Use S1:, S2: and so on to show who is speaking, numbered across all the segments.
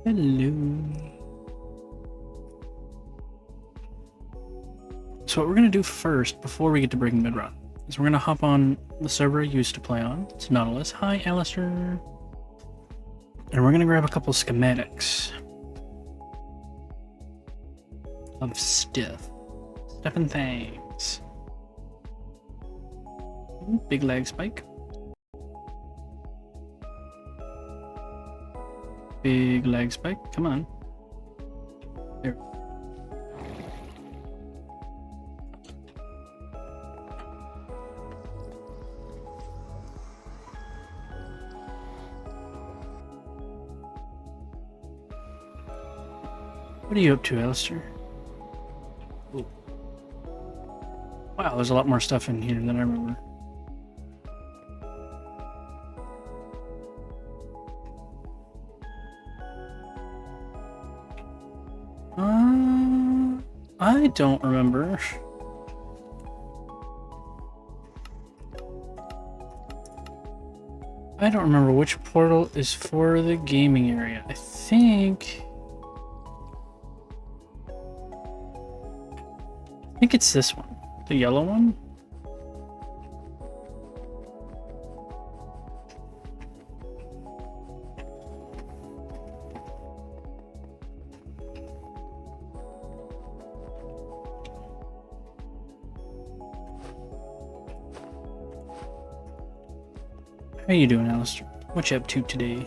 S1: Hello. So what we're going to do first, before we get to breaking Bedrock, is we're going to hop on the server I used to play on. It's Nautilus. Hi, Alistair. And we're going to grab a couple schematics of stuff and things. Big lag spike. Big lag spike. Come on. There. What are you up to, Alistair? Ooh. Wow, there's a lot more stuff in here than I remember. I don't remember. I don't remember which portal is for the gaming area. I think it's this one, the yellow one. How you doing, Alistair? What you up to today?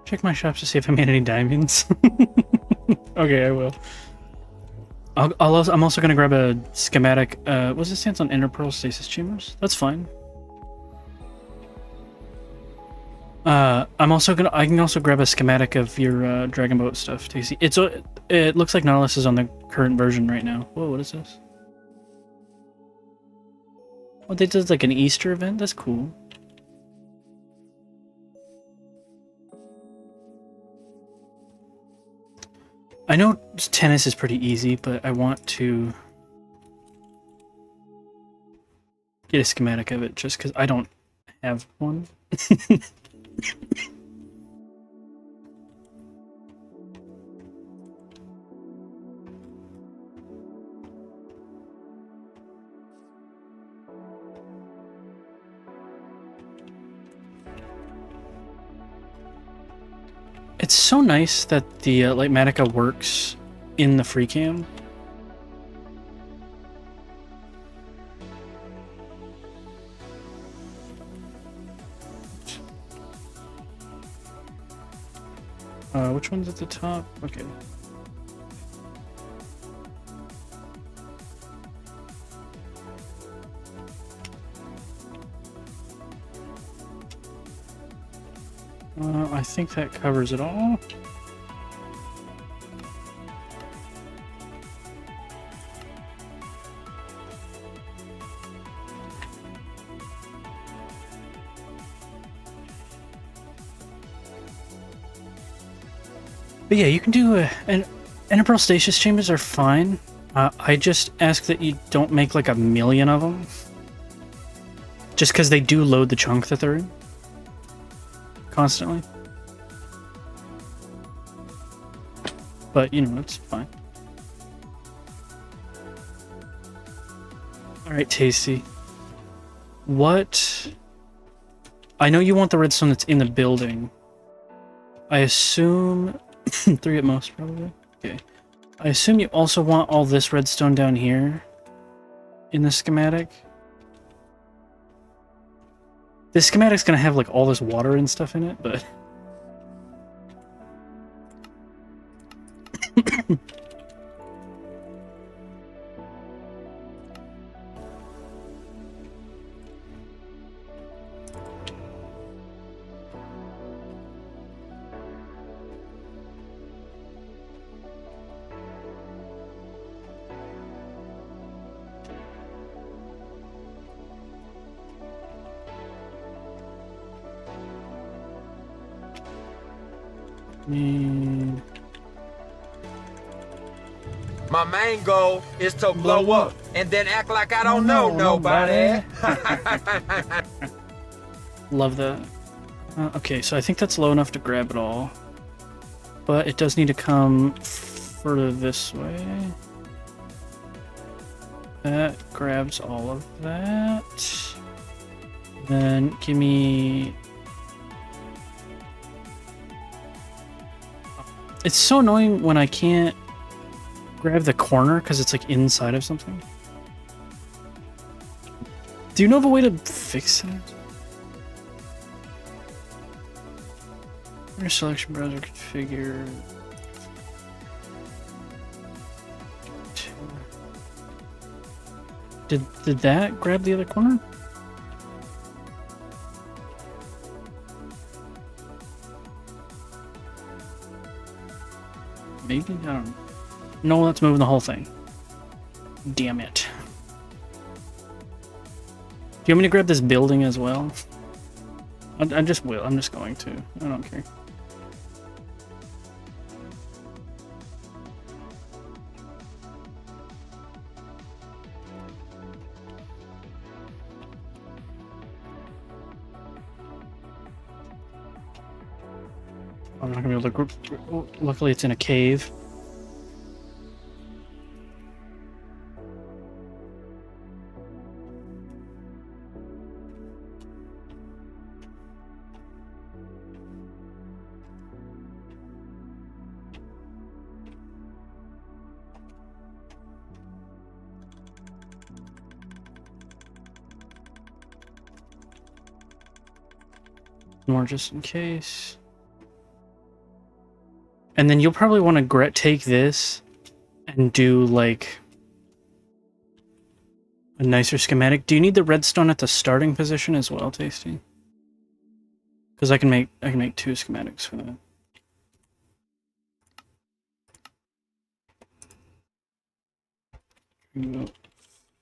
S1: Check my shops to see if I made any diamonds. Okay, I will. I'm also gonna grab a schematic. What's this stance on interpearl stasis chambers? That's fine. I can also grab a schematic of your dragon boat stuff, Tasty. It looks like Nautilus is on the current version right now. Whoa, what is this? Oh, they did like an Easter event? That's cool. I know tennis is pretty easy, but I want to get a schematic of it just because I don't have one. It's so nice that the Lightmatica works in the free cam. Which one's at the top? Okay. I think that covers it all. But yeah, you can do an interpearl stasis chambers are fine. I just ask that you don't make like a million of them. Just because they do load the chunk that they're in. Constantly. But, you know, it's fine. Alright, Tasty. What... I know you want the redstone that's in the building. I assume... 3 at most, probably. Okay. I assume you also want all this redstone down here in the schematic. This schematic's gonna have like all this water and stuff in it, but...
S2: My main goal is to blow up and then act like I don't know nobody.
S1: Love that. Okay, so I think that's low enough to grab it all. But it does need to come further this way. That grabs all of that. Then give me... It's so annoying when I can't grab the corner because it's like inside of something. Do you know of a way to fix that? Your selection browser configure. Did that grab the other corner? Maybe? I don't know. No, that's moving the whole thing. Damn it. Do you want me to grab this building as well? I just will. I'm just going to. I don't care. I'm not gonna be able to. Luckily, it's in a cave. More just in case. And then you'll probably want to take this and do like a nicer schematic. Do you need the redstone at the starting position as well, Tasty? Because I can make 2 schematics for that.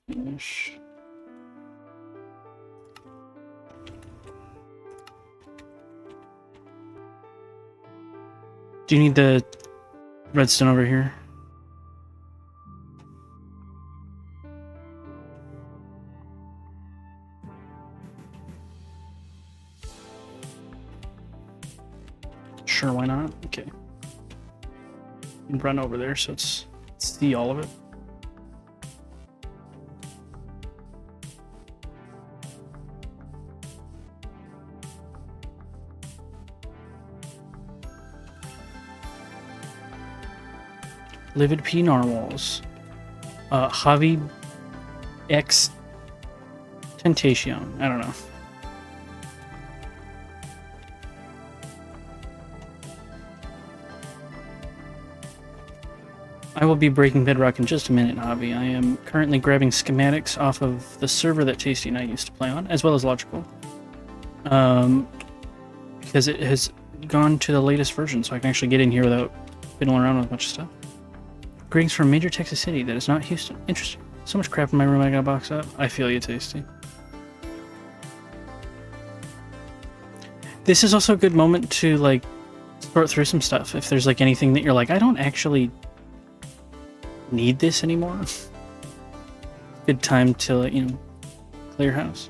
S1: Finish. Do you need the redstone over here? Sure, why not? Okay. You can run over there so it's see all of it. Livid P narwhals. Javi X Tentation. I don't know. I will be breaking Bedrock in just a minute, Javi. I am currently grabbing schematics off of the server that Tasty and I used to play on, as well as Logical. Because it has gone to the latest version, so I can actually get in here without fiddling around with a bunch of stuff. Greetings from a major Texas city that is not Houston. Interesting. So much crap in my room I gotta box up. I feel you, Tasty. This is also a good moment to, like, sort through some stuff. If there's, like, anything that you're like, I don't actually need this anymore. Good time to, you know, clear house.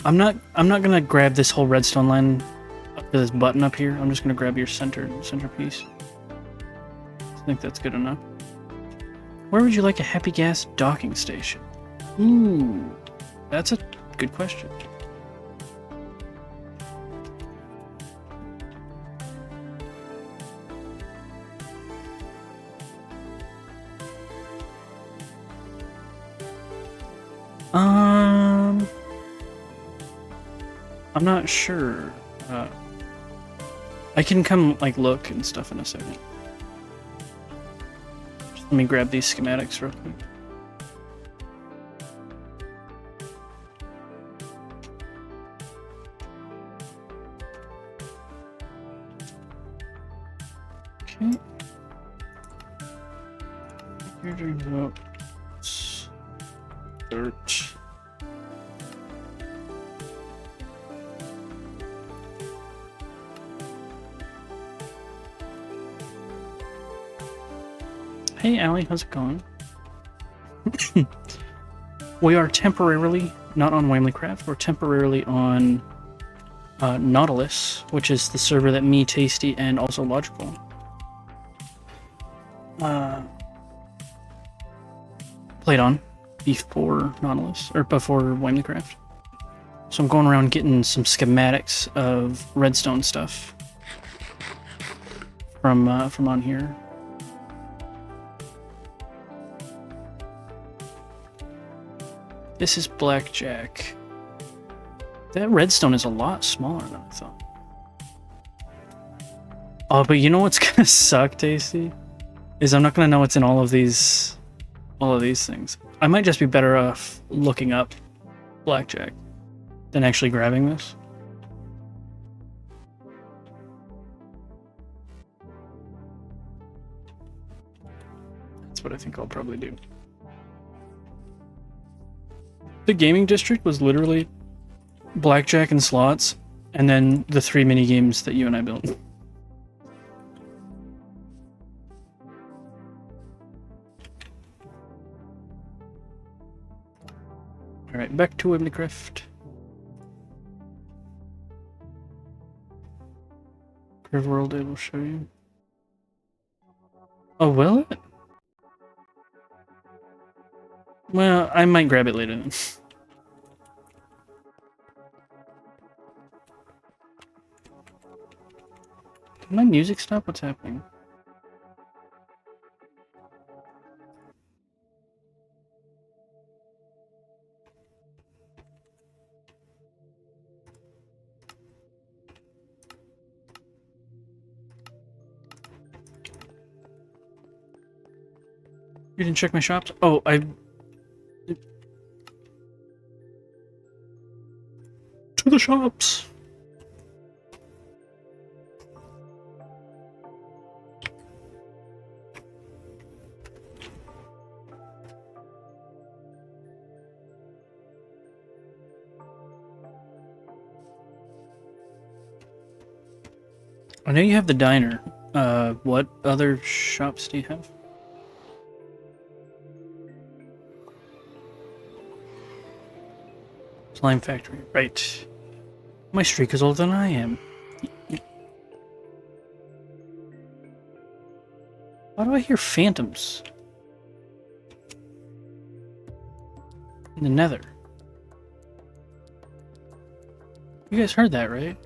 S1: I'm not gonna grab this whole redstone line up to this button up here. I'm just gonna grab your centerpiece. I think that's good enough. Where would you like a happy gas docking station? Ooh, that's a good question. I'm not sure. I can come, like, look and stuff in a second. Just let me grab these schematics real quick. Okay. Here we go. Dirt. Hey, Allie, how's it going? We are temporarily not on WamilyCraft. We're temporarily on Nautilus, which is the server that me, Tasty, and also Logical played on before Nautilus, or before WamilyCraft. So I'm going around getting some schematics of redstone stuff from on here. This is blackjack. That redstone is a lot smaller than I thought. Oh, but you know what's gonna suck, Tasty? Is I'm not gonna know what's in all of these things. I might just be better off looking up blackjack than actually grabbing this. That's what I think I'll probably do. The gaming district was literally blackjack and slots, and then the 3 mini games that you and I built. Alright, back to WamilyCraft. Curve World I will show you. Oh, will it? Well, I might grab it later then. Did my music stop? What's happening? You didn't check my shops? Oh, to the shops! I know you have the diner. What other shops do you have? Slime factory, right. My streak is older than I am. Why do I hear phantoms? In the nether. You guys heard that, right?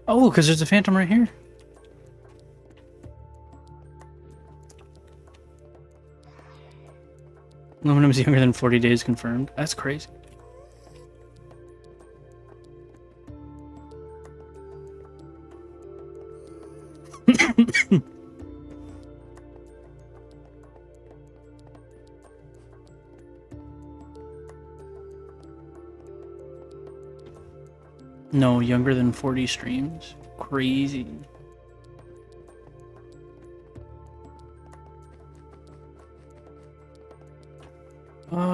S1: Oh, because there's a phantom right here. Aluminum's younger than 40 days confirmed. That's crazy. No, younger than 40 streams. Crazy.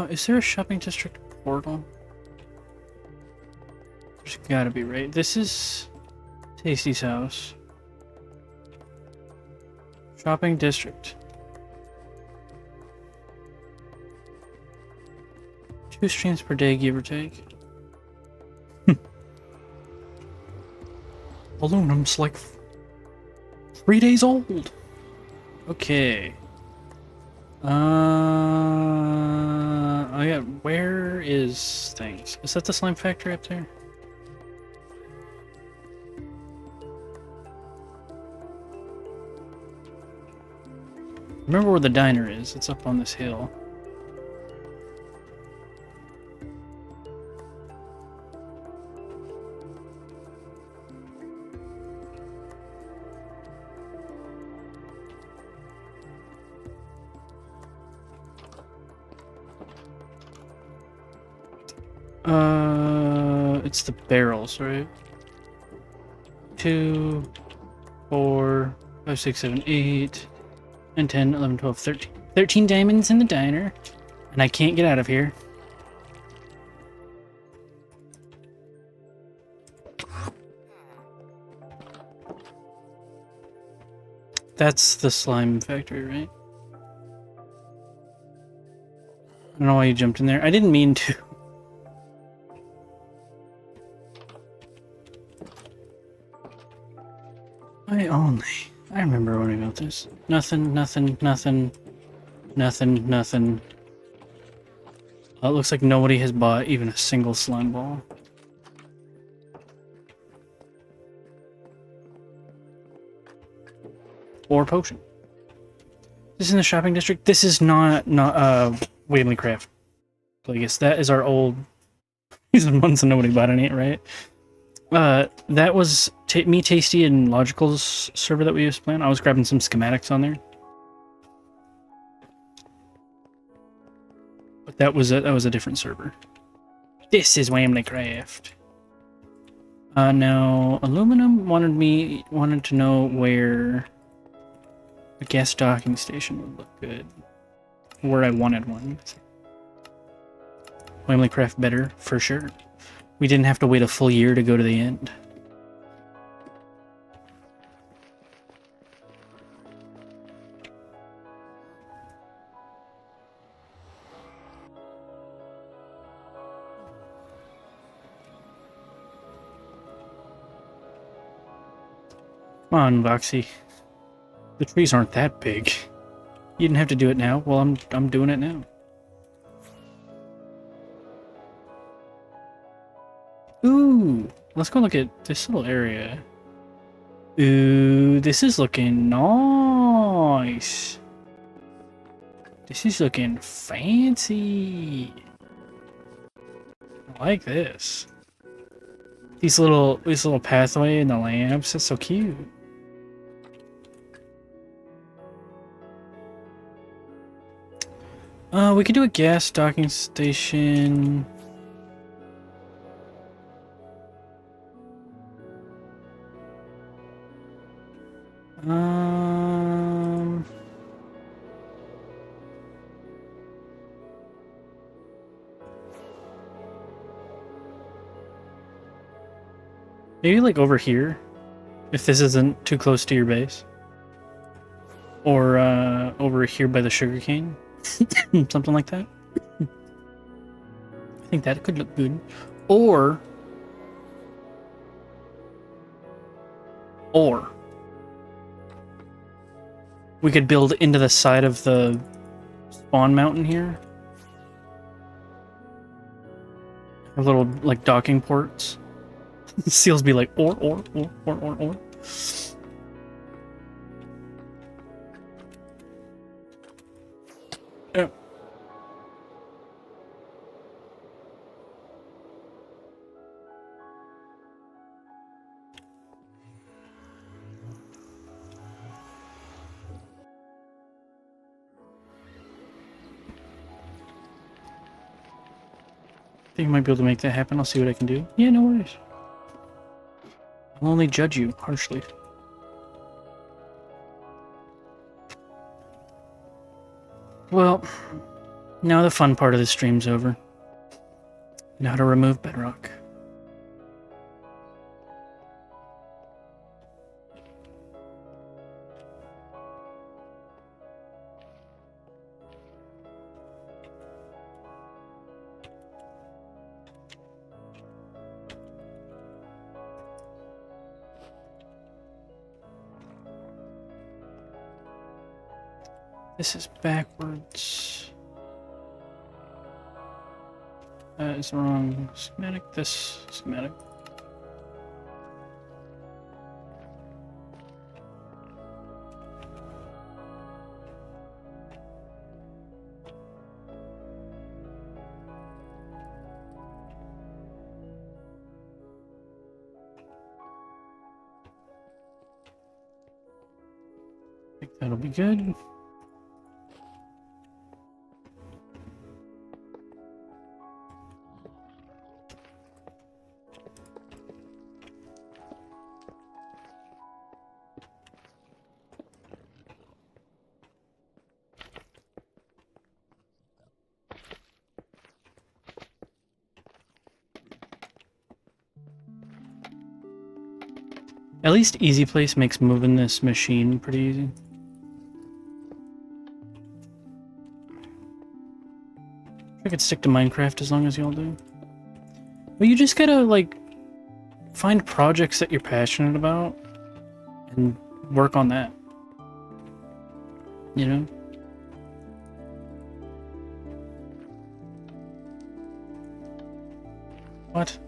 S1: Is there a shopping district portal? There's gotta be, right? This is Tasty's house. Shopping district. 2 streams per day, give or take. Aluminum's like 3 days old. Okay. Oh yeah, where is things? Is that the slime factory up there? Remember where the diner is? It's up on this hill. It's the barrels, right? 2, 4, 5, 6, 7, 8, and 10, 11, 12, 13. 13 diamonds in the diner, and I can't get out of here. That's the slime factory, right? I don't know why you jumped in there. I didn't mean to. I remember when I built this. Nothing. Oh, it looks like nobody has bought even a single slime ball. Or potion. This is in the shopping district. This is not WamilyCraft. So I guess that is our old season months and nobody bought any, right? That was me, Tasty, and Logical's server that we used to play on. I was grabbing some schematics on there. But that was a different server. This is WamilyCraft. Now Aluminum wanted to know where a gas docking station would look good. Where I wanted one. WamilyCraft better, for sure. We didn't have to wait a full year to go to the end. Come on, Voxy. The trees aren't that big. You didn't have to do it now. Well, I'm doing it now. Ooh, let's go look at this little area. Ooh, this is looking nice. This is looking fancy. I like this. This little pathway and the lamps, that's so cute. We could do a gas docking station. Maybe like over here, if this isn't too close to your base. Or over here by the sugarcane. Something like that. I think that could look good. Or we could build into the side of the spawn mountain here. Our little like docking ports. Seals be like or. Yeah. I think I might be able to make that happen. I'll see what I can do. Yeah, no worries. I'll only judge you harshly. Well, now the fun part of the stream's over. Now to remove Bedrock. This is backwards. That is the wrong schematic. This schematic. I think that'll be good. At least Easy Place makes moving this machine pretty easy. I could stick to Minecraft as long as y'all do. But you just gotta, like, find projects that you're passionate about and work on that. You know? What?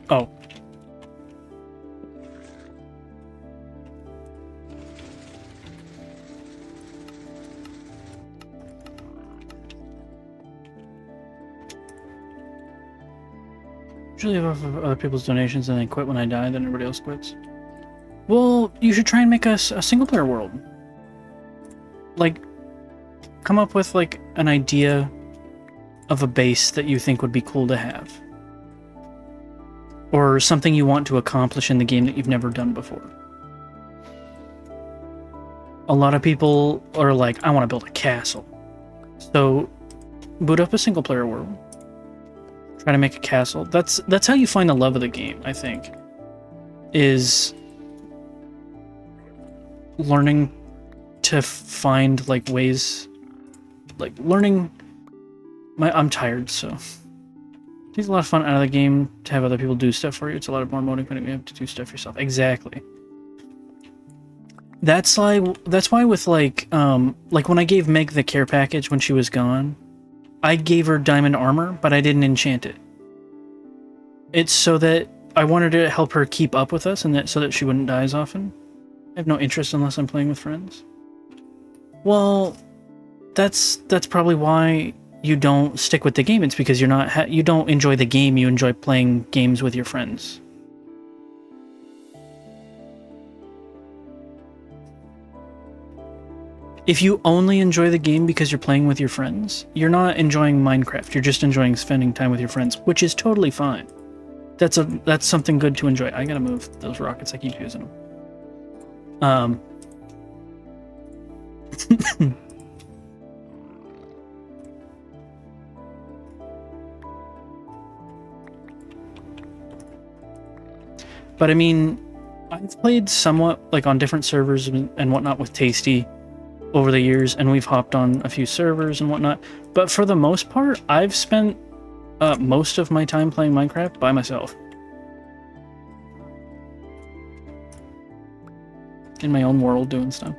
S1: Oh. Usually off of other people's donations and then quit when I die, then everybody else quits. Well, you should try and make a single player world. Like, come up with, like, an idea of a base that you think would be cool to have. Or something you want to accomplish in the game that you've never done before. A lot of people are like, I want to build a castle. So, boot up a single player world. Try to make a castle. That's how you find the love of the game, I think. Is learning to find, like, ways, like, learning. I'm tired, so it takes a lot of fun out of the game to have other people do stuff for you. It's a lot more motivating when you have to do stuff yourself. Exactly. That's why with, like when I gave Meg the care package when she was gone, I gave her diamond armor, but I didn't enchant it. It's so that I wanted to help her keep up with us, and so that she wouldn't die as often. I have no interest unless I'm playing with friends. Well, that's probably why you don't stick with the game. It's because you don't enjoy the game. You enjoy playing games with your friends. If you only enjoy the game because you're playing with your friends, you're not enjoying Minecraft. You're just enjoying spending time with your friends, which is totally fine. That's something good to enjoy. I gotta move those rockets. I keep using them. But I mean, I've played somewhat, like, on different servers and whatnot with Tasty over the years, and we've hopped on a few servers and whatnot. But for the most part, I've spent most of my time playing Minecraft by myself. In my own world, doing stuff.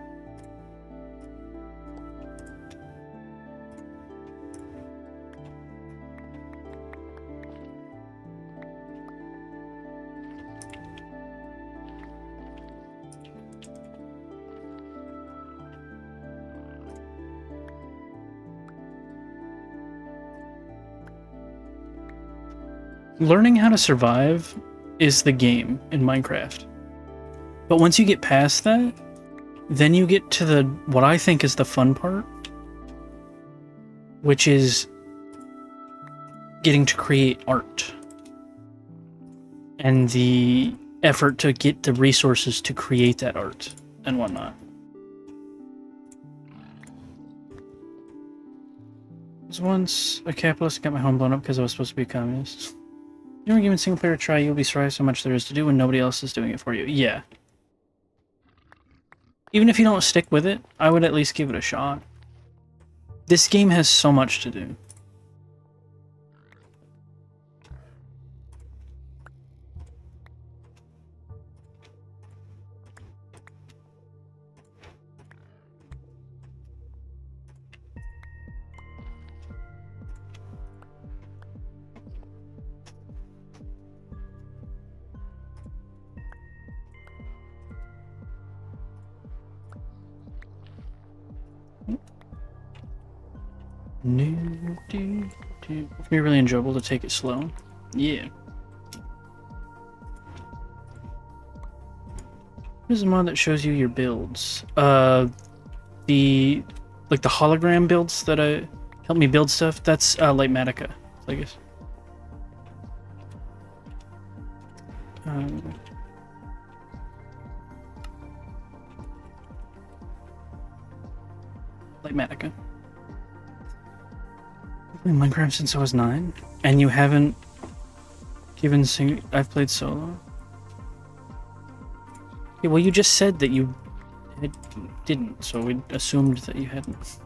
S1: Learning how to survive is the game in Minecraft. But once you get past that, then you get to what I think is the fun part, which is getting to create art. And the effort to get the resources to create that art and whatnot. I was once a capitalist and got my home blown up because I was supposed to be a communist. You ever given single player a try, you'll be surprised how much there is to do when nobody else is doing it for you. Yeah. Even if you don't stick with it, I would at least give it a shot. This game has so much to do. It'd be really enjoyable to take it slow. Yeah. Here's a mod that shows you your builds. The hologram builds that help me build stuff. That's Lightmatica, I guess. Lightmatica. Minecraft since I was 9, and you haven't given I've played solo. Yeah, well, you just said that you didn't, so we assumed that you hadn't.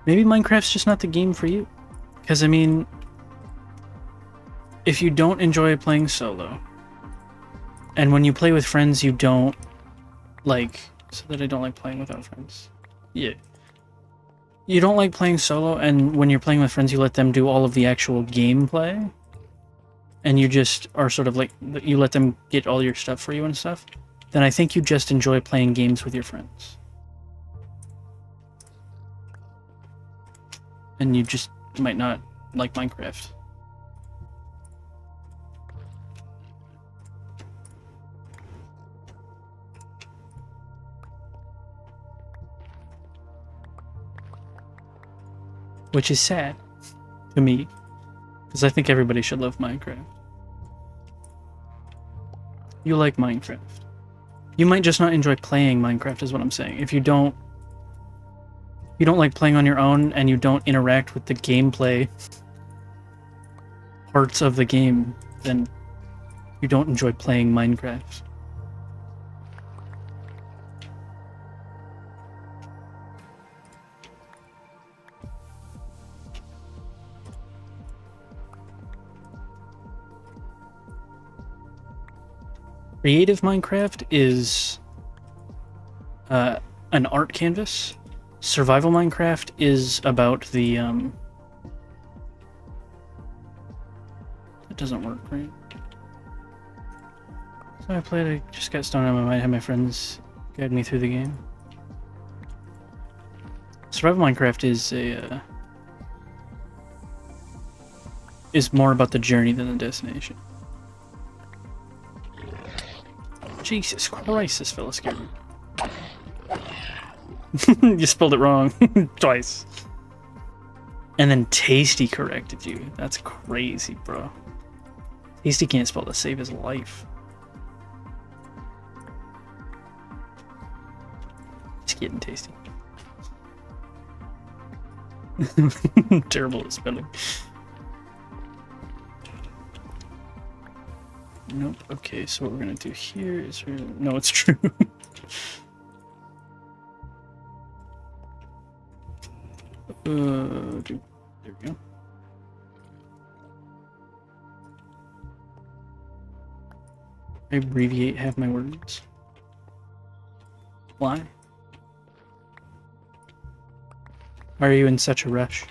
S1: maybe Minecraft's just not the game for you. Because, I mean, if you don't enjoy playing solo, and when you play with friends, you don't like... So that I don't like playing without friends. Yeah. You don't like playing solo, and when you're playing with friends, you let them do all of the actual gameplay. And you just are sort of like... You let them get all your stuff for you and stuff. Then I think you just enjoy playing games with your friends. And you just might not like Minecraft. Which is sad to me, because I think everybody should love Minecraft. You like Minecraft. You might just not enjoy playing Minecraft is what I'm saying. If you don't like playing on your own and you don't interact with the gameplay parts of the game, then you don't enjoy playing Minecraft. Creative Minecraft is an art canvas. Survival Minecraft is about the That doesn't work, right? So I just got stoned on my mind, had my friends guide me through the game. Survival Minecraft is more about the journey than the destination. Jesus Christ, this fella scared me. You spelled it wrong twice. And then Tasty corrected you. That's crazy, bro. Tasty can't spell to save his life. Just kidding, Tasty. Terrible at spelling. Nope. Okay, so what we're gonna do here is no, it's true. There we go. I abbreviate half my words. Why? Why are you in such a rush?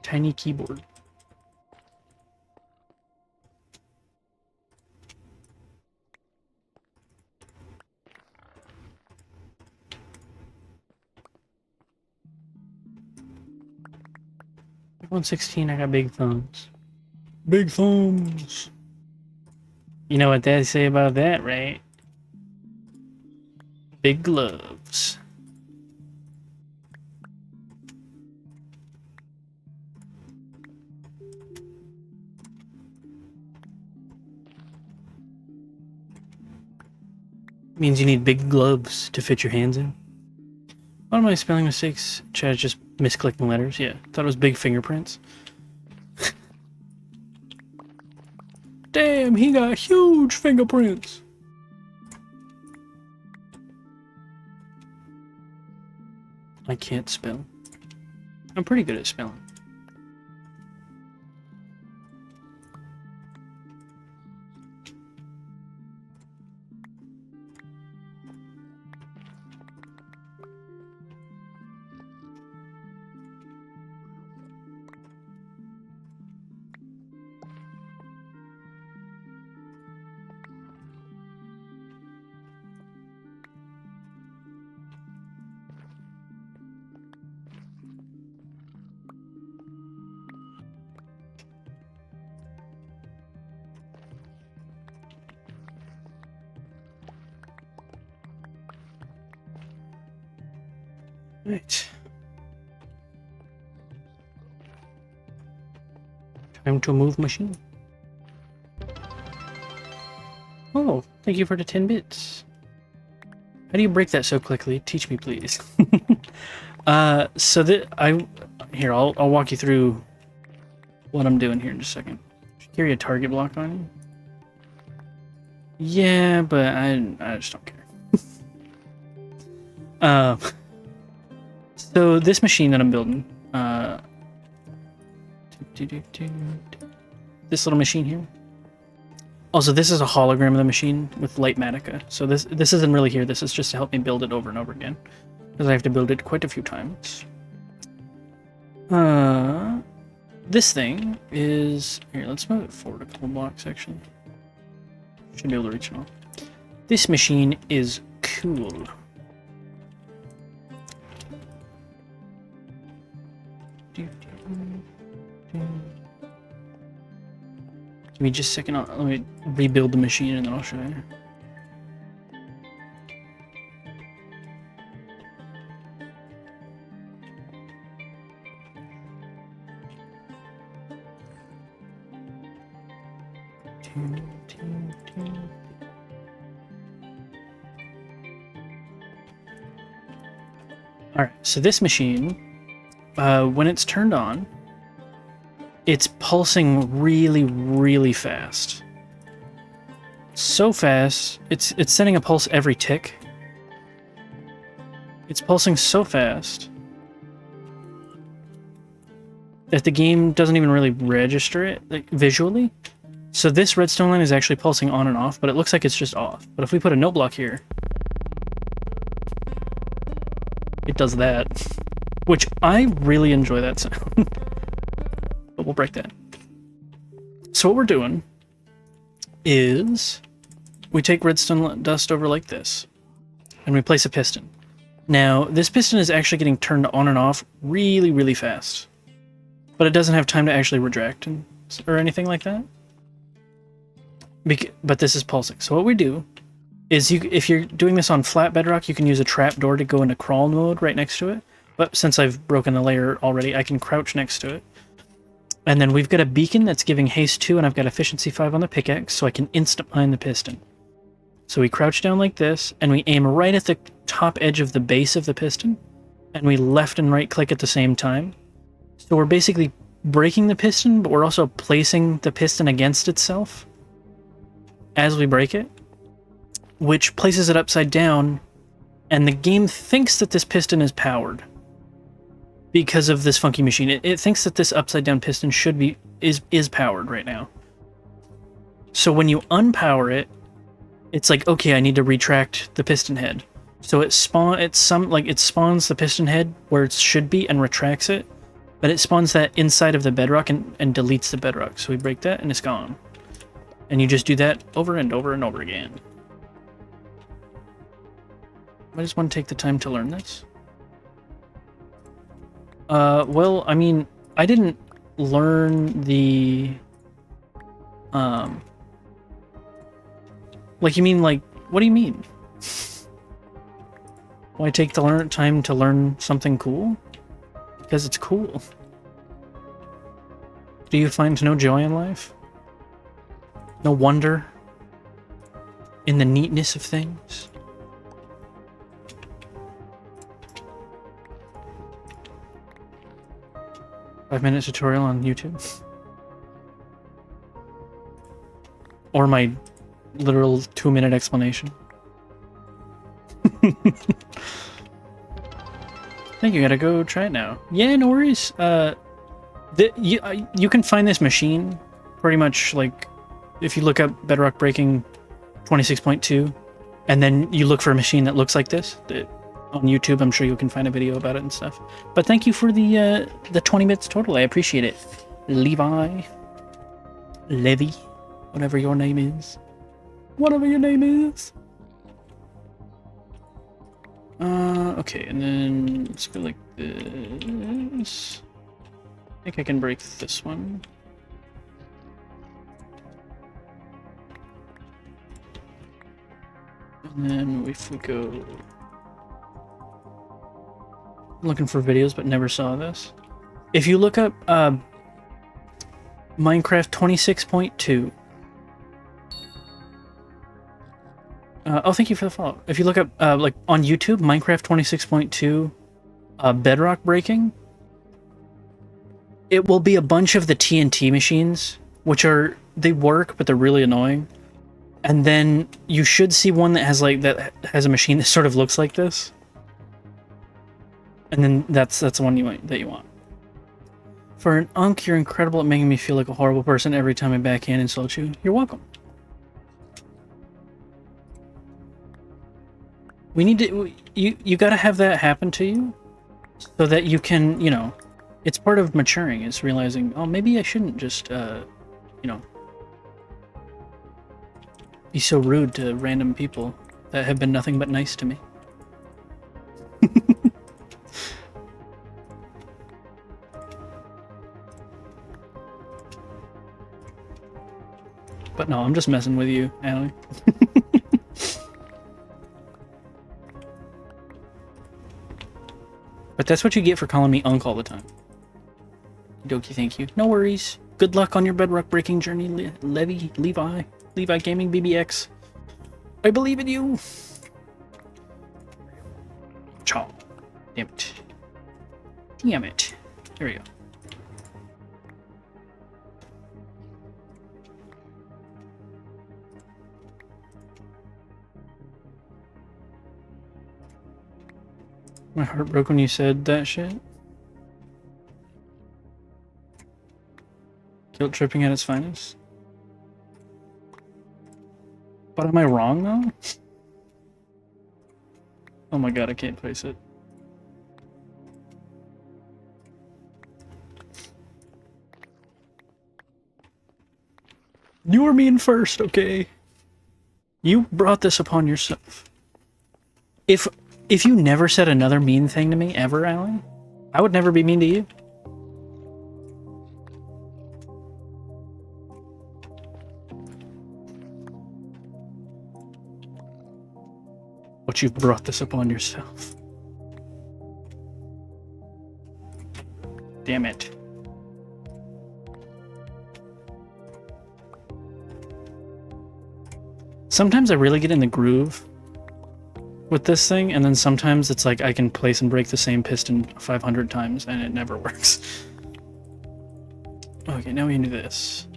S1: Tiny keyboard. Like 116, I got big thumbs. Big thumbs. You know what they say about that, right? Big gloves. Means you need big gloves to fit your hands in. One of my spelling mistakes, Chad, just misclicking letters. Yeah, thought it was big fingerprints. Damn, he got huge fingerprints. I can't spell. I'm pretty good at spelling. Right. Time to move machine. Oh, thank you for the 10 bits. How do you break that so quickly? Teach me, please. So that I'll walk you through what I'm doing here in just a second. Should carry a target block on you. Yeah, but I just don't care. So this machine that I'm building, this little machine here. Also, this is a hologram of the machine with light matica. So this isn't really here. This is just to help me build it over and over again, because I have to build it quite a few times. This thing is here. Let's move it forward a couple blocks. Actually, should be able to reach it all. This machine is cool. Give me just a second. Let me rebuild the machine and then I'll show you. Alright, so this machine, when it's turned on, it's pulsing really, really fast. So fast, it's sending a pulse every tick. It's pulsing so fast that the game doesn't even really register it, like, visually. So this redstone line is actually pulsing on and off, but it looks like it's just off. But if we put a note block here, it does that, which I really enjoy that sound. But we'll break that. So what we're doing is we take redstone dust over like this, and we place a piston. Now, this piston is actually getting turned on and off really, really fast, but it doesn't have time to actually retract or anything like that. But this is pulsing. So what we do is, if you're doing this on flat bedrock, you can use a trapdoor to go into crawl mode right next to it. But since I've broken the layer already, I can crouch next to it. And then we've got a beacon that's giving haste 2, and I've got efficiency 5 on the pickaxe, so I can instant mine the piston. So we crouch down like this, and we aim right at the top edge of the base of the piston, and we left and right click at the same time. So we're basically breaking the piston, but we're also placing the piston against itself as we break it, which places it upside down, and the game thinks that this piston is powered because of this funky machine. It thinks that this upside down piston is powered right now. So when you unpower it, it's like, okay, I need to retract the piston head. So it spawns the piston head where it should be and retracts it, but it spawns that inside of the bedrock and deletes the bedrock. So we break that and it's gone. And you just do that over and over and over again. I just want to take the time to learn this. Well, I mean, I didn't learn the, like, you mean, like, what do you mean? Why take the time to learn something cool? Because it's cool. Do you find no joy in life? No wonder in the neatness of things? Five-minute tutorial on YouTube? Or my literal 2-minute explanation? I think you gotta go try it now. Yeah, no worries. You can find this machine pretty much, like, if you look up Bedrock Breaking 26.2, and then you look for a machine that looks like this on YouTube. I'm sure you can find a video about it and stuff. But thank you for the 20 bits total. I appreciate it. Levi, whatever your name is. Whatever your name is. Okay, and then let's go like this. I think I can break this one. And then if we go... I'm looking for videos, but never saw this. If you look up Minecraft 26.2... oh, thank you for the follow. If you look up, like, on YouTube, Minecraft 26.2 Bedrock Breaking, it will be a bunch of the TNT machines, which are, they work, but they're really annoying. And then you should see one that has a machine that sort of looks like this. And then that's the one that you want. For an unk, you're incredible at making me feel like a horrible person every time I backhand insult you. You're welcome. We need to, you gotta have that happen to you so that you can, you know, it's part of maturing, is realizing, oh, maybe I shouldn't just, you know, be so rude to random people that have been nothing but nice to me. But no, I'm just messing with you, Allie. But that's what you get for calling me Unk all the time. Dokie, thank you. No worries. Good luck on your bedrock breaking journey, Levi Gaming BBX. I believe in you. Chaw. Damn it. Damn it. There we go. My heart broke when you said that shit. Guilt tripping at its finest. But am I wrong though? Oh my god, I can't place it. You were mean first, okay? You brought this upon yourself. If you never said another mean thing to me ever, Alan, I would never be mean to you. But you've brought this upon yourself. Damn it. Sometimes I really get in the groove with this thing, and then sometimes it's like I can place and break the same piston 500 times and it never works. Okay, now we can do this.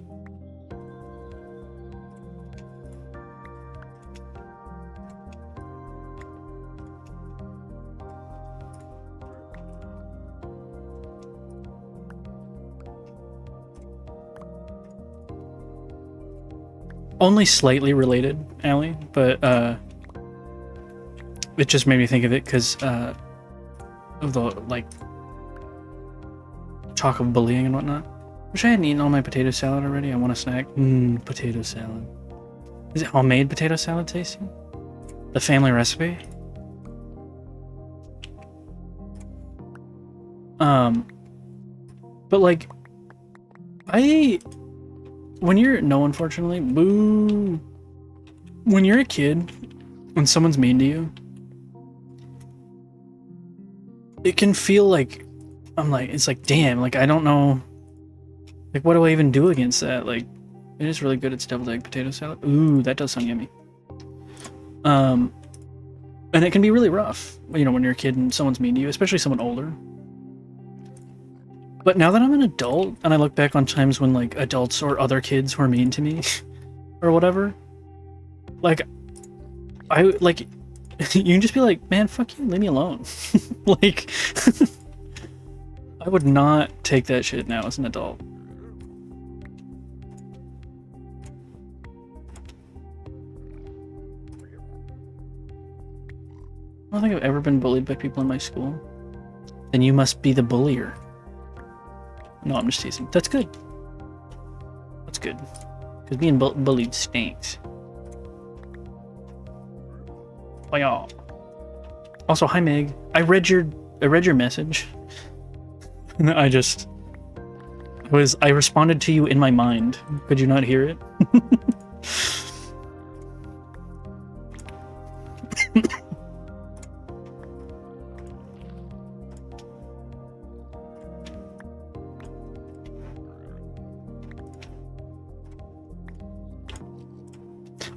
S1: Only slightly related, Allie, but it just made me think of it because of the, like, talk of bullying and whatnot. Wish I hadn't eaten all my potato salad already. I want a snack. Potato salad. Is it homemade potato salad tasty? The family recipe? But like, unfortunately, boo. When you're a kid, when someone's mean to you, it can feel like, it's like, damn, like, I don't know, like, what do I even do against that? Like, it is really good. It's deviled egg potato salad. Ooh, that does sound yummy. And it can be really rough, you know, when you're a kid and someone's mean to you, especially someone older. But now that I'm an adult and I look back on times when, like, adults or other kids were mean to me or whatever, like, you can just be like, man, fuck you, leave me alone. Like, I would not take that shit now as an adult. I don't think I've ever been bullied by people in my school. Then you must be the bullier. No, I'm just teasing. That's good. That's good. Because being bullied stinks. Oh, yeah. Also, hi Meg. I read your message. And I responded to you in my mind. Could you not hear it?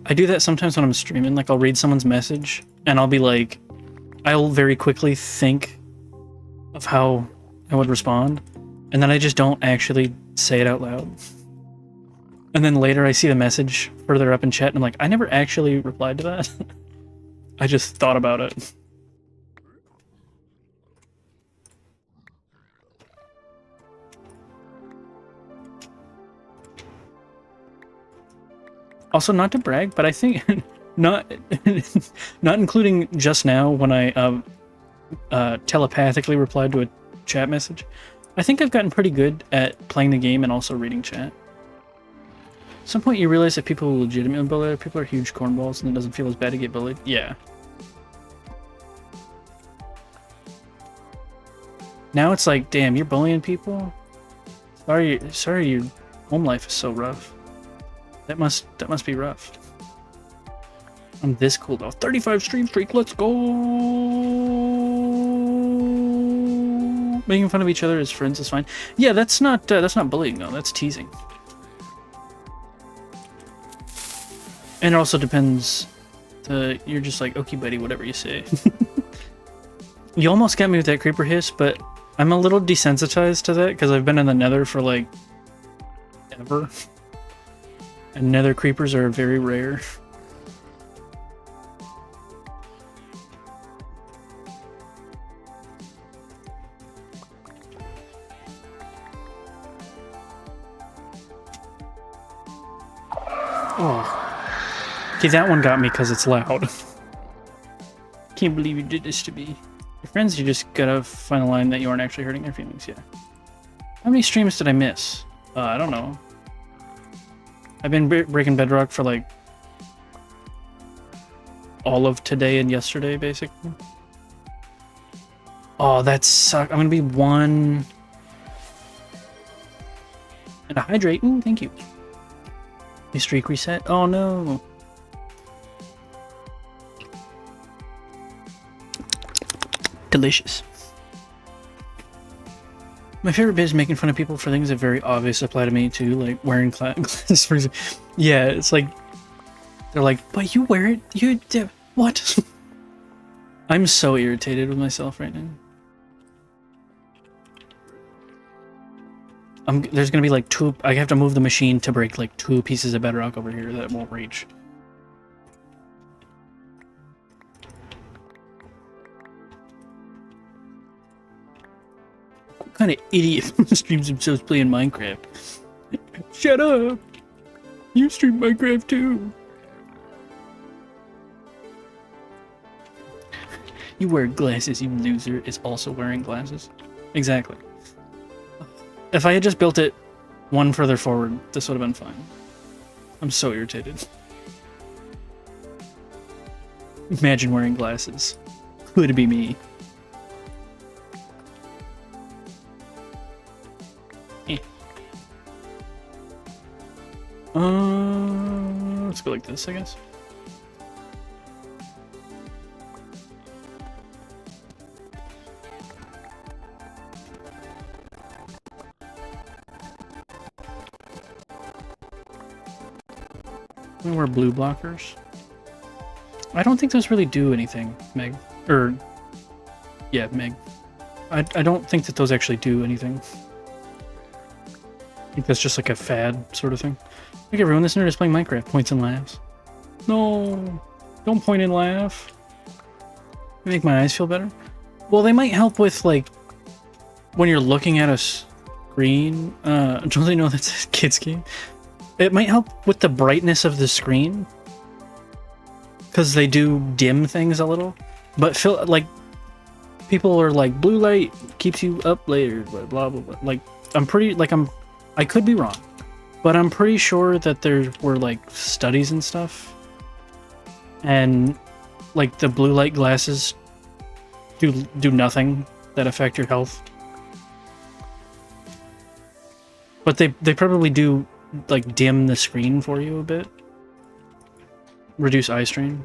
S1: I do that sometimes when I'm streaming. Like, I'll read someone's message and I'll be like, I'll very quickly think of how I would respond, And then I just don't actually say it out loud. And then later I see the message further up in chat and I'm like, I never actually replied to that. I just thought about it. Also, not to brag, but I think not including just now when I telepathically replied to a chat message, I think I've gotten pretty good at playing the game and also reading chat. At some point you realize that people who legitimately bully other people are huge cornballs and it doesn't feel as bad to get bullied. Yeah. Now it's like, damn, you're bullying people? Sorry your home life is so rough. That must be rough. I'm this cool though. 35 stream streak, let's go! Making fun of each other as friends is fine. Yeah, that's not bullying though. That's teasing. And it also depends. You're just like, okay, buddy, whatever you say. You almost got me with that creeper hiss, but I'm a little desensitized to that because I've been in the Nether for like ever. And nether creepers are very rare. Oh. Okay, that one got me because it's loud. Can't believe you did this to me. Your friends, you just gotta find a line that you aren't actually hurting their feelings, yeah. How many streams did I miss? I don't know. I've been breaking Bedrock for like all of today and yesterday, basically. Oh, that sucks. I'm gonna be 1 and a hydrate. Ooh, thank you. My streak reset. Oh no. Delicious. My favorite bit is making fun of people for things that very obviously apply to me too, like wearing glasses. For example. Yeah, it's like they're like, "But you wear it. You do what?" I'm so irritated with myself right now. There's gonna be like 2. I have to move the machine to break like 2 pieces of bedrock over here that won't reach. What kind of idiot streams themselves playing Minecraft? Shut up! You stream Minecraft too. You wear glasses, you loser, is also wearing glasses. Exactly. If I had just built it 1 further forward, this would have been fine. I'm so irritated. Imagine wearing glasses. Could be me. Let's go like this, I guess. I'm gonna wear blue blockers. I don't think those really do anything, Meg. Yeah, Meg. I don't think that those actually do anything. I think that's just like a fad sort of thing. Look, everyone, this nerd is playing Minecraft. Points and laughs. No, don't point and laugh. Make my eyes feel better. Well, they might help with like when you're looking at a screen. Don't they know that's a kid's game? It might help with the brightness of the screen because they do dim things a little. But like people are like blue light keeps you up later. Blah blah blah. Like I could be wrong, but I'm pretty sure that there were like studies and stuff, and like the blue light glasses do nothing that affect your health. But they probably do like dim the screen for you a bit. Reduce eye strain.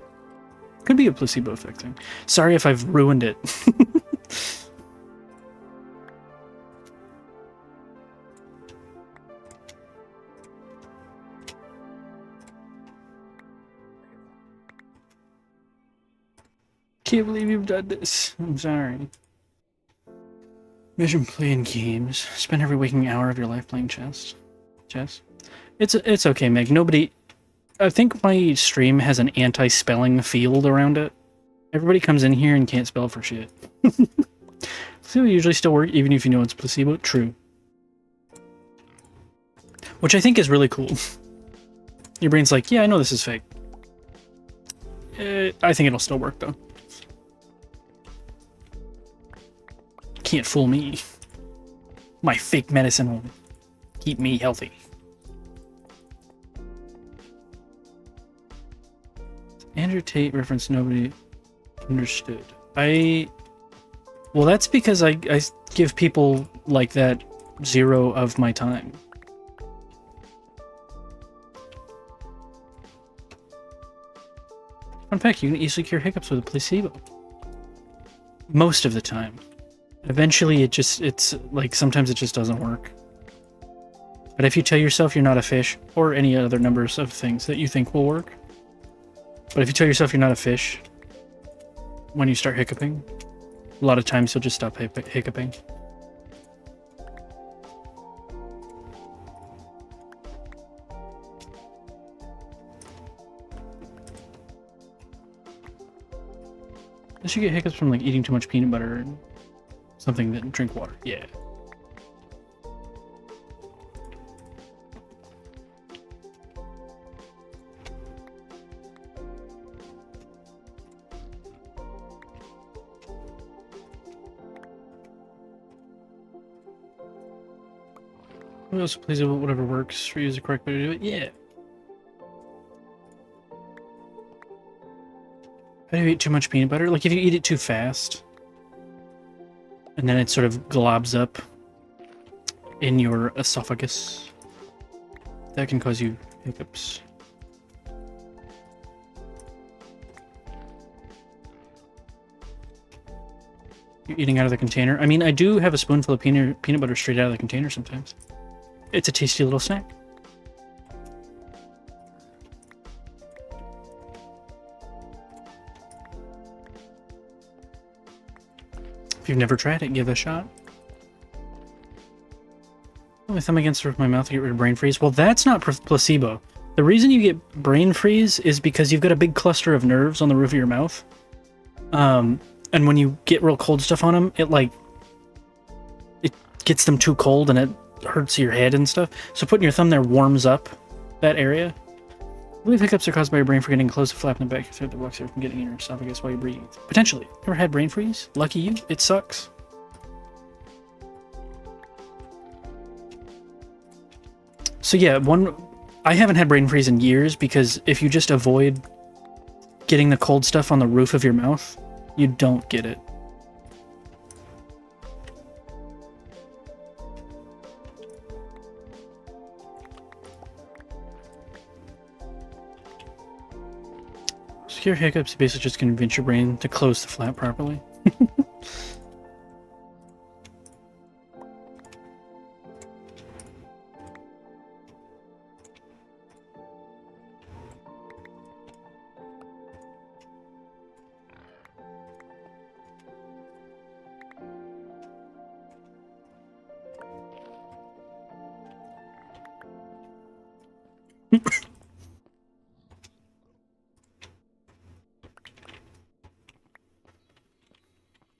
S1: Could be a placebo effect thing. Sorry if I've ruined it. Can't believe you've done this. I'm sorry. Vision playing games. Spend every waking hour of your life playing chess. Chess. It's okay, Meg. Nobody. I think my stream has an anti-spelling field around it. Everybody comes in here and can't spell for shit. So it usually still work, even if you know it's placebo. True. Which I think is really cool. Your brain's like, yeah, I know this is fake. I think it'll still work, though. Can't fool me. My fake medicine will keep me healthy. Andrew Tate reference nobody understood. Well, that's because I give people like that 0 of my time. Fun fact, you can easily cure hiccups with a placebo. Most of the time. Eventually it's like sometimes it just doesn't work. But if you tell yourself you're not a fish, or any other numbers of things that you think will work, but if you tell yourself you're not a fish, when you start hiccuping, a lot of times you'll just stop hiccuping. Unless you get hiccups from like eating too much peanut butter and something that drink water. Yeah. Who else plays about whatever works for you is the correct way to do it? Yeah. How do you eat too much peanut butter? Like if you eat it too fast, and then it sort of globs up in your esophagus, that can cause you hiccups. You're eating out of the container. I mean, I do have a spoonful of peanut butter straight out of the container sometimes. It's a tasty little snack. If you've never tried it, give it a shot. Put my thumb against the roof of my mouth to get rid of brain freeze. Well, that's not placebo. The reason you get brain freeze is because you've got a big cluster of nerves on the roof of your mouth. And when you get real cold stuff on them, it gets them too cold and it hurts your head and stuff. So putting your thumb there warms up that area. I believe hiccups are caused by your brain forgetting to close the flap in the back of the throat that blocks air from getting in your esophagus while you breathe. Potentially. Ever had brain freeze? Lucky you. It sucks. So yeah, I haven't had brain freeze in years because if you just avoid getting the cold stuff on the roof of your mouth, you don't get it. Secure hiccups basically just convince your brain to close the flap properly.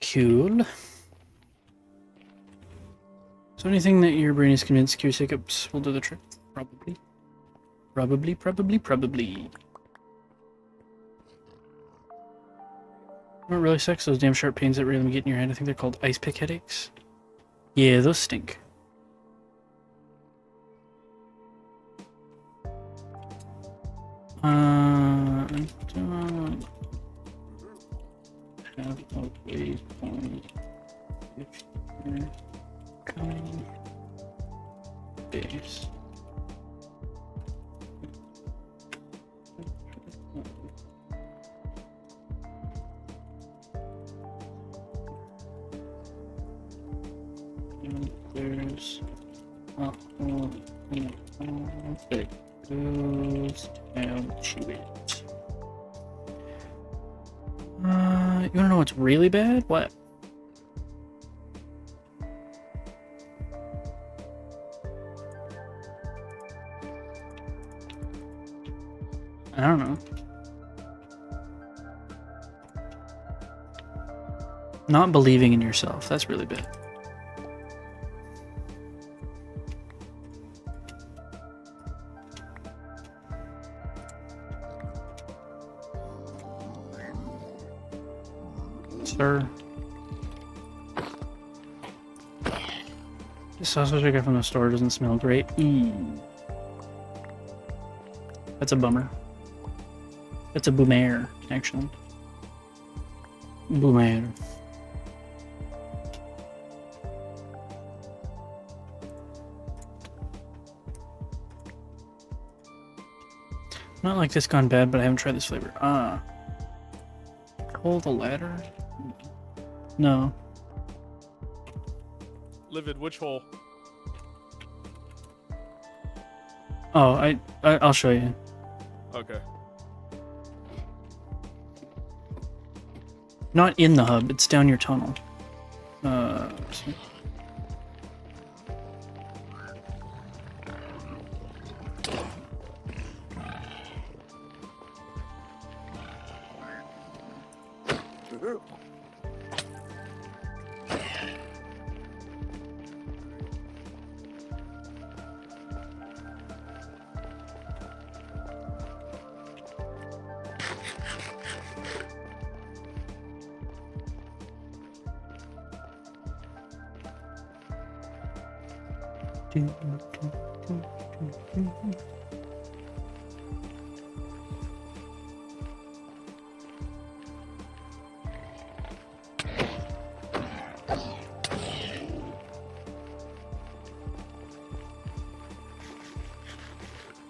S1: Cool. So anything that your brain is convinced cures hiccups will do the trick? Probably. Probably. What really sucks? Those damn sharp pains that randomly get in your head. I think they're called ice pick headaches. Yeah, those stink. I don't have a waypoint if you're coming base. And there's a hole in that goes down to it. You wanna know what's really bad? What? Not believing in yourself. That's really bad. Sir. The sausage I got from the store doesn't smell great. That's a bummer. That's a boomer, actually. Boomer. Not like this gone bad, but I haven't tried this flavor. Pull the ladder? No.
S3: Livid, which hole?
S1: Oh, I'll show you.
S3: Okay.
S1: Not in the hub, it's down your tunnel. Let's see.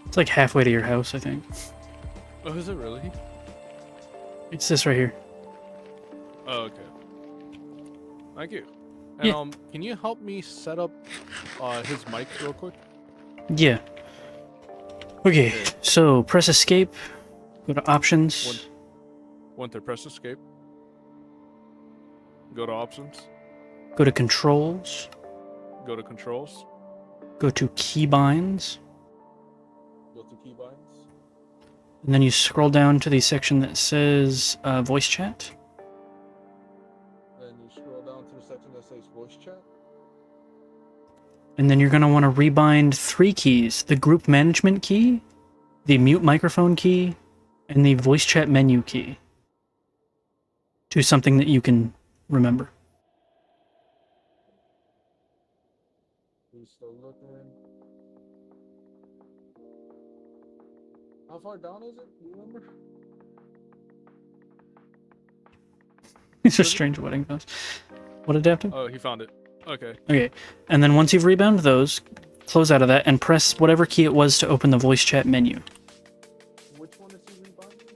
S1: It's like halfway to your house, I think.
S3: Oh, is it really?
S1: It's this right here.
S3: Oh, okay. Thank you. And
S1: Yeah.
S3: Can you help me set up his mic real quick?
S1: Yeah. Okay, so press escape, go to options,
S3: Want to press escape? Go to options.
S1: go to controls,
S3: Go to controls.
S1: go to keybinds,
S3: Go to keybinds.
S1: and then you scroll down to the section that says voice chat.
S3: Then you scroll down to the section that says voice chat.
S1: And then you're going to want to rebind 3 keys: the group management key, the mute microphone key, and the voice chat menu key to something that you can remember.
S3: He's still looking. How far down is it? Do you remember?
S1: It's a strange wedding house. What adaptive?
S3: Oh, he found it. Okay.
S1: Okay, and then once you've rebound those, close out of that and press whatever key it was to open the voice chat menu.
S3: Which one is he rebinding?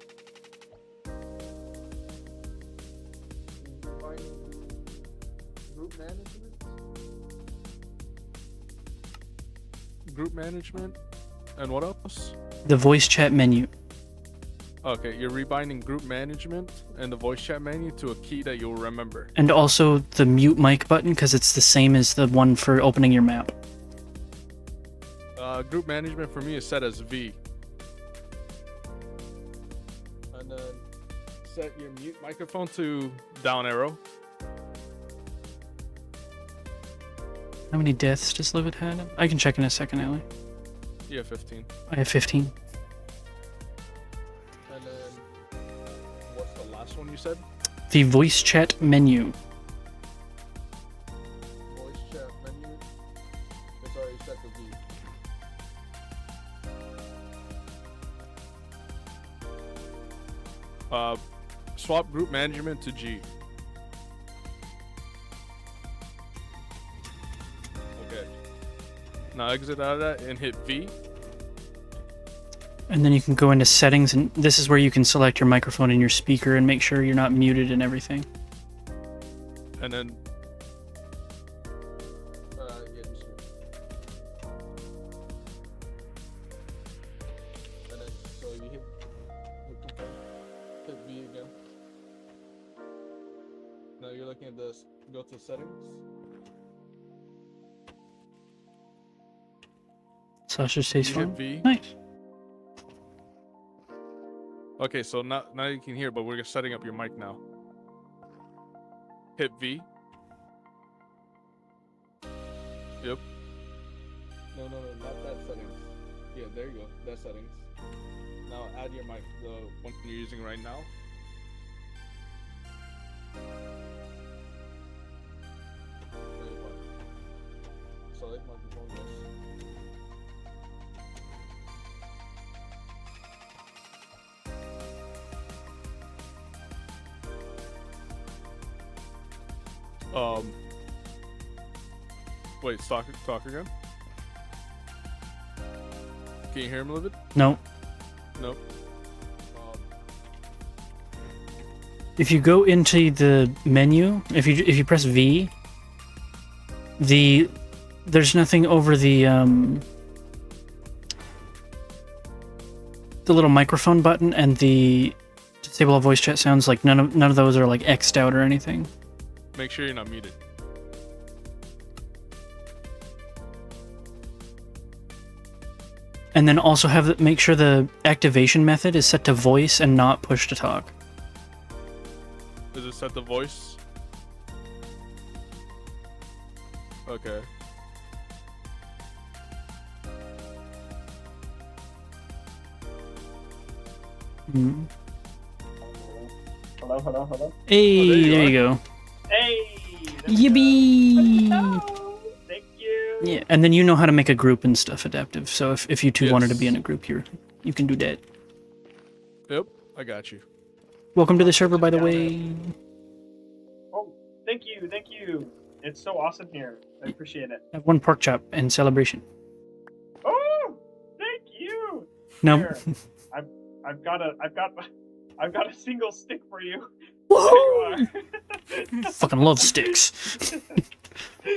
S3: Rebinding group management? Group management? And what else?
S1: The voice chat menu.
S3: Okay, you're rebinding group management and the voice chat menu to a key that you'll remember.
S1: And also the mute mic button, because it's the same as the one for opening your map.
S3: Group management for me is set as V. And then set your mute microphone to down arrow.
S1: How many deaths does Livid have? I can check in a second, Ellie.
S3: Yeah, 15.
S1: I have 15.
S3: And then what's the last one you said?
S1: The voice chat menu.
S3: Voice chat menu. It's already set to V. Swap group management to G. Okay. Now exit out of that and hit V.
S1: And then you can go into settings, and this is where you can select your microphone and your speaker and make sure you're not muted and everything.
S3: And then yeah, just and then so you hit confirm, hit V again. Now you're looking at this. Go to settings.
S1: Sausage tastes
S3: You hit
S1: fine.
S3: V.
S1: Nice.
S3: Okay, so now you can hear, but we're setting up your mic now. Hit V. Yep. No, not that settings. Yeah, there you go. That settings. Now add your mic, the one you're using right now. Select microphone, yes. Wait, talk again? Can you hear him, Livid?
S1: No.
S3: Nope.
S1: If you go into the menu, if you press V, there's nothing over the little microphone button and the disable all voice chat sounds. Like none of those are like X'd out or anything.
S3: Make sure you're not muted.
S1: And then also make sure the activation method is set to voice and not push to talk.
S3: Is it set to voice? Okay.
S1: Mm.
S4: Hello.
S1: Hey,
S3: Oh,
S1: there you go.
S4: Hey!
S1: Yippee!
S4: Thank you!
S1: Yeah, and then you know how to make a group and stuff adaptive. So if you two
S3: Yes.
S1: wanted to be in a group here, you can do that.
S3: Yep, I got you.
S1: Welcome to the server, by the way.
S4: Oh, thank you. It's so awesome here. I appreciate it.
S1: Have one pork chop in celebration.
S4: Oh! Thank you!
S1: No.
S4: Here, I've got a single stick for you.
S1: Woohoo!
S4: There you are.
S1: Fucking love sticks.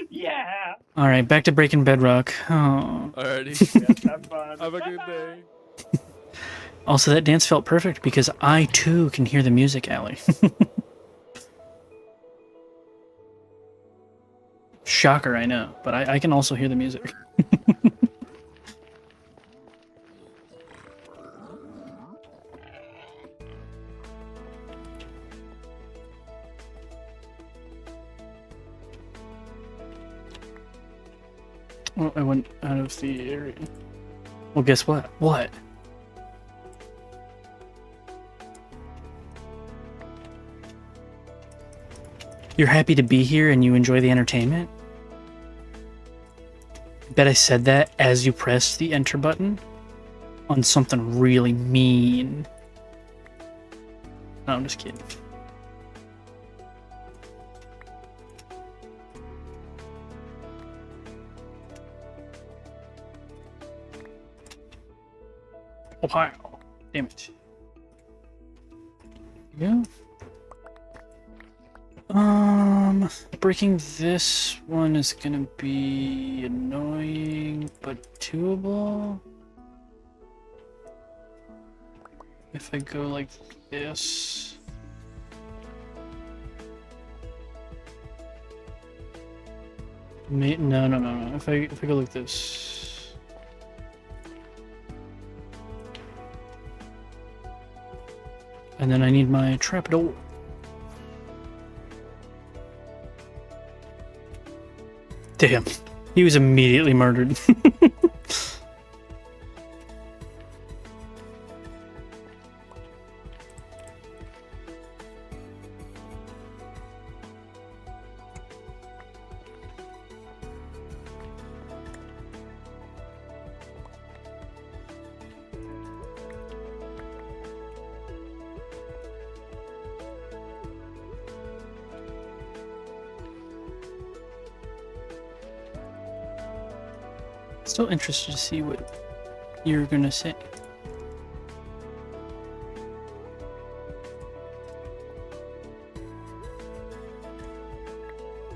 S4: Yeah!
S1: All right, back to breaking Bedrock. Oh.
S3: Alrighty.
S4: Yes, have fun.
S3: Have a good
S4: Bye-bye.
S3: day.
S1: Also, that dance felt perfect because I too can hear the music, Allie. Shocker, I know, but I can also hear the music. Oh, I went out of the area. Well, guess what? What? You're happy to be here and you enjoy the entertainment? Bet I said that as you pressed the enter button on something really mean. No, I'm just kidding. Oh, wow. Damn it. Yeah. Breaking this one is gonna be annoying, but doable. If I go like this. No. If I go like this. And then I need my trapdoor. Damn, he was immediately murdered. Still interested to see what you're gonna say.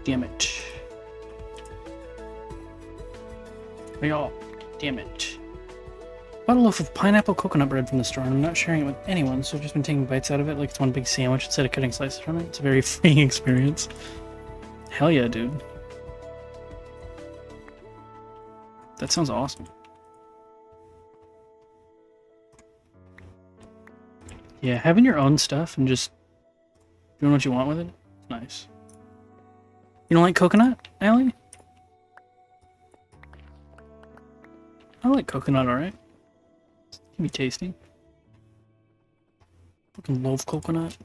S1: Damn it. Oh, damn it. Bought a loaf of pineapple coconut bread from the store and I'm not sharing it with anyone, so I've just been taking bites out of it like it's one big sandwich instead of cutting slices from it. It's a very freeing experience. Hell yeah, dude. That sounds awesome. Yeah, having your own stuff and just doing what you want with it, it's nice. You don't like coconut, Allie? I like coconut, alright. Can be tasty. Fucking love coconut.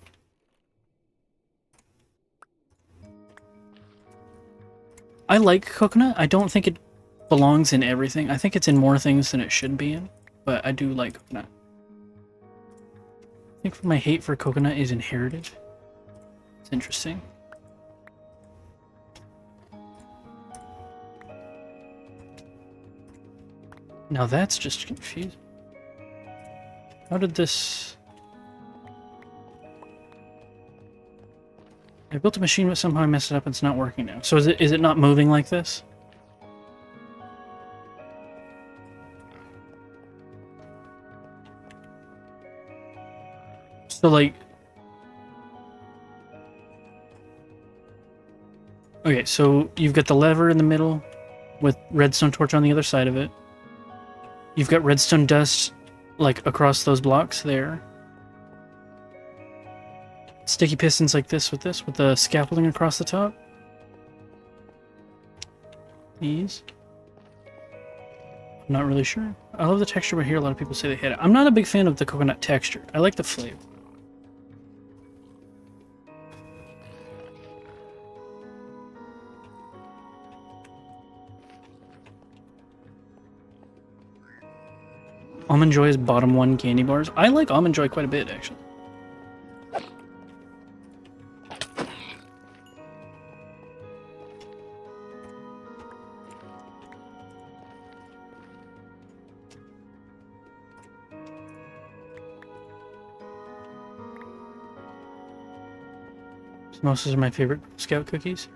S1: I like coconut. I don't think it belongs in everything. I think it's in more things than it should be in, but I do like coconut. I think my hate for coconut is inherited. It's interesting. Now that's just confusing. How did this... I built a machine, but somehow I messed it up and it's not working now. So is it not moving like this? So like... Okay, so you've got the lever in the middle with redstone torch on the other side of it. You've got redstone dust like across those blocks there. Sticky pistons like this with the scaffolding across the top. These. I'm not really sure. I love the texture, but I hear a lot of people say they hate it. I'm not a big fan of the coconut texture. I like the flavor. Almond Joy is bottom 1 candy bars. I like Almond Joy quite a bit, actually. Samosas are my favorite Scout cookies.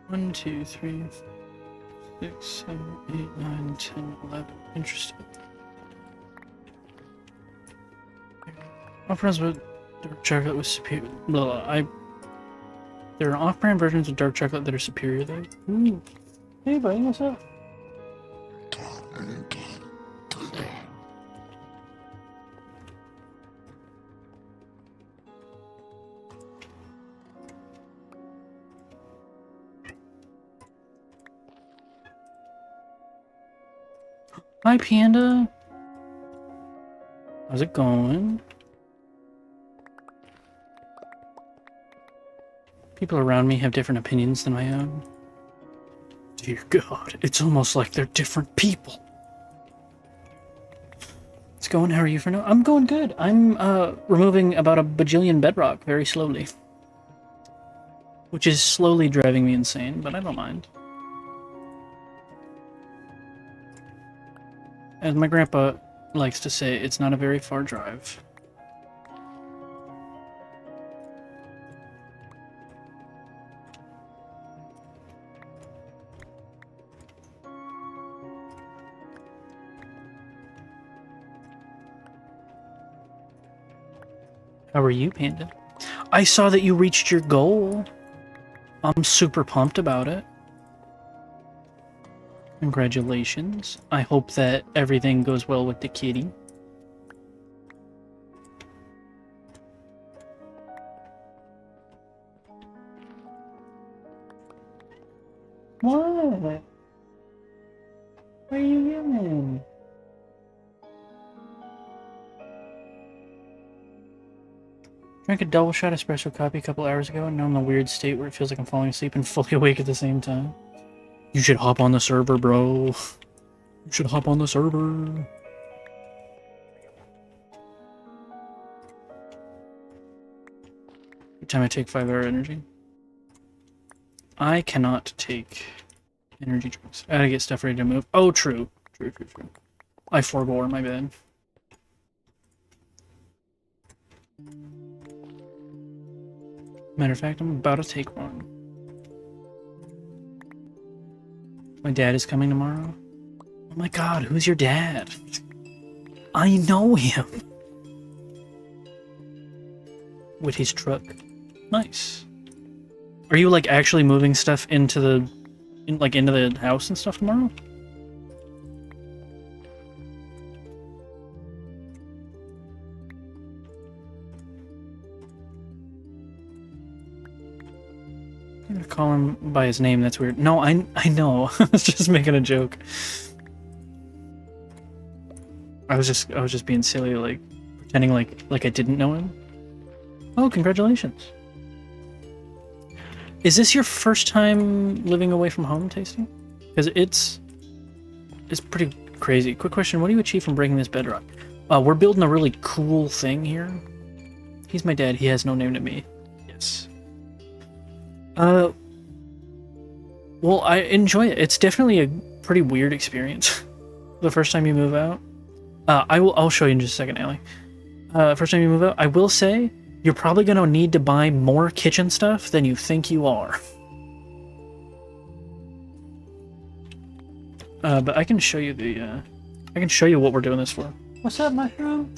S1: 1, 2, 3, 6, 7, 8, 9, 10, 11. Interesting. Off-brands with dark chocolate was superior. Blah, blah. There are off-brand versions of dark chocolate that are superior, though. Ooh. Hey, buddy, what's up? Hi, Panda. How's it going? People around me have different opinions than my own. Dear God, it's almost like they're different people. It's going. How are you for now? I'm going good. I'm removing about a bajillion bedrock very slowly. Which is slowly driving me insane, but I don't mind. As my grandpa likes to say, it's not a very far drive. How are you, Panda? I saw that you reached your goal. I'm super pumped about it. Congratulations. I hope that everything goes well with the kitty. What? What are you doing? Drank a double shot espresso coffee a couple hours ago and now I'm in a weird state where it feels like I'm falling asleep and fully awake at the same time. You should hop on the server, bro. You should hop on the server. Every time I take 5-hour energy. I cannot take energy drinks. I gotta get stuff ready to move. Oh, true. True. I forbore, my bad. Matter of fact, I'm about to take one. My dad is coming tomorrow. Oh my god, who's your dad? I know him. With his truck. Nice. Are you like actually moving stuff into the into the house and stuff tomorrow? I'm gonna call him by his name. That's weird. No, I know. I was just making a joke. I was just being silly, like pretending like I didn't know him. Oh, congratulations. Is this your first time living away from home, Tasty? Because it's pretty crazy. Quick question, what do you achieve from breaking this bedrock? We're building a really cool thing here. He's my dad. He has no name to me. Yes. Well, I enjoy it. It's definitely a pretty weird experience. The first time you move out. I'll show you in just a second, Allie. First time you move out, I will say you're probably going to need to buy more kitchen stuff than you think you are. But I can show you I can show you what we're doing this for. What's up, mushroom?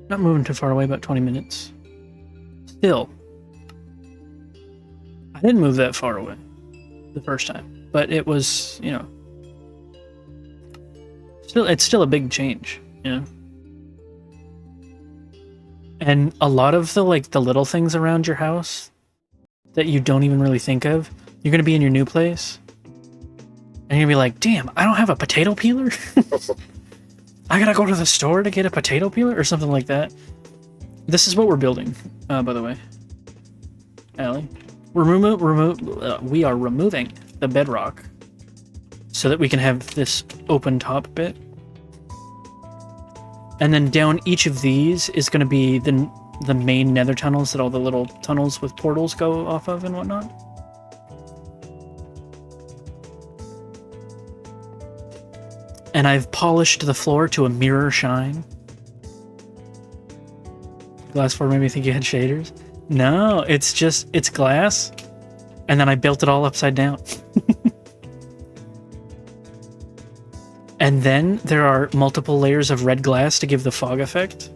S1: Not moving too far away, about 20 minutes. Still, I didn't move that far away the first time, but it was, you know, it's still a big change, you know. And a lot of the little things around your house that you don't even really think of, you're gonna be in your new place, and you're gonna be like, "Damn, I don't have a potato peeler." I gotta go to the store to get a potato peeler or something like that. This is what we're building, by the way. Allie, we are removing the bedrock so that we can have this open top bit. And then down each of these is going to be the main nether tunnels that all the little tunnels with portals go off of and whatnot. And I've polished the floor to a mirror shine. Glass floor made me think you had shaders. No, it's glass. And then I built it all upside down. And then there are multiple layers of red glass to give the fog effect.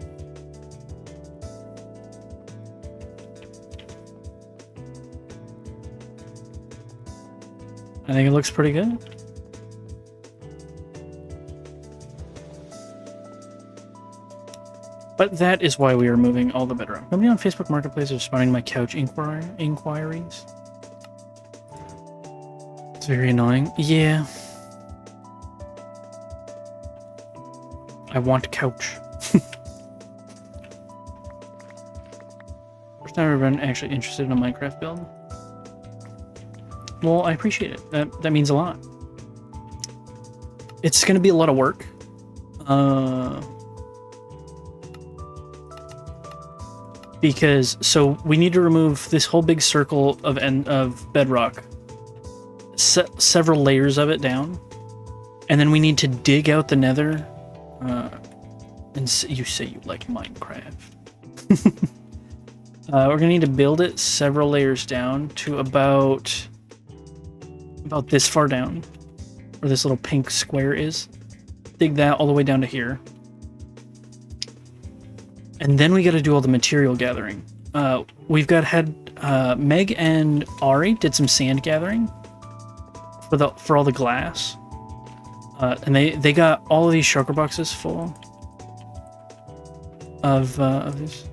S1: I think it looks pretty good. But that is why we are moving all the bedrock. Nobody on Facebook Marketplace is responding to my couch inquiries. It's very annoying. Yeah. I want a couch. First time I've been actually interested in a Minecraft build. Well, I appreciate it. That means a lot. It's going to be a lot of work. Because we need to remove this whole big circle of bedrock, several layers of it down, and then we need to dig out the nether. And you say you like Minecraft. We're gonna need to build it several layers down to about this far down, where this little pink square is. Dig that all the way down to here. And then we got to do all the material gathering. We've had Meg and Ari did some sand gathering for all the glass, and they got all of these shulker boxes full of these.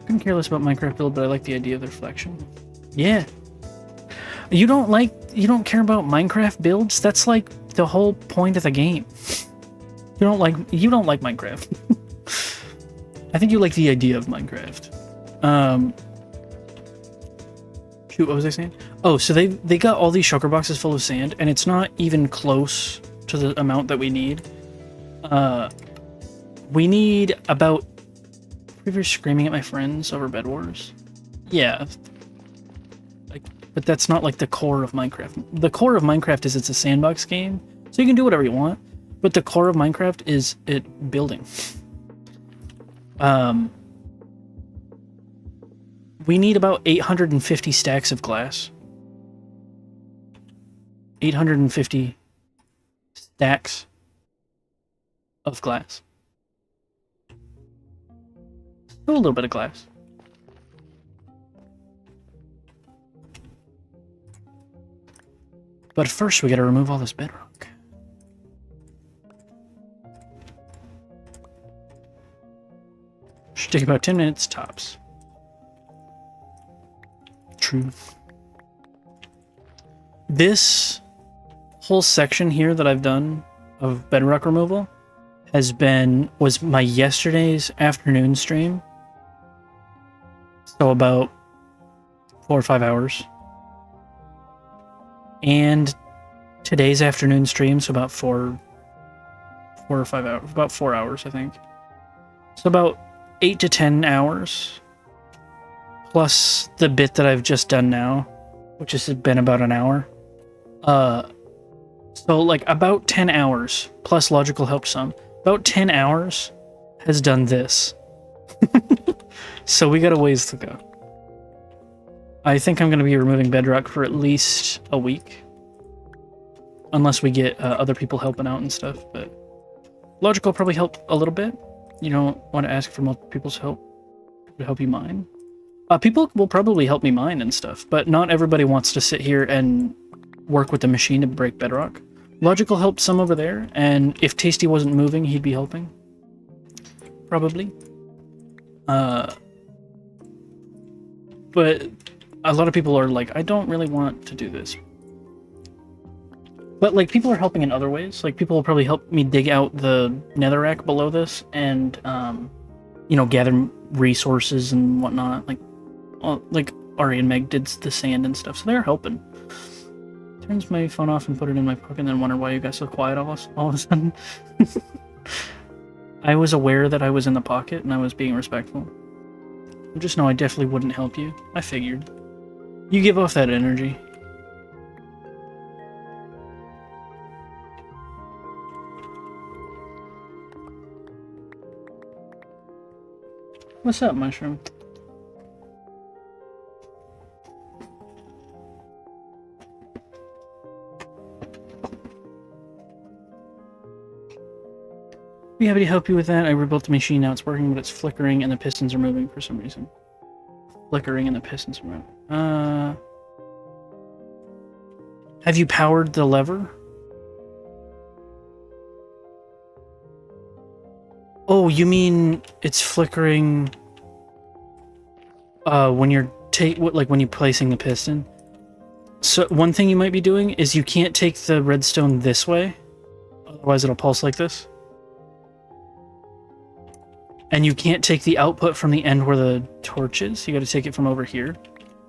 S1: Couldn't care less about Minecraft build, but I like the idea of the reflection. Yeah. You don't care about Minecraft builds? That's like the whole point of the game. You don't like Minecraft. I think you like the idea of Minecraft. Shoot, what was I saying? Oh, so they got all these shulker boxes full of sand, and it's not even close to the amount that we need. We need about... Have you ever screaming at my friends over Bed Wars? Yeah. But that's not like the core of Minecraft. The core of Minecraft is it's a sandbox game, so you can do whatever you want. But the core of Minecraft is it building. We need about 850 stacks of glass. 850 stacks of glass. Still a little bit of glass. But first, we gotta remove all this bedrock. Should take about 10 minutes tops. True. This whole section here that I've done of bedrock removal was my yesterday's afternoon stream. So about 4 or 5 hours. And today's afternoon stream, so about 4 or 5 hours, about 4 hours, I think. So about 8 to 10 hours, plus the bit that I've just done now, which has been about an hour. So like about 10 hours, plus logical help some. About 10 hours has done this. So we got a ways to go. I think I'm going to be removing Bedrock for at least a week. Unless we get other people helping out and stuff, but logic will probably help a little bit. You don't want to ask for multiple people's help to help you mine. People will probably help me mine and stuff, but not everybody wants to sit here and work with the machine to break Bedrock. Logical helped some over there, and if Tasty wasn't moving, he'd be helping. Probably. But a lot of people are like, I don't really want to do this. But like, people are helping in other ways. Like, people will probably help me dig out the netherrack below this and, you know, gather resources and whatnot. Like Ari and Meg did the sand and stuff, so they're helping. Turns my phone off and put it in my pocket and then wonder why you guys so quiet all of a sudden. I was aware that I was in the pocket and I was being respectful. Just know I definitely wouldn't help you. I figured. You give off that energy. What's up, Mushroom? Be happy to help you with that. I rebuilt the machine, now it's working, but it's flickering and the pistons are moving for some reason. Flickering and the pistons are moving. Have you powered the lever? Oh, you mean it's flickering when you're when you're placing the piston? So one thing you might be doing is you can't take the redstone this way, otherwise it'll pulse like this. And you can't take the output from the end where the torch is. You got to take it from over here,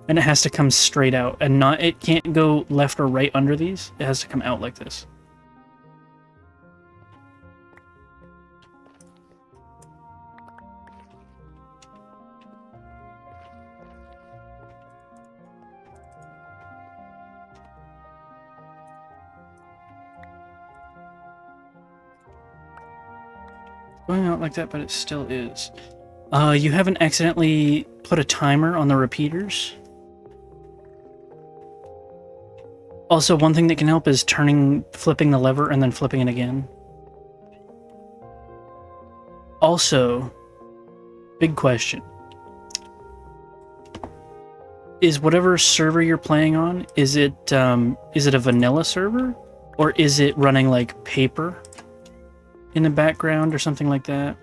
S1: and it has to come straight out, and it can't go left or right under these. It has to come out like this. Going out like that, but it still is. You haven't accidentally put a timer on the repeaters. Also, one thing that can help is flipping the lever and then flipping it again. Also, big question. Is whatever server you're playing on, is it a vanilla server? Or is it running like paper in the background or something like that?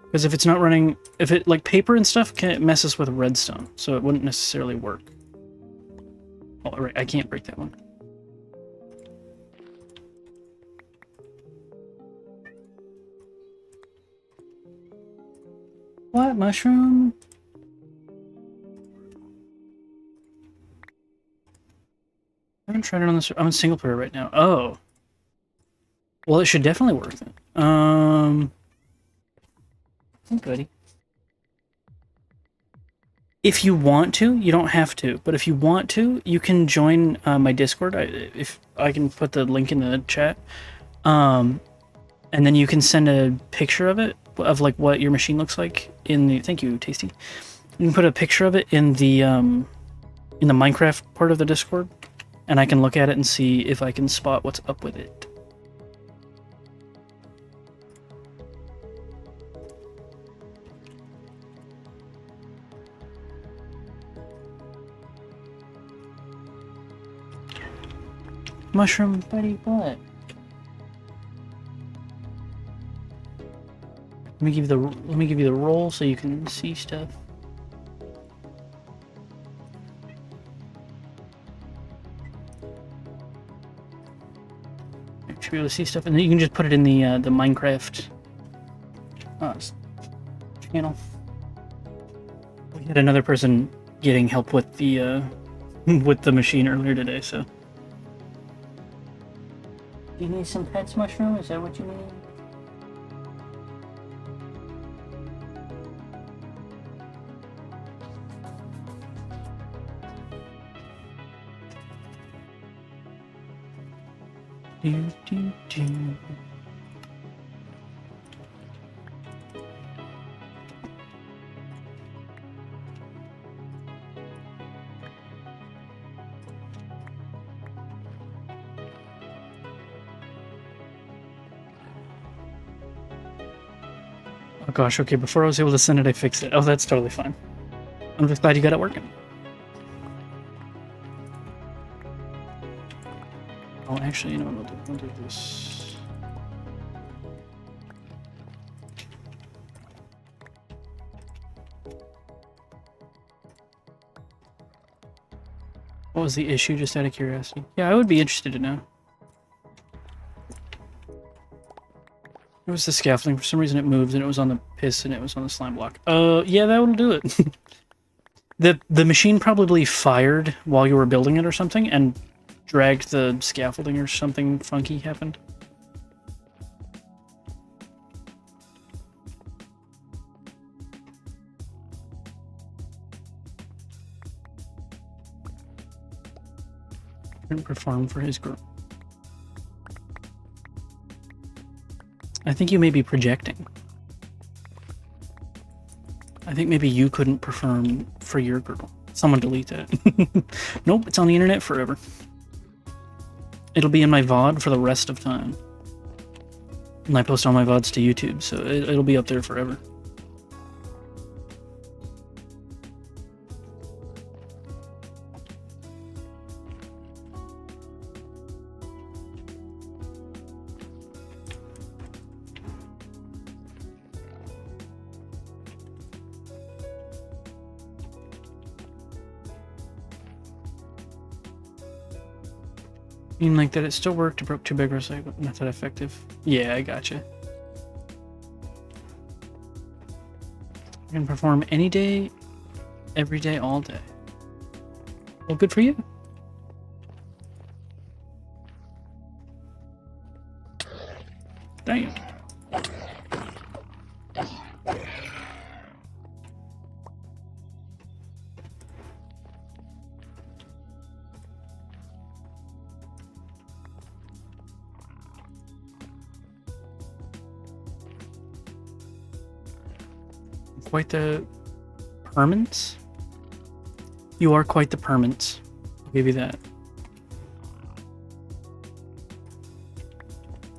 S1: Because if it's not running, like paper and stuff, it messes with redstone, so it wouldn't necessarily work. Oh, right, I can't break that one. What, mushroom? I haven't tried it on this. I'm in single player right now. Oh. Well, it should definitely work then. Goody. If you want to, you don't have to, but if you want to, you can join my Discord. If I can put the link in the chat, and then you can send a picture of it, of like what your machine looks like in the. Thank you, Tasty. You can put a picture of it in the Minecraft part of the Discord, and I can look at it and see if I can spot what's up with it. Mushroom buddy butt. Let me give you the roll so you can see stuff. You should be able to see stuff, and then you can just put it in the Minecraft channel. We had another person getting help with the with the machine earlier today, so. Do you need some pets, Mushroom? Is that what you mean? Do. Oh gosh, okay, before I was able to send it, I fixed it. Oh, that's totally fine. I'm just glad you got it working. Oh, actually, you know what, we'll do this. What was the issue, just out of curiosity? Yeah, I would be interested to know. It was the scaffolding. For some reason it moved, and it was on the piss, and it was on the slime block. Yeah, that will do it. The machine probably fired while you were building it or something, and dragged the scaffolding or something funky happened. Didn't perform for his group. I think you may be projecting. I think maybe you couldn't perform for your girl. Someone delete that. Nope, it's on the internet forever. It'll be in my VOD for the rest of time. And I post all my VODs to YouTube, so it'll be up there forever. You mean like that it still worked, it broke too big or something, but not that effective? Yeah, I gotcha. You can perform any day, every day, all day. Well, good for you. Damn. Quite the permits? You are quite the permits. I'll give you that.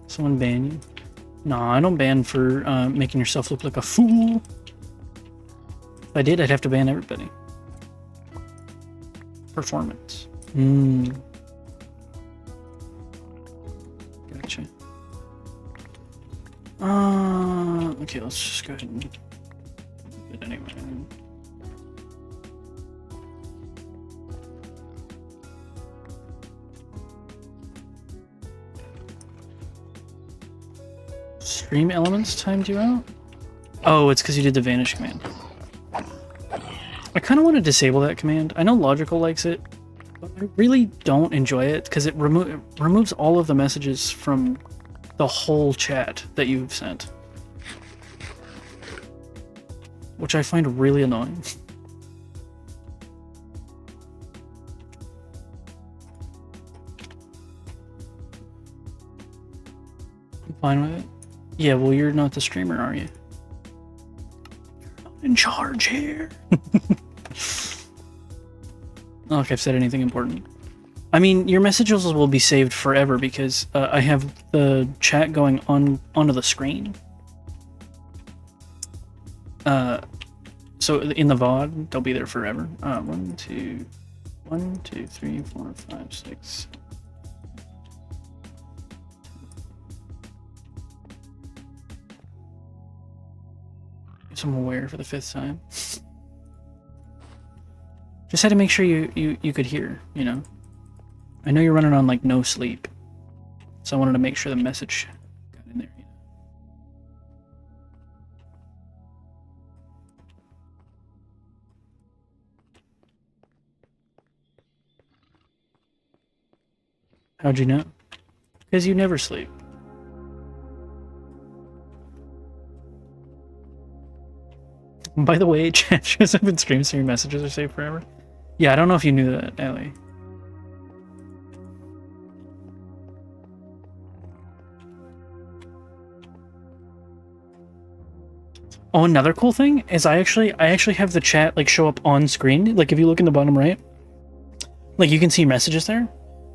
S1: Someone ban you? No, I don't ban for making yourself look like a fool. If I did, I'd have to ban everybody. Performance. Gotcha. Okay, let's just go ahead and do it anyway. Stream elements timed you out? Oh, it's because you did the vanish command. I kind of want to disable that command. I know Logical likes it, but I really don't enjoy it because it removes all of the messages from the whole chat that you've sent, which I find really annoying. I'm fine with it. Yeah, well, you're not the streamer, are you? You're not in charge here. Not like I've said anything important. I mean, your messages will be saved forever because I have the chat going onto the screen. So in the VOD, they'll be there forever. 1, 2, 3, 4, 5, 6. Guess I'm aware for the 5th time. Just had to make sure you could hear, you know? I know you're running on, like, no sleep. So I wanted to make sure the message got in there, you know? How'd you know? Because you never sleep. By the way, chat shows up in streams so your messages are saved forever. Yeah, I don't know if you knew that, Ellie. Oh, another cool thing is I actually have the chat like show up on screen. Like if you look in the bottom right, like you can see messages there.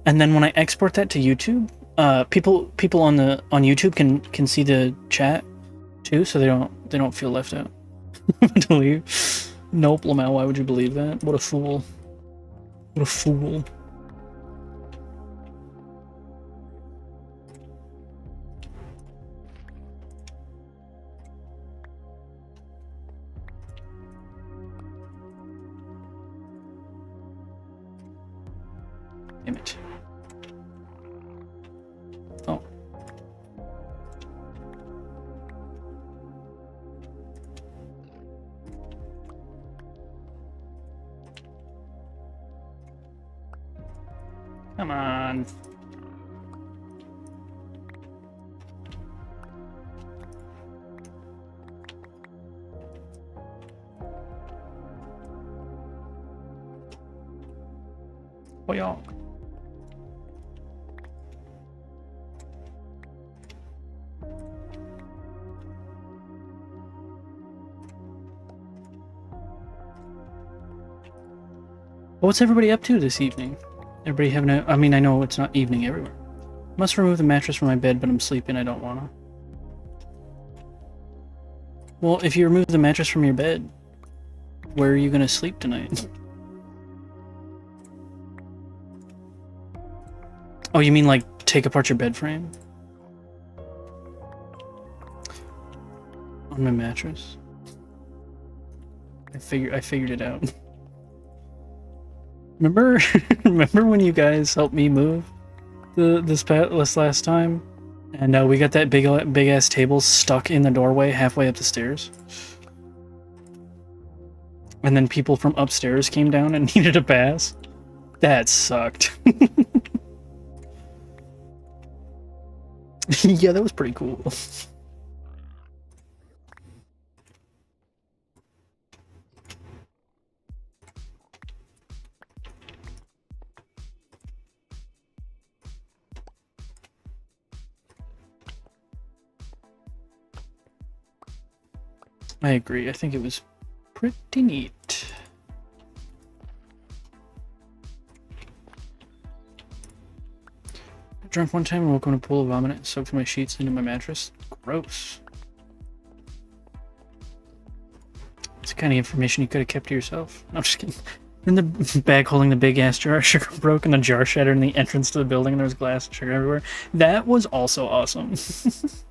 S1: And then when I export that to YouTube, people on YouTube can see the chat too, so they don't feel left out. To leave. Nope, Lamau, why would you believe that? What a fool. What a fool. Damn it. Oh. Come on. Oh, y'all. What's everybody up to this evening? Everybody having a... I mean, I know it's not evening everywhere. Must remove the mattress from my bed, but I'm sleeping. I don't wanna. Well, if you remove the mattress from your bed, where are you gonna sleep tonight? Oh, you mean like take apart your bed frame? On my mattress? I figured it out. Remember when you guys helped me move this last time? And we got that big ass table stuck in the doorway halfway up the stairs? And then people from upstairs came down and needed a pass? That sucked. Yeah, that was pretty cool. I agree. I think it was pretty neat. I drank one time and woke up in a pool of vomit and soaked my sheets into my mattress. Gross. It's the kind of information you could have kept to yourself. No, I'm just kidding. In the bag holding the big ass jar of sugar broke and the jar shattered in the entrance to the building and there was glass and sugar everywhere. That was also awesome. Slept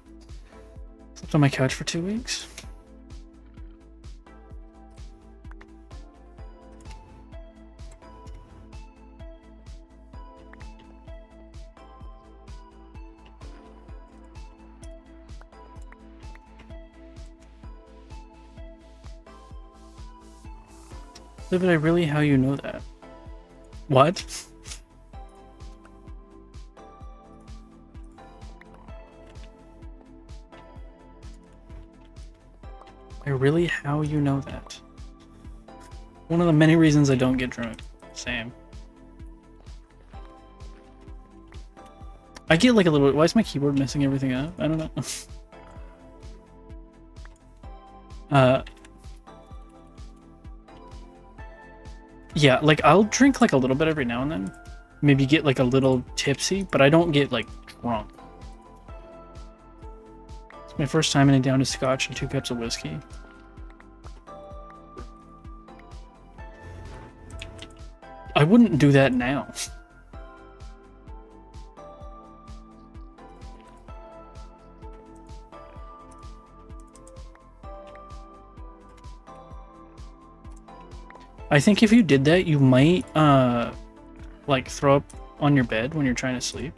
S1: on my couch for 2 weeks. But I really, how you know that? What? I really, how you know that? One of the many reasons I don't get drunk. Same. I get like a little bit. Why is my keyboard messing everything up? I don't know. Yeah, like I'll drink like a little bit every now and then. Maybe get like a little tipsy, but I don't get like drunk. It's my first time in a down to scotch and 2 cups of whiskey. I wouldn't do that now. I think if you did that, you might like throw up on your bed when you're trying to sleep,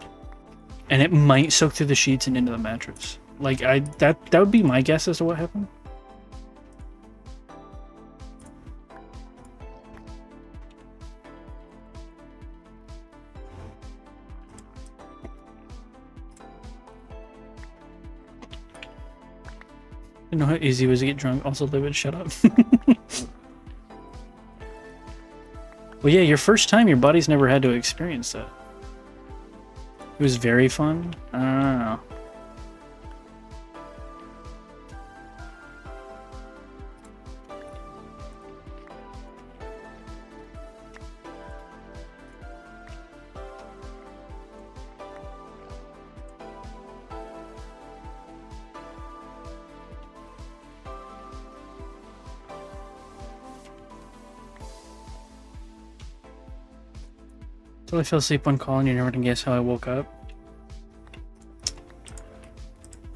S1: and it might soak through the sheets and into the mattress. Like that would be my guess as to what happened. Didn't know how easy it was to get drunk. Also, David, shut up. Well, yeah, your first time, your body's never had to experience that. It was very fun. I don't know. Till I fell asleep one call and you're never gonna guess how I woke up.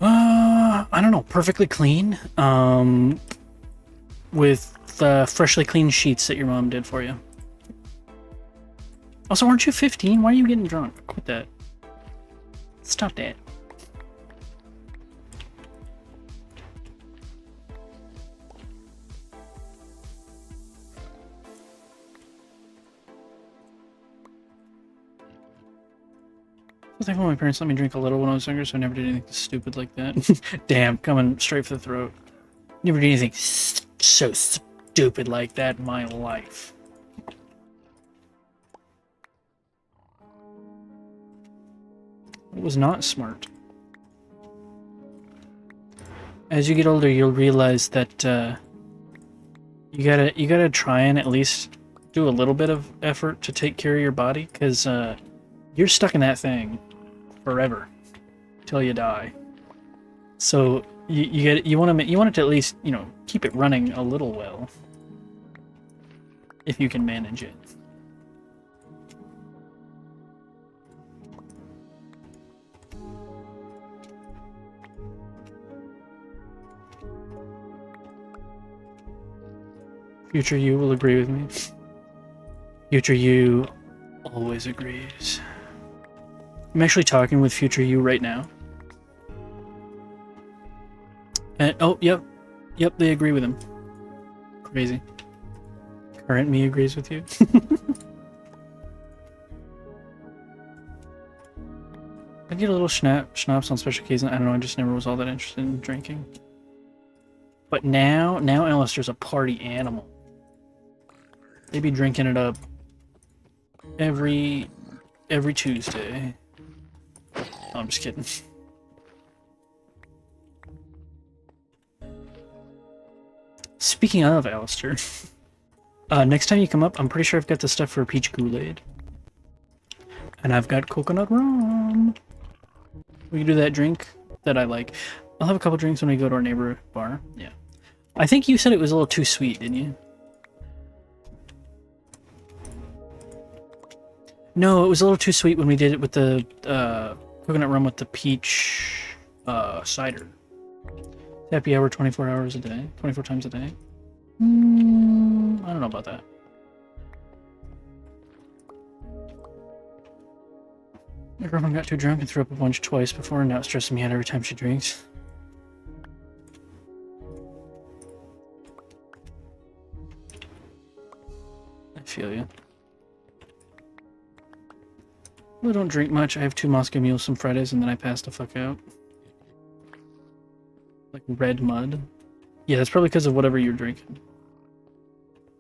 S1: I don't know. Perfectly clean. With the freshly cleaned sheets that your mom did for you. Also, aren't you 15? Why are you getting drunk? Quit that. Stop that. I think my parents let me drink a little when I was younger, so I never did anything stupid like that. Damn, coming straight for the throat. Never did anything so stupid like that in my life. It was not smart. As you get older, you'll realize that you gotta try and at least do a little bit of effort to take care of your body, because you're stuck in that thing forever till you die. So you want it to at least, you know, keep it running a little well if you can manage it. Future you will agree with me. Future you always agrees. I'm actually talking with future you right now. And oh, yep, they agree with him. Crazy. Current me agrees with you. I get a little schnapps on special occasions. I don't know, I just never was all that interested in drinking. But now Alistair's a party animal. They be drinking it up every Tuesday. Oh, I'm just kidding. Speaking of Alistair, next time you come up, I'm pretty sure I've got the stuff for peach Kool-Aid. And I've got coconut rum. We can do that drink that I like. I'll have a couple drinks when we go to our neighbor bar. Yeah. I think you said it was a little too sweet, didn't you? No, it was a little too sweet when we did it with the coconut rum with the peach cider. Happy hour 24 hours a day, 24 times a day. I don't know about that. My girlfriend got too drunk and threw up a bunch twice before, and now it's stressing me out every time she drinks. I feel you. I don't drink much. I have 2 Moscow Mules some Fridays, and then I pass the fuck out. Like red mud. Yeah, that's probably because of whatever you're drinking.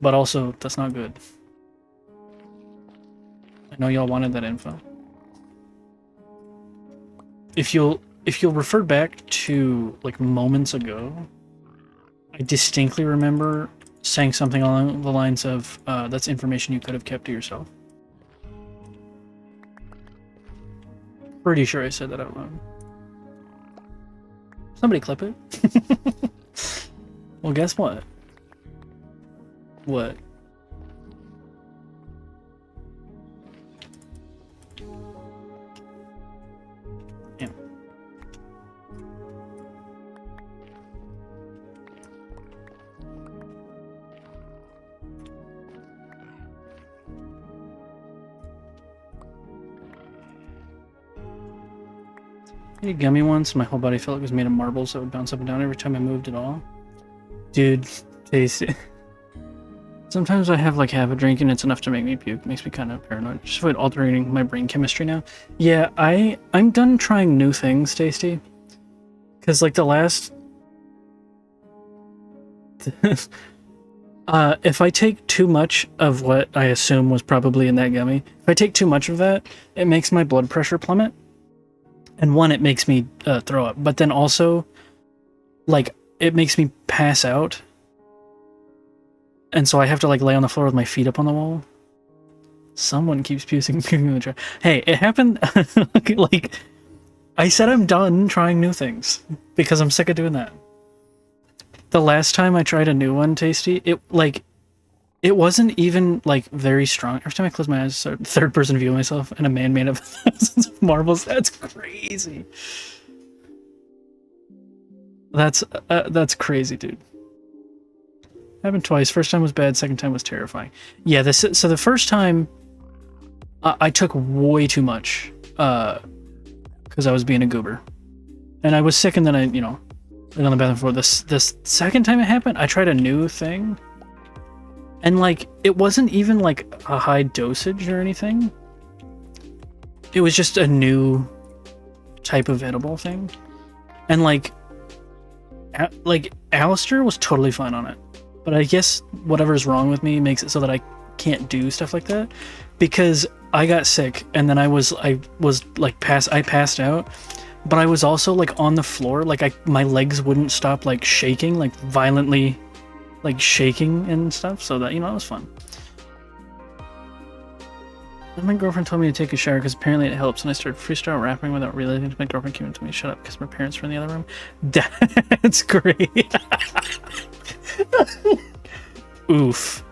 S1: But also, that's not good. I know y'all wanted that info. If you'll refer back to like moments ago, I distinctly remember saying something along the lines of, that's information you could have kept to yourself. Pretty sure I said that out loud. Somebody clip it. Well, guess what? What? Yeah. I ate a gummy once, and my whole body felt like it was made of marbles that would bounce up and down every time I moved at all. Dude, tasty. Sometimes I have like half a drink and it's enough to make me puke. Makes me kind of paranoid. Just avoid altering my brain chemistry now. Yeah, I'm done trying new things, Tasty. Because like the last... if I take too much of what I assume was probably in that gummy, if I take too much of that, it makes my blood pressure plummet. And one, it makes me throw up. But then also, like, it makes me pass out. And so I have to like lay on the floor with my feet up on the wall. Someone keeps puking in the jar. Hey, it happened. Like, I said I'm done trying new things because I'm sick of doing that. The last time I tried a new one, Tasty, it wasn't even like very strong. Every time I close my eyes, I start third person view of myself and a man made of thousands of marbles. That's crazy. That's crazy, dude. Happened twice. First time was bad. Second time was terrifying. Yeah, so the first time I took way too much because I was being a goober, and I was sick. And then I, went on the bathroom floor. This second time it happened, I tried a new thing, and like it wasn't even like a high dosage or anything. It was just a new type of edible thing, and like Alistair was totally fine on it. But I guess whatever's wrong with me makes it so that I can't do stuff like that, because I got sick and then I passed out, but I was also like on the floor, like my legs wouldn't stop like shaking, like violently, like shaking and stuff. So that, it was fun. Then my girlfriend told me to take a shower because apparently it helps, and I started freestyle rapping without realizing. My girlfriend came and told me to shut up because my parents were in the other room. That's great. Oof.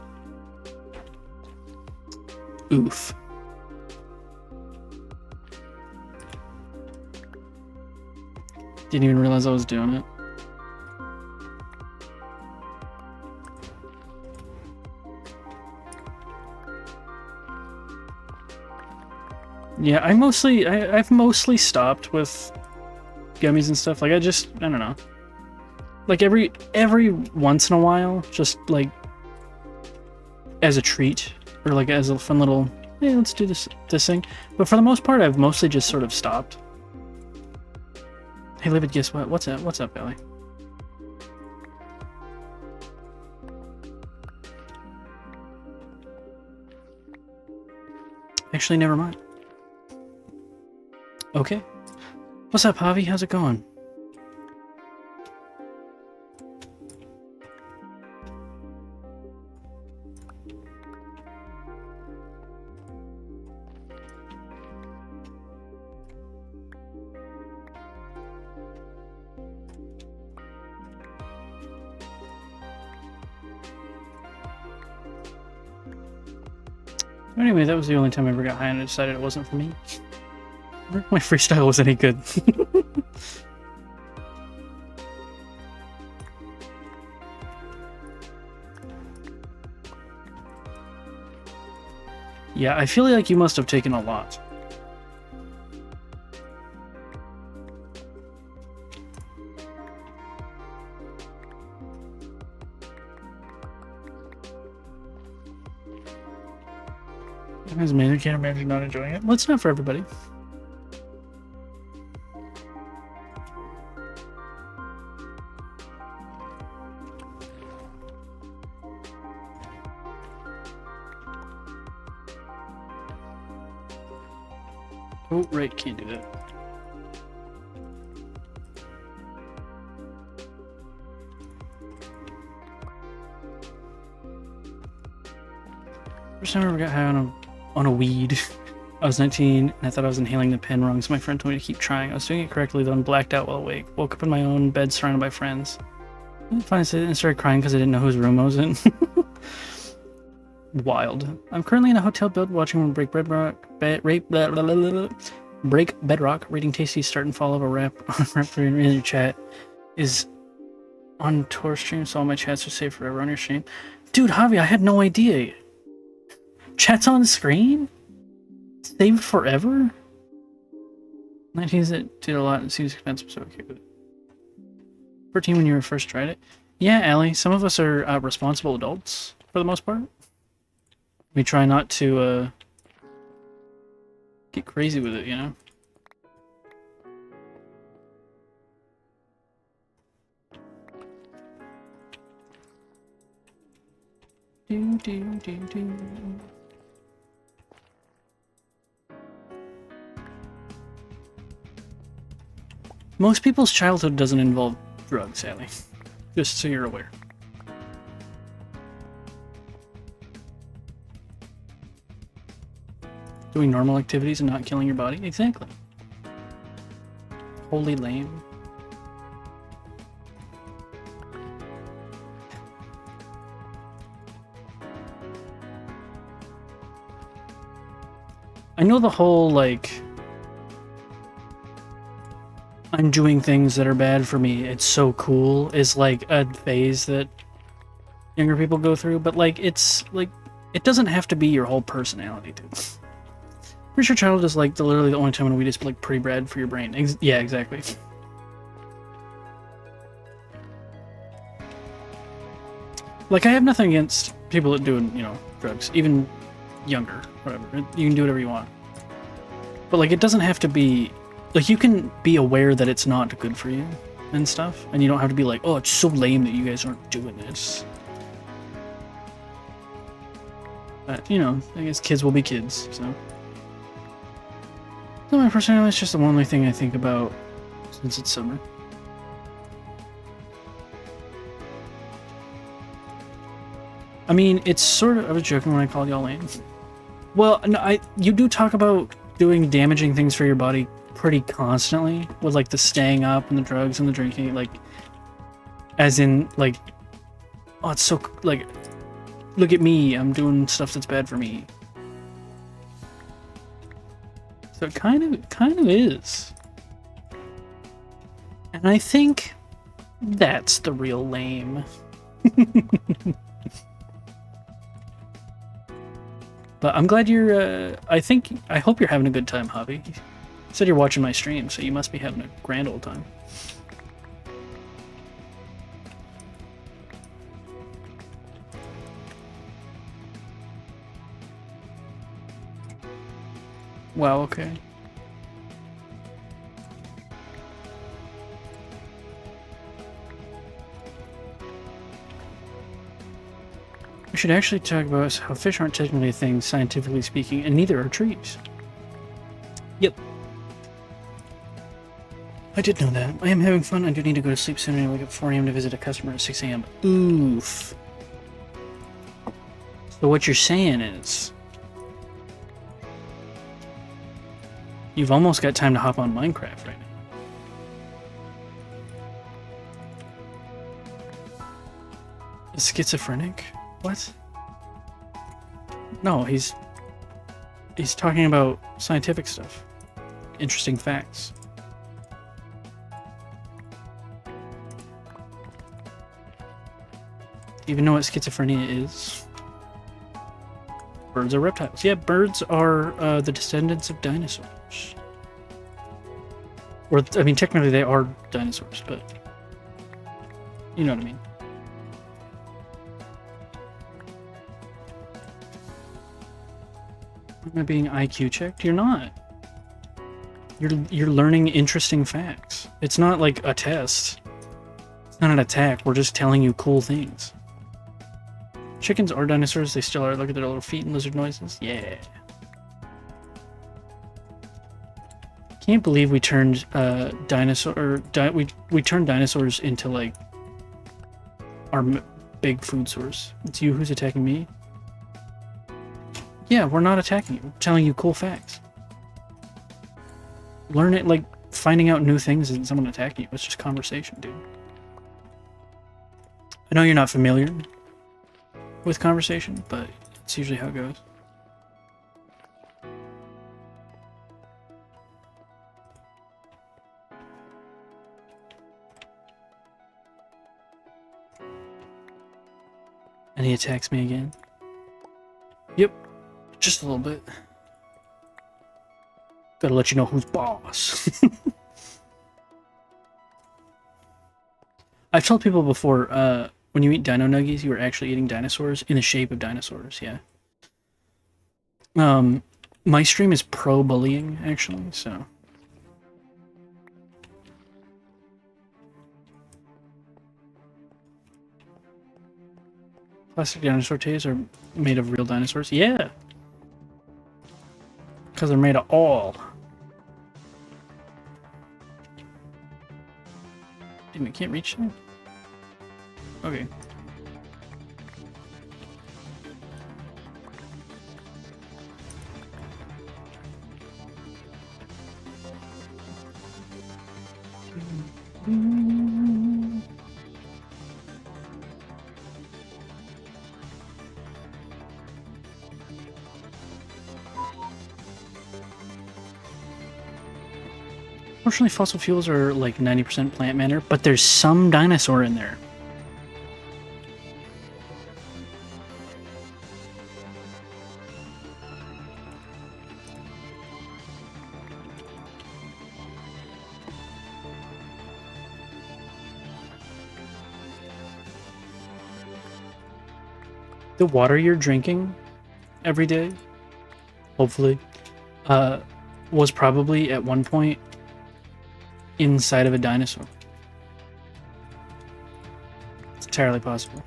S1: Oof. Didn't even realize I was doing it. Yeah, I've mostly stopped with gummies and stuff. Like I don't know. Like every once in a while, just like as a treat or like as a fun little, hey, let's do this thing. But for the most part, I've mostly just sort of stopped. Hey, Libid, guess what? What's up, Belly? Actually, never mind. Okay. What's up, Javi? How's it going? Anyway, that was the only time I ever got high and I decided it wasn't for me. My freestyle was any good. Yeah, I feel like you must have taken a lot. As man, I can't imagine not enjoying it. Well, it's not for everybody. Oh, right, can't do that. First time I ever got high on a weed. I was 19 and I thought I was inhaling the pen wrong, so my friend told me to keep trying. I was doing it correctly though and blacked out while awake. Woke up in my own bed surrounded by friends. I finally started crying because I didn't know whose room I was in. Wild. I'm currently in a hotel build watching Break Bedrock, Break Bedrock, reading Tasty Start and Fall of a rap in your chat is on tour stream, so all my chats are saved forever on your stream. Dude, Javi, I had no idea. Chat's on the screen? Saved forever? 19s that did a lot and seems expensive, so okay with it. 13 when you first tried it. Yeah, Allie, some of us are responsible adults for the most part. We try not to get crazy with it, you know? Do, do, do, do. Most people's childhood doesn't involve drugs, Allie. Just so you're aware. Doing normal activities and not killing your body? Exactly. Holy lame. I know the whole, like, I'm doing things that are bad for me, it's so cool, is like a phase that younger people go through, but like, it's like, it doesn't have to be your whole personality, dude. Pretty sure childhood is like literally the only time when we just like pretty bad for your brain. Yeah, exactly. Like, I have nothing against people that do, you know, drugs, even younger, whatever. You can do whatever you want. But like, it doesn't have to be, like, you can be aware that it's not good for you and stuff, and you don't have to be like, oh, it's so lame that you guys aren't doing this. But, you know, I guess kids will be kids, so. So my personality is just the only thing I think about since it's summer. I mean, it's sort of, I was joking when I called y'all lame. Well, no, you do talk about doing damaging things for your body pretty constantly, with like the staying up and the drugs and the drinking, like, as in, like, oh, it's so, like, look at me, I'm doing stuff that's bad for me. So it kind of is. And I think that's the real lame. But I'm glad you're, I hope you're having a good time, Javi. You said you're watching my stream, so you must be having a grand old time. Wow, okay. We should actually talk about how fish aren't technically a thing, scientifically speaking, and neither are trees. Yep. I did know that. I am having fun. I do need to go to sleep soon and I wake up at 4 a.m. to visit a customer at 6 a.m. Oof. So what you're saying is, you've almost got time to hop on Minecraft right now. Schizophrenic? What? No, he's talking about scientific stuff. Interesting facts. Do you even know what schizophrenia is? Birds are reptiles. Yeah, birds are the descendants of dinosaurs. Or, I mean, technically they are dinosaurs, but you know what I mean. Am I being IQ checked? You're not. You're learning interesting facts. It's not like a test. It's not an attack. We're just telling you cool things. Chickens are dinosaurs. They still are. Look at their little feet and lizard noises. Yeah. Can't believe we turned we turned dinosaurs into like our big food source. It's you who's attacking me. Yeah, we're not attacking you. We're telling you cool facts. Learn it, like, finding out new things isn't someone attacking you. It's just conversation, dude. I know you're not familiar with conversation, but it's usually how it goes. And he attacks me again. Yep. Just a little bit. Gotta let you know who's boss. I've told people before, when you eat dino nuggies, you are actually eating dinosaurs in the shape of dinosaurs, yeah. My stream is pro-bullying, actually, so... Plastic dinosaur tails are made of real dinosaurs? Yeah! Because they're made of oil. Damn, I can't reach that? Okay. Fortunately, fossil fuels are like 90% plant matter, but there's some dinosaur in there. The water you're drinking every day, hopefully, was probably at one point inside of a dinosaur. It's entirely possible.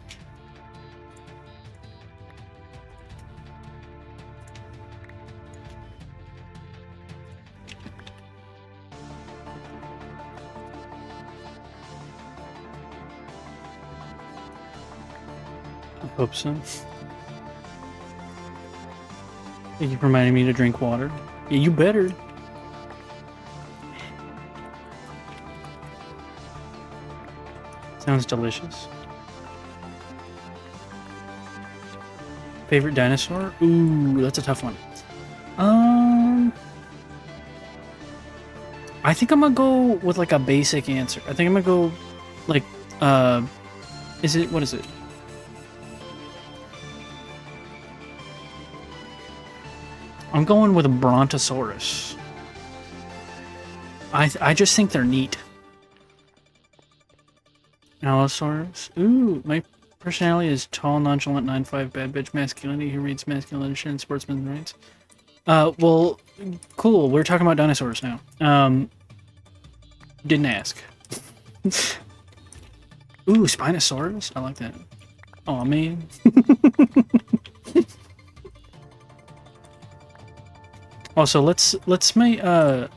S1: I hope so. Thank you for reminding me to drink water. Yeah, you better. Sounds delicious. Favorite dinosaur? Ooh, that's a tough one. I think I'm gonna go with like a basic answer. I think I'm gonna go like, what is it? I'm going with a Brontosaurus. I just think they're neat. Allosaurus. Ooh, my personality is tall, nonchalant, 9'5", bad bitch masculinity who reads masculine literature and sportsman's rights. Well, cool. We're talking about dinosaurs now. Didn't ask. Ooh, Spinosaurus. I like that. Oh man. Also, let's I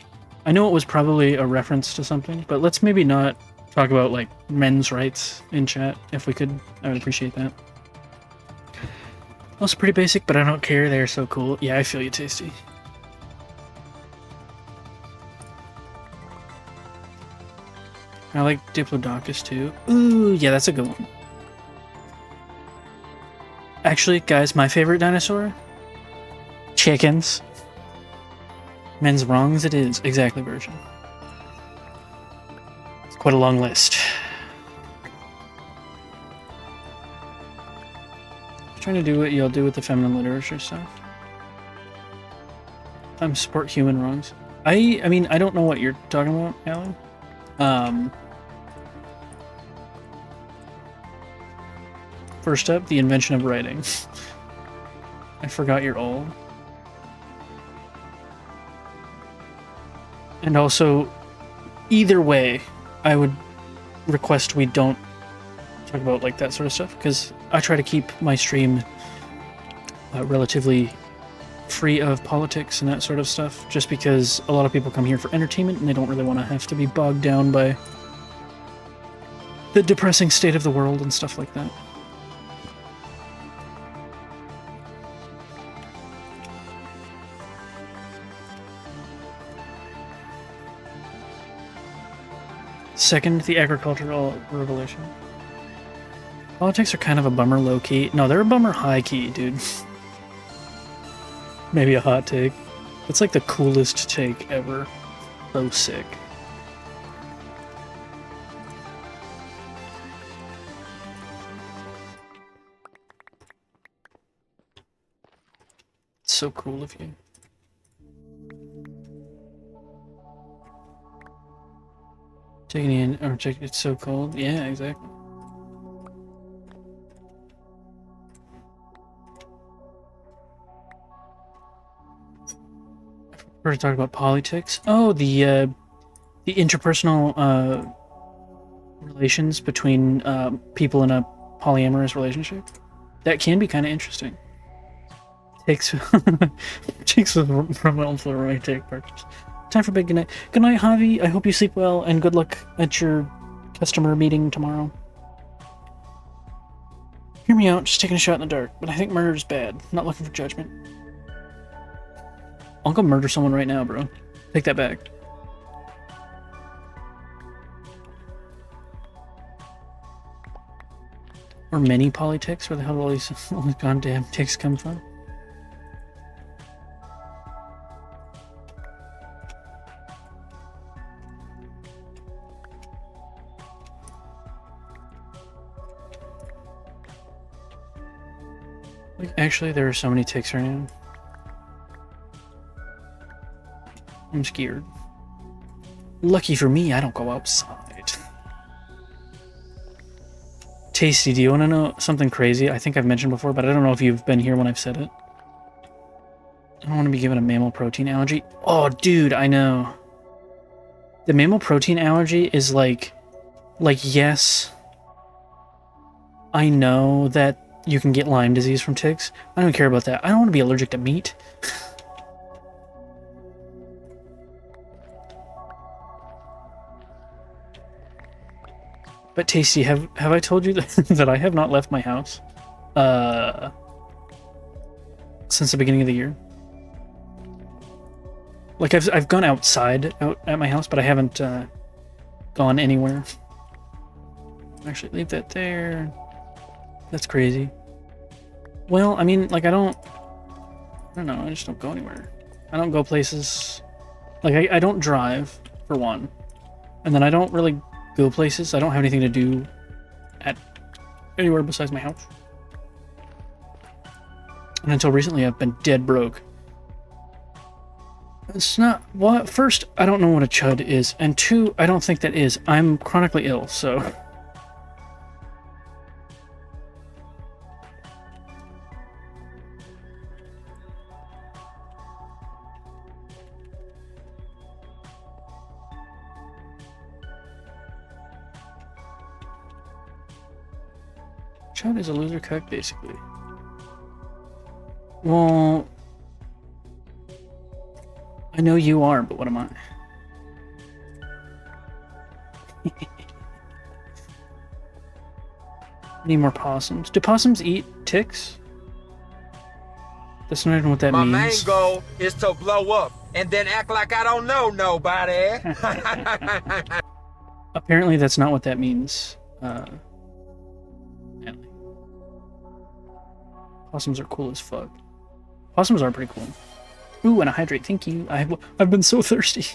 S1: know it was probably a reference to something, but let's maybe not talk about like men's rights in chat if we could. I would appreciate that. Also pretty basic, but I don't care. They're so cool. Yeah, I feel you, Tasty. I like Diplodocus too. Ooh, yeah, that's a good one. Actually, guys, my favorite dinosaur? Chickens. Men's wrongs it is. Exactly, version. It's quite a long list. Trying to do what you'll do with the feminine literature stuff. Support human wrongs. I mean, I don't know what you're talking about, Alan. First up, the invention of writing. I forgot you're old. And also, either way, I would request we don't talk about like that sort of stuff, because I try to keep my stream relatively free of politics and that sort of stuff, just because a lot of people come here for entertainment and they don't really want to have to be bogged down by the depressing state of the world and stuff like that. Second, the agricultural revolution. Politics are kind of a bummer low-key. No, they're a bummer high-key, dude. Maybe a hot take. It's like the coolest take ever. So sick. It's so cool of you. Taking in or check. It's so cold. Yeah, exactly. We're to talk about politics. Oh, the interpersonal relations between people in a polyamorous relationship. That can be kind of interesting. Takes from Elm for romantic partners. Time for bed. Good night. Good night, Javi. I hope you sleep well, and good luck at your customer meeting tomorrow. Hear me out. Just taking a shot in the dark, but I think murder is bad. Not looking for judgment. I'll go murder someone right now, bro. Take that back. Or many polyticks? Where the hell do all these goddamn ticks come from? Like, actually, there are so many ticks right now. I'm scared. Lucky for me, I don't go outside. Tasty, do you want to know something crazy? I think I've mentioned before, but I don't know if you've been here when I've said it. I don't want to be given a mammal protein allergy. Oh, dude, I know. The mammal protein allergy is like, yes, I know that you can get Lyme disease from ticks. I don't care about that. I don't want to be allergic to meat. But Tasty, have I told you that I have not left my house since the beginning of the year? Like I've gone out at my house, but I haven't gone anywhere. Actually, leave that there. That's crazy. Well, I mean, like I don't know. I just don't go anywhere. I don't go places. Like I don't drive for one, and then I don't really go places. I don't have anything to do at anywhere besides my house. And until recently, I've been dead broke. It's not... Well, first, I don't know what a chud is. And two, I don't think that is. I'm chronically ill, so... Chud is a loser cuck, basically. Well... I know you are, but what am I? Need more possums. Do possums eat ticks? That's not even what that means.
S2: My main goal is to blow up and then act like I don't know nobody.
S1: Apparently that's not what that means. Possums are cool as fuck. Possums are pretty cool. Ooh, and a hydrate. Thank you. I've been so thirsty.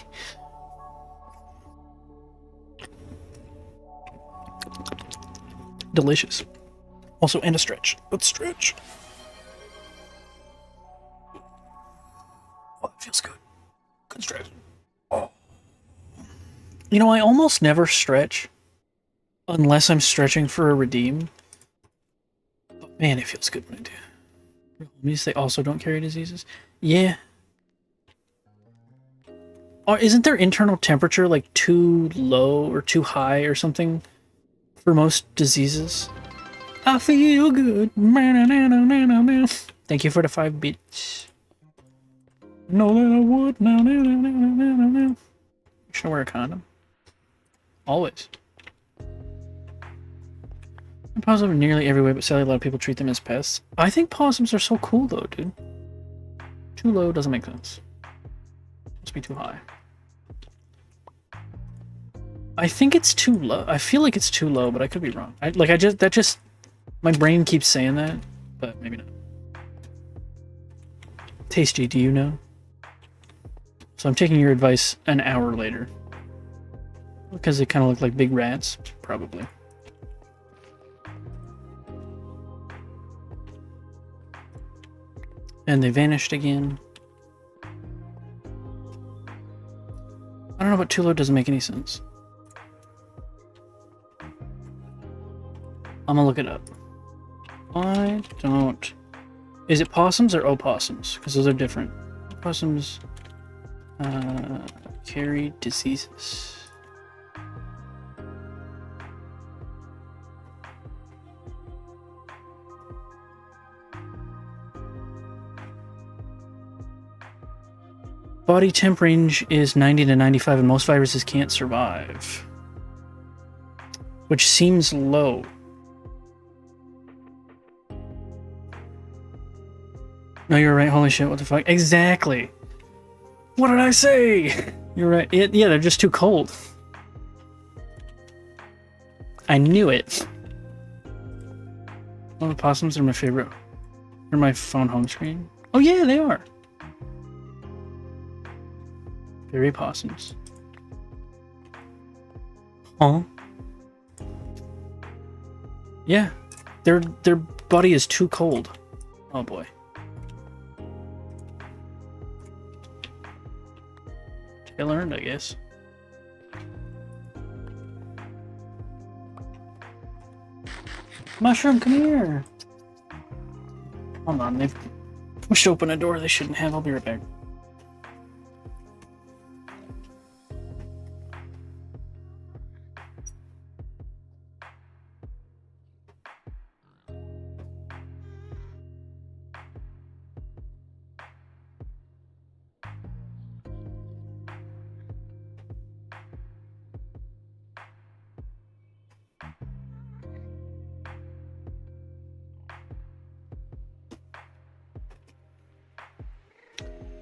S1: Delicious. Also, and a stretch. Let's stretch. Oh, that feels good. Good stretch. Oh. You know, I almost never stretch unless I'm stretching for a redeem. But man, it feels good when I do. Homies, they also don't carry diseases? Yeah. Or isn't their internal temperature like too low or too high or something for most diseases? I feel good. Thank you for the 5 bits. Know that I would. You should wear a condom. Always. Possums are nearly everywhere, but sadly a lot of people treat them as pests. I think possums are so cool though, dude. Too low doesn't make sense. Must be too high. I think it's too low. I feel like it's too low, but I could be wrong. My brain keeps saying that, but maybe not. Tasty, do you know? So I'm taking your advice an hour later. Because they kind of look like big rats, probably. And they vanished again. I don't know, but too low doesn't make any sense. I'm gonna look it up. Why don't... Is it possums or opossums? Because those are different. Opossums carry diseases. Body temp range is 90 to 95 and most viruses can't survive. Which seems low. No, you're right. Holy shit, what the fuck? Exactly! What did I say? You're right. Yeah, they're just too cold. I knew it. Oh, the possums are my favorite. They're my phone home screen. Oh yeah, they are. Fairy possums. Huh? Yeah. Their body is too cold. Oh boy. I learned, I guess. Mushroom, come here! Hold on, they've pushed open a door they shouldn't have. I'll be right back.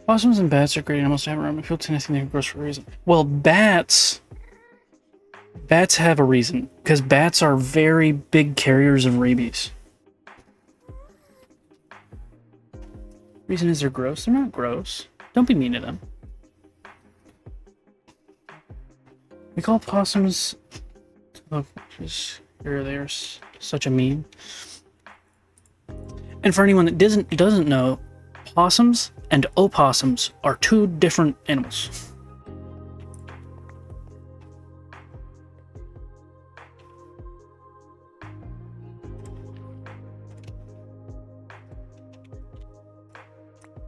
S1: Possums and bats are great animals to have around. I feel anything they can gross for a reason. Well, bats have a reason, because bats are very big carriers of rabies. Reason is they're gross? They're not gross. Don't be mean to them. We call possums... Look, they're such a meme. And for anyone that doesn't know, possums and opossums are two different animals.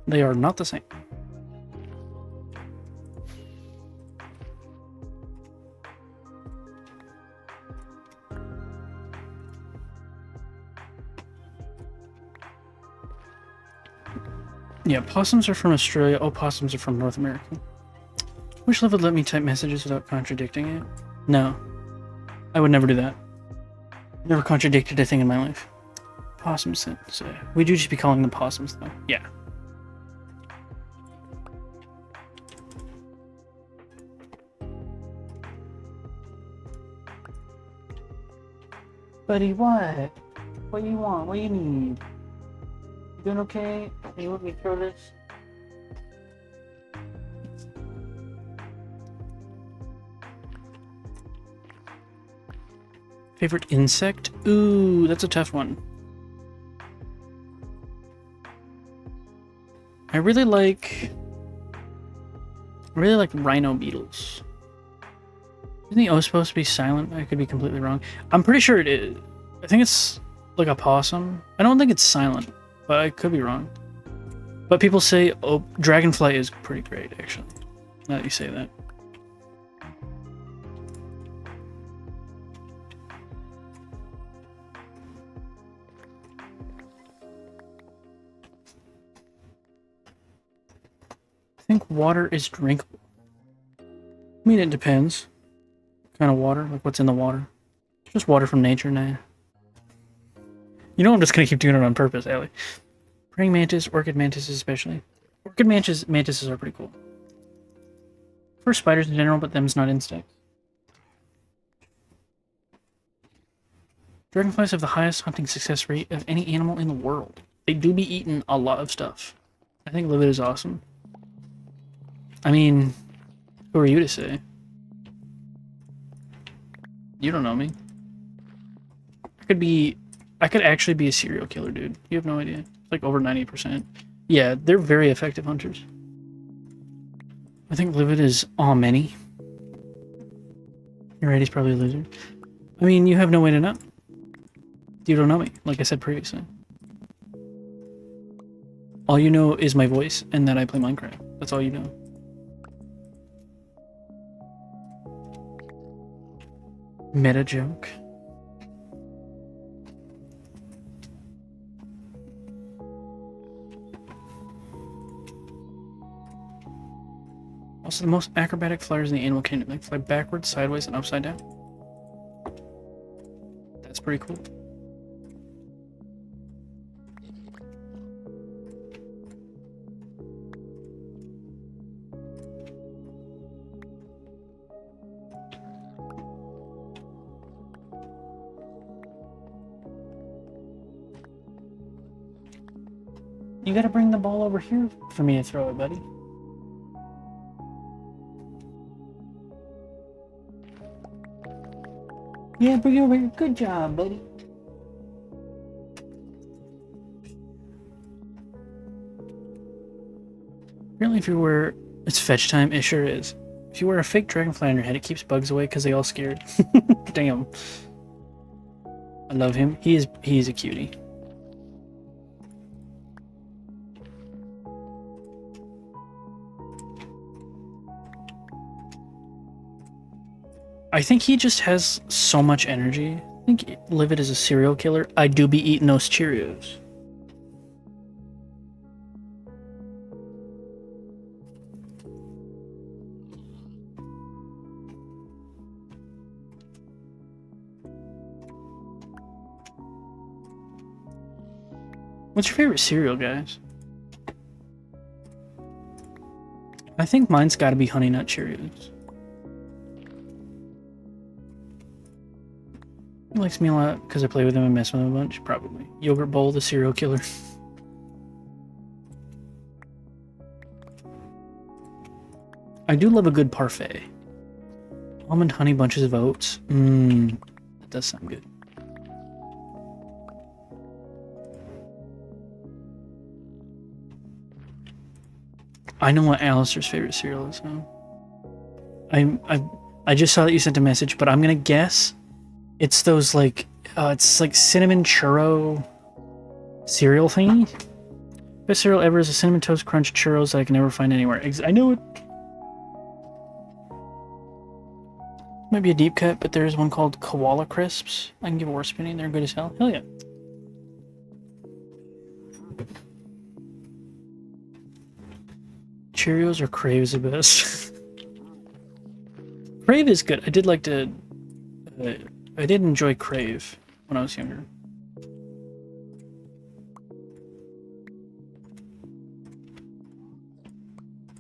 S1: They are not the same. Yeah, possums are from Australia, opossums are from North America. Wish Love would let me type messages without contradicting it. No. I would never do that. Never contradicted a thing in my life. Possum sense. We do just be calling them possums, though. Yeah. Buddy, what? What you want? What you need? You doing okay? You want me to throw this? Favorite insect? Ooh, that's a tough one. I really like rhino beetles. Isn't the O supposed to be silent? I could be completely wrong. I'm pretty sure it is. I think it's like a possum. I don't think it's silent, but I could be wrong. But people say, oh, dragonfly is pretty great, actually. Now that you say that. I think water is drinkable. I mean, it depends. What kind of water? Like, what's in the water? Just water from nature, nah. You know I'm just gonna keep doing it on purpose, Allie. Praying mantis, orchid mantises especially. Orchid mantises are pretty cool. For spiders in general, but them's not insects. Dragonflies have the highest hunting success rate of any animal in the world. They do be eating a lot of stuff. I think Livid is awesome. I mean, who are you to say? You don't know me. I could actually be a serial killer, dude. You have no idea. It's like over 90%. Yeah, they're very effective hunters. I think Livid is all many. You're right, he's probably a loser. I mean, you have no way to know. You don't know me, like I said previously. All you know is my voice and that I play Minecraft. That's all you know. Meta joke. Also, the most acrobatic flyers in the animal kingdom. They fly backwards, sideways, and upside down. That's pretty cool. You gotta bring the ball over here for me to throw it, buddy. Yeah, bring it over here. Good job, buddy. Apparently if you wear... It's fetch time. It sure is. If you wear a fake dragonfly on your head, it keeps bugs away because they all scared. Damn. I love him. He is a cutie. I think he just has so much energy. I think Livid is a serial killer. I do be eating those Cheerios. What's your favorite cereal, guys? I think mine's gotta be Honey Nut Cheerios. He likes me a lot because I play with him and mess with him a bunch, probably. Yogurt Bowl, the serial killer. I do love a good parfait. Almond honey bunches of oats. Mmm, that does sound good. I know what Alistair's favorite cereal is now. I just saw that you sent a message, but I'm gonna guess it's those like cinnamon churro cereal thingy. Best cereal ever is a cinnamon toast crunch churros that I can never find anywhere. I know it might be a deep cut, but there's one called Koala Crisps. I can give a worse opinion. They're good as hell. Hell yeah. Cheerios or Crave's the best? Crave is good. I did like to... I did enjoy Crave when I was younger.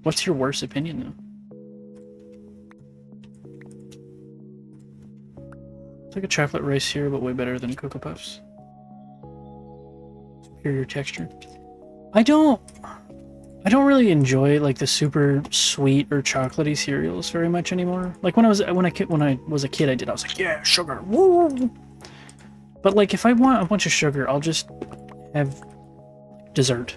S1: What's your worst opinion, though? It's like a chocolate rice cereal, but way better than Cocoa Puffs. Superior texture. I don't really enjoy like the super sweet or chocolatey cereals very much anymore. Like when I was a kid, I did. I was like, yeah, sugar, woo. But like if I want a bunch of sugar, I'll just have dessert.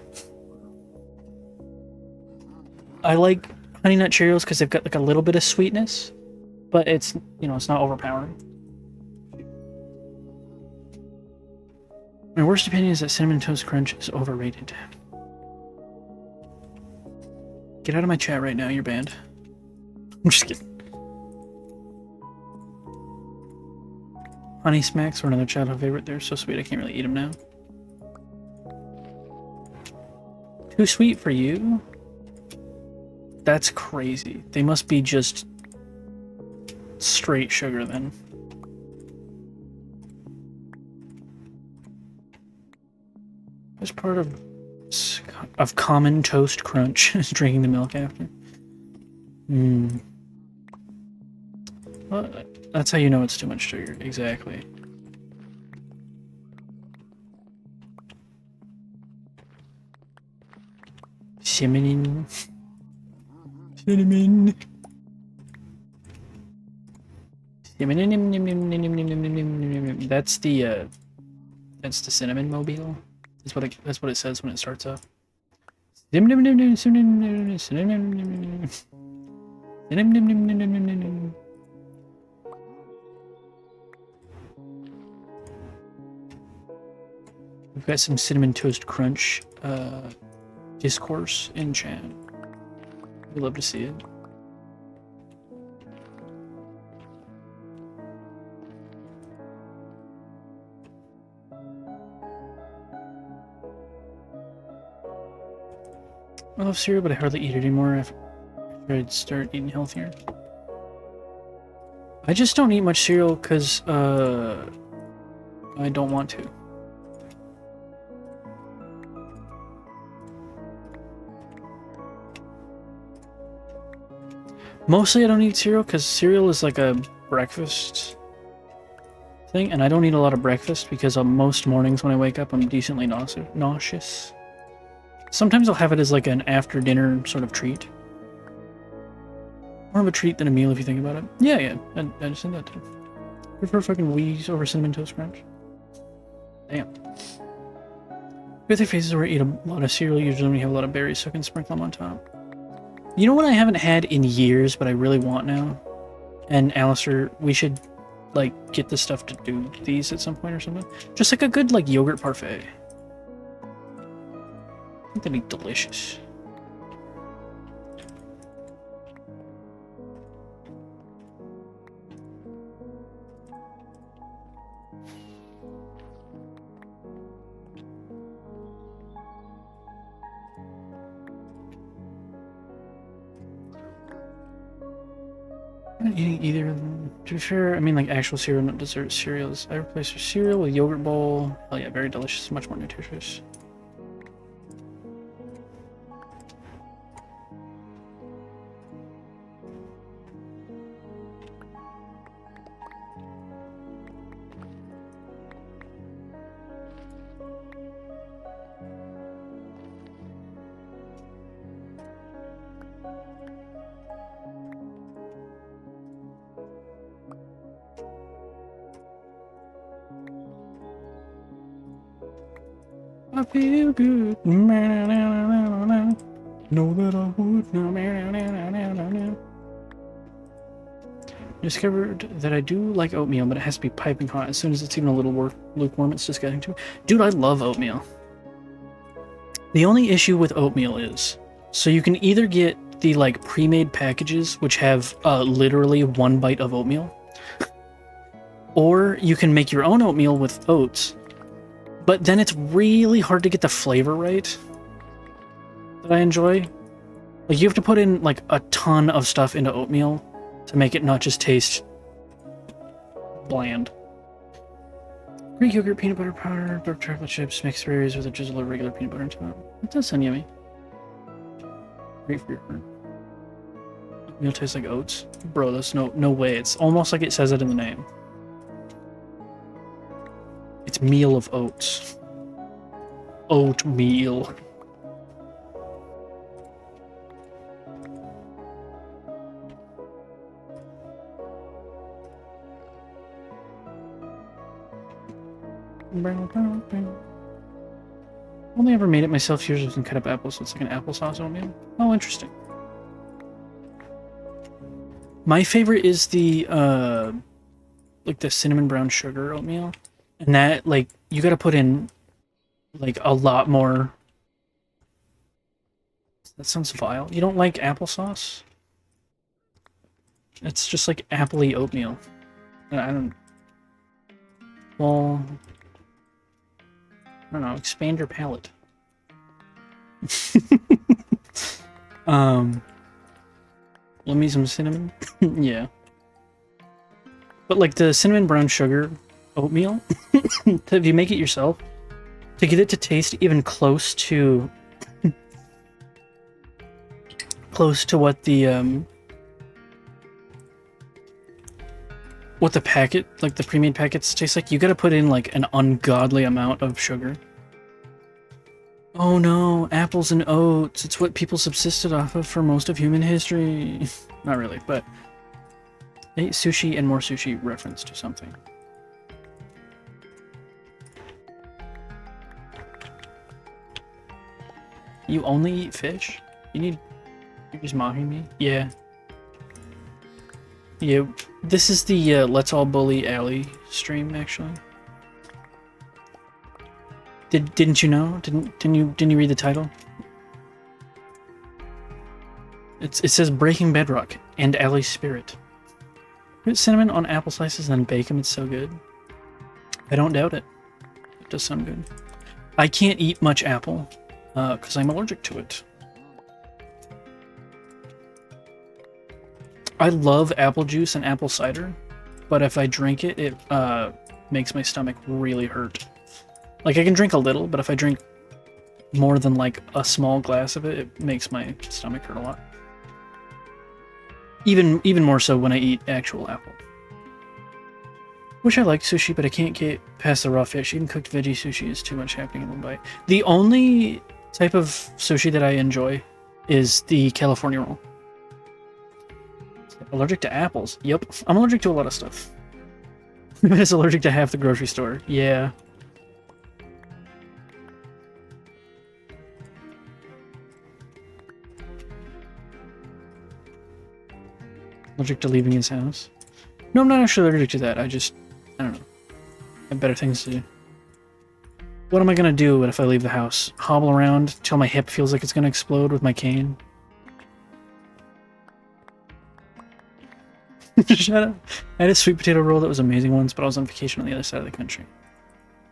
S1: I like Honey Nut Cheerios because they've got like a little bit of sweetness, but it's, you know, it's not overpowering. My worst opinion is that Cinnamon Toast Crunch is overrated. Get out of my chat right now, you're banned. I'm just kidding. Honey Smacks were another childhood favorite. They're so sweet, I can't really eat them now. Too sweet for you? That's crazy. They must be just straight sugar then. As part of common toast crunch is drinking the milk after. Well, that's how you know it's too much sugar. Exactly. Cinnamon. Cinnamon. Cinnamon. That's the cinnamon mobile. That's what it says when it starts up. We've got some Cinnamon Toast Crunch discourse in chat. We'd love to see it. I love cereal, but I hardly eat it anymore after I'd start eating healthier. I just don't eat much cereal because I don't want to. Mostly I don't eat cereal because cereal is like a breakfast thing, and I don't eat a lot of breakfast because on most mornings when I wake up I'm decently nauseous. Sometimes I'll have it as like an after dinner sort of treat. More of a treat than a meal if you think about it. Yeah, I just said that too. Prefer fucking Wheeze over Cinnamon Toast Crunch. Damn. Birthday phases where I eat a lot of cereal, usually when you have a lot of berries so I can sprinkle them on top. You know what I haven't had in years, but I really want now? And Alistair, we should, like, get the stuff to do these at some point or something. Just like a good, like, yogurt parfait. I think that'd be delicious. I'm not eating either of them. To be fair, I mean like actual cereal, not dessert cereals. I replace your cereal with yogurt bowl. Oh yeah, very delicious, much more nutritious. I feel good. Know that I would. Discovered that I do like oatmeal, but it has to be piping hot. As soon as it's even a little lukewarm, it's disgusting to me. Dude, I love oatmeal. The only issue with oatmeal is, so you can either get the like pre-made packages, which have literally one bite of oatmeal, or you can make your own oatmeal with oats. But then it's really hard to get the flavor right that I enjoy. Like, you have to put in, like, a ton of stuff into oatmeal to make it not just taste bland. Greek yogurt, peanut butter powder, dark chocolate chips, mixed berries with a drizzle of regular peanut butter on top. It does sound yummy. Great for your heart. Oatmeal tastes like oats? Bro, that's no way. It's almost like it says it in the name. It's meal of oats. Oatmeal. Only ever made it myself. Yours was in cut up apples, so it's like an applesauce oatmeal. Oh, interesting. My favorite is the like the cinnamon brown sugar oatmeal. And that, like, you gotta put in, like, a lot more. That sounds vile. You don't like applesauce? It's just like appley oatmeal. I don't... Well... I don't know, expand your palate. Let me some cinnamon? Yeah. But, like, the cinnamon brown sugar oatmeal, if you make it yourself, to get it to taste even close to what the packet, like the pre-made packets taste like, you gotta put in like an ungodly amount of sugar. Oh no, apples and oats, it's what people subsisted off of for most of human history. Not really, but a sushi and more sushi reference to something. You only eat fish? You're just mocking me? Yeah. Yeah, this is the Let's All Bully Allie stream, actually. Didn't you know? Didn't you read the title? It says Breaking Bedrock and Alley Spirit. Put cinnamon on apple slices and then bake them. It's so good. I don't doubt it. It does sound good. I can't eat much apple because I'm allergic to it. I love apple juice and apple cider, but if I drink it, it makes my stomach really hurt. Like, I can drink a little, but if I drink more than, like, a small glass of it, it makes my stomach hurt a lot. Even more so when I eat actual apple. Wish I liked sushi, but I can't get past the raw fish. Even cooked veggie sushi is too much happening in one bite. The only type of sushi that I enjoy is the California roll. Allergic to apples? Yep. I'm allergic to a lot of stuff. It's allergic to half the grocery store. Yeah. Allergic to leaving his house? No, I'm not actually allergic to that. I don't know. I have better things to do. What am I gonna do if I leave the house? Hobble around till my hip feels like it's gonna explode with my cane? Shut up. I had a sweet potato roll that was amazing once, but I was on vacation on the other side of the country.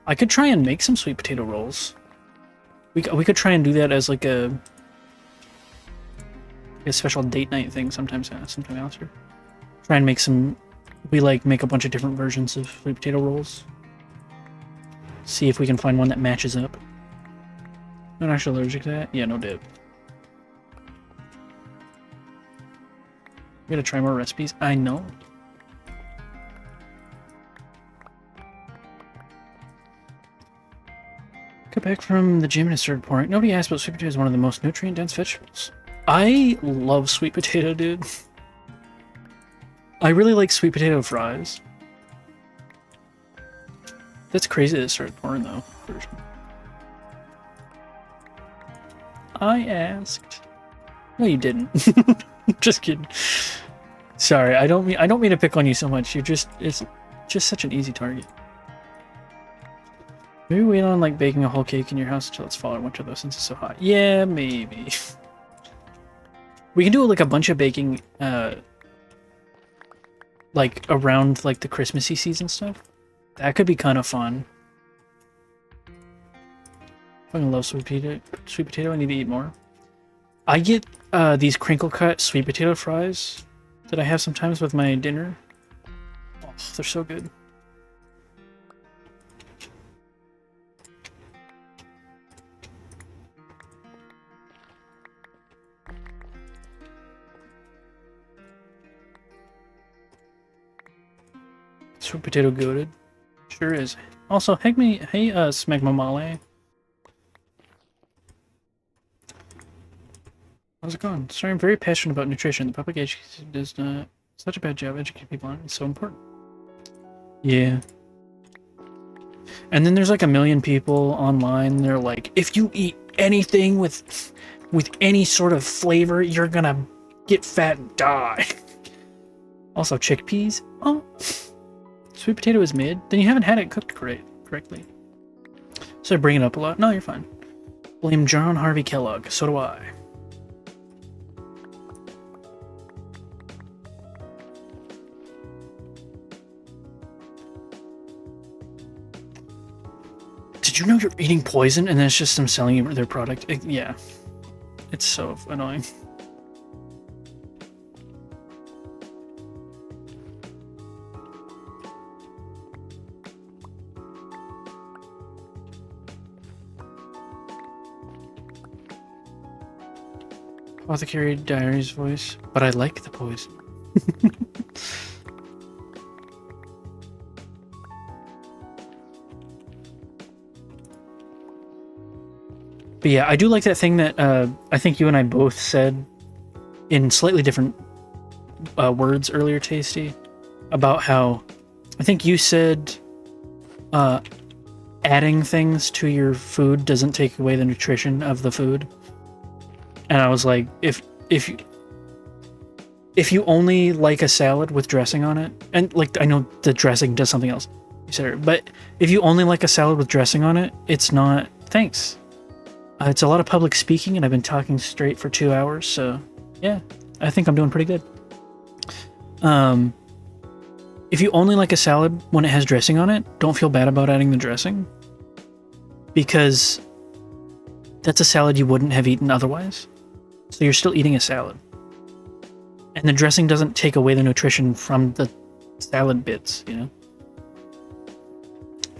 S1: I could try and make some sweet potato rolls. We could try and do that as like a special date night thing sometime else. Try and make some. We like make a bunch of different versions of sweet potato rolls. See if we can find one that matches up. Not actually allergic to that? Yeah, no dip. We gotta try more recipes. I know. Got back from the gym and it started pouring. Nobody asked, but sweet potato is one of the most nutrient-dense vegetables. I love sweet potato, dude. I really like sweet potato fries. That's crazy that it started pouring, though. First. I asked. No, you didn't. Just kidding. Sorry, I don't mean to pick on you so much. It's just such an easy target. Maybe wait on like baking a whole cake in your house until it's fall or winter though, since it's so hot. Yeah, maybe. We can do like a bunch of baking, like around like the Christmassy season stuff. That could be kind of fun. I fucking love sweet potato. I need to eat more. I get these crinkle cut sweet potato fries that I have sometimes with my dinner. Oh, they're so good. Sweet potato goated. Sure is. Also, hey Smegma Male. How's it going? Sorry, I'm very passionate about nutrition. The public education does not such a bad job educating people on it. It's so important. Yeah. And then there's like a million people online. They're like, if you eat anything with any sort of flavor, you're gonna get fat and die. Also, chickpeas. Oh. Sweet potato is mid? Then you haven't had it cooked correctly. So I bring it up a lot. No, you're fine. Blame John Harvey Kellogg. So do I. Did you know you're eating poison and then it's just them selling you their product? Yeah. It's so annoying. Apothecary Diaries voice, but I like the poison. But yeah, I do like that thing that I think you and I both said in slightly different words earlier, Tasty, about how I think you said adding things to your food doesn't take away the nutrition of the food. And I was like, if you only like a salad with dressing on it, and like I know the dressing does something else, you said it, but if you only like a salad with dressing on it, it's not thanks. It's a lot of public speaking, and I've been talking straight for 2 hours, so yeah, I think I'm doing pretty good. If you only like a salad when it has dressing on it, don't feel bad about adding the dressing, because that's a salad you wouldn't have eaten otherwise. So you're still eating a salad. And the dressing doesn't take away the nutrition from the salad bits, you know?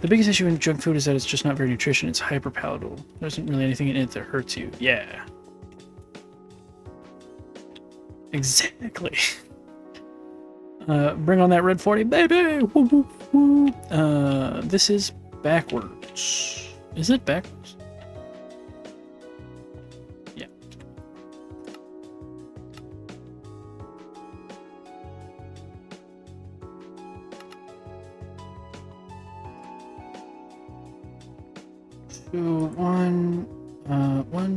S1: The biggest issue in junk food is that it's just not very nutritious. It's hyper palatable. There isn't really anything in it that hurts you. Yeah. Exactly. Bring on that red 40, baby! Woo, woo, woo. This is backwards. Is it backwards? Yeah. So 1,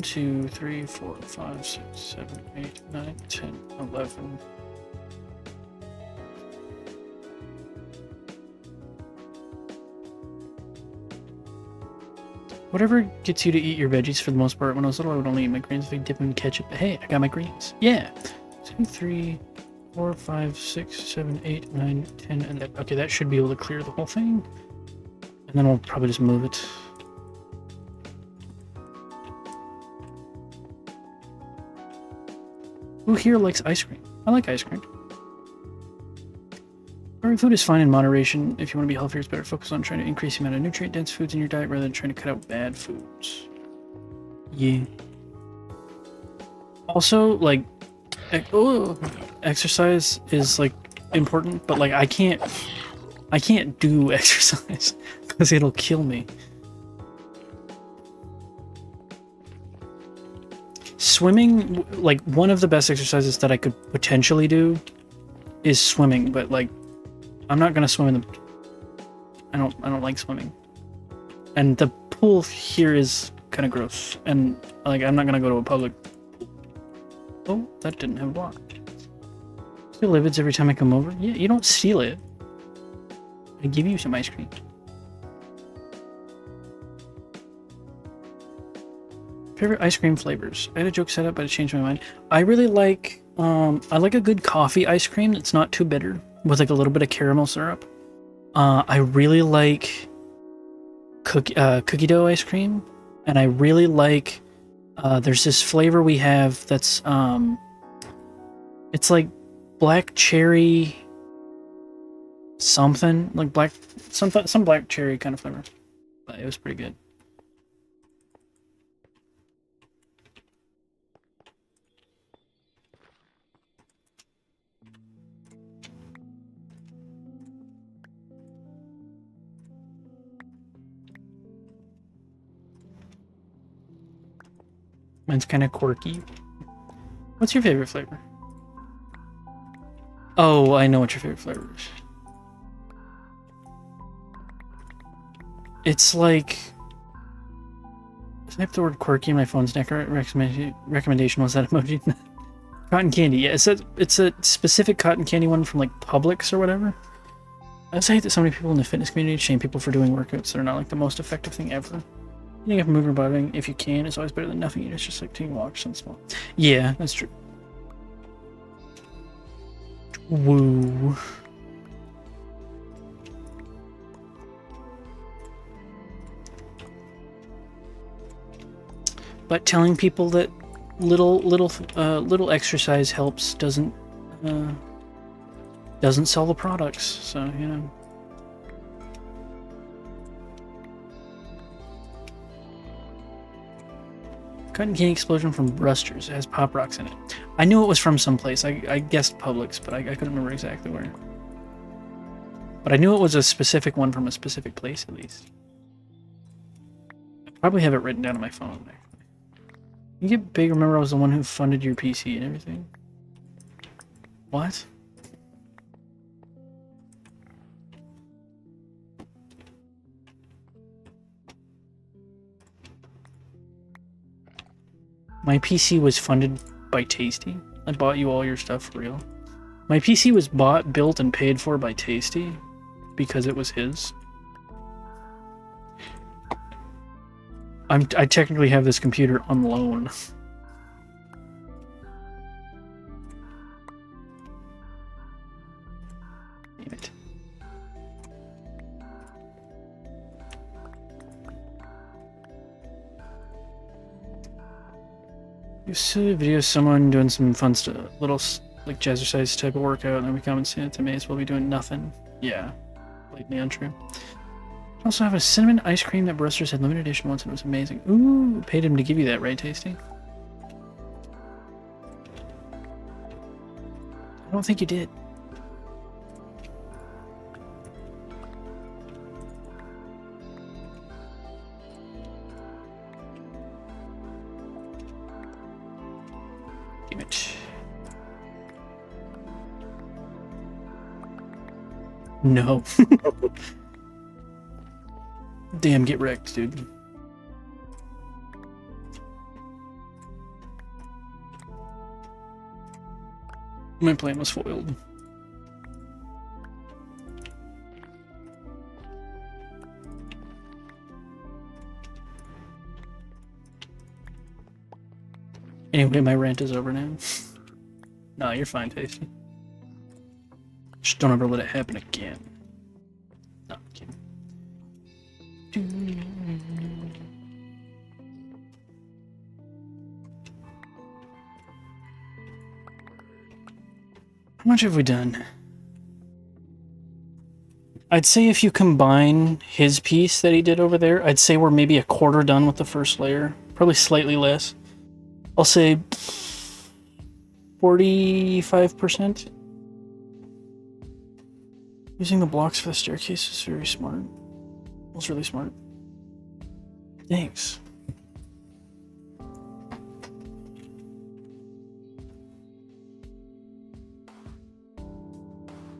S1: 2, 3, 4, 5, 6, 7, 8, 9, 10, 11. Whatever gets you to eat your veggies for the most part. When I was little, I would only eat my greens if I dip them in ketchup. But hey, I got my greens. Yeah. 2, 3, 4, 5, 6, 7, 8, 9, 10, and then, okay, that should be able to clear the whole thing. And then we'll probably just move it. Who here likes ice cream? I like ice cream. Every food is fine in moderation. If you want to be healthier, it's better to focus on trying to increase the amount of nutrient-dense foods in your diet rather than trying to cut out bad foods. Yeah. Also, like, exercise is, like, important, but, like, I can't do exercise because it'll kill me. Swimming, like, one of the best exercises that I could potentially do is swimming, but, like, I'm not gonna swim in the... I don't like swimming. And the pool here is kind of gross. And, like, I'm not gonna go to a public... Oh, that didn't have a block. Steal livids every time I come over? Yeah, you don't steal it. I give you some ice cream. Favorite ice cream flavors? I had a joke set up, but I changed my mind. I really like... I like a good coffee ice cream that's not too bitter, with like a little bit of caramel syrup. I really like cookie dough ice cream, and I really like there's this flavor we have that's it's like black cherry something, like some black cherry kind of flavor. But it was pretty good. Mine's kind of quirky. What's your favorite flavor? Oh, I know what your favorite flavor is. It's like... I typed the word quirky in my phone's recommendation was that emoji. Cotton candy. Yeah, it's a specific cotton candy one from like Publix or whatever. I just hate that so many people in the fitness community shame people for doing workouts that are not like the most effective thing ever. Getting up and moving your body if you can is always better than nothing. It's just like taking walks and small. Yeah, that's true. Woo. But telling people that little exercise helps doesn't sell the products. So, you know. Cotton candy explosion from Bruster's. It has Pop Rocks in it. I knew it was from someplace. I guessed Publix, but I couldn't remember exactly where. But I knew it was a specific one from a specific place, at least. I probably have it written down on my phone. You get big, remember I was the one who funded your PC and everything? What? My PC was funded by Tasty. I bought you all your stuff for real. My PC was bought, built, and paid for by Tasty because it was his. I technically have this computer on loan. Damn it. You see a video of someone doing some fun stuff, little like jazzercise type of workout, and then we come and say it to me, so we'll be doing nothing. Yeah, blatantly untrue. I also have a cinnamon ice cream that Brewsters had limited edition once and it was amazing. Ooh, paid him to give you that, right, Tasty? I don't think you did. Damn it. No. Damn, get wrecked, dude. My plan was foiled. Anyway, my rant is over now. Nah, you're fine, Tasty. Just don't ever let it happen again. No, I'm kidding. How much have we done? I'd say if you combine his piece that he did over there, I'd say we're maybe a quarter done with the first layer. Probably slightly less. I'll say 45%. Using the blocks for the staircase is very smart. It's really smart. Thanks.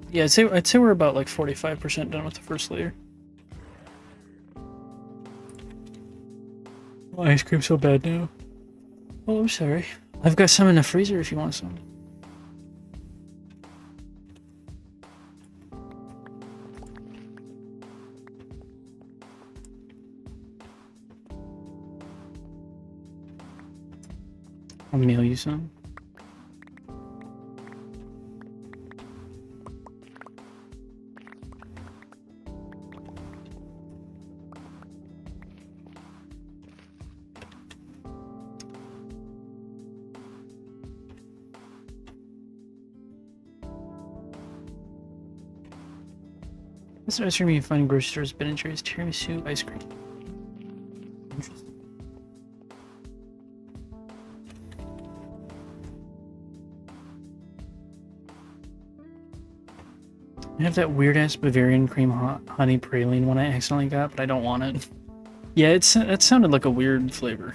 S1: Yeah, I'd say we're about like 45% done with the first layer. Why ice cream so bad now? Oh, I'm sorry. I've got some in the freezer if you want some. I'll mail you some. What's the ice cream you find in grocery stores? Ben & Jerry's tiramisu ice cream. Interesting. I have that weird-ass Bavarian cream honey praline one I accidentally got, but I don't want it. Yeah, it sounded like a weird flavor.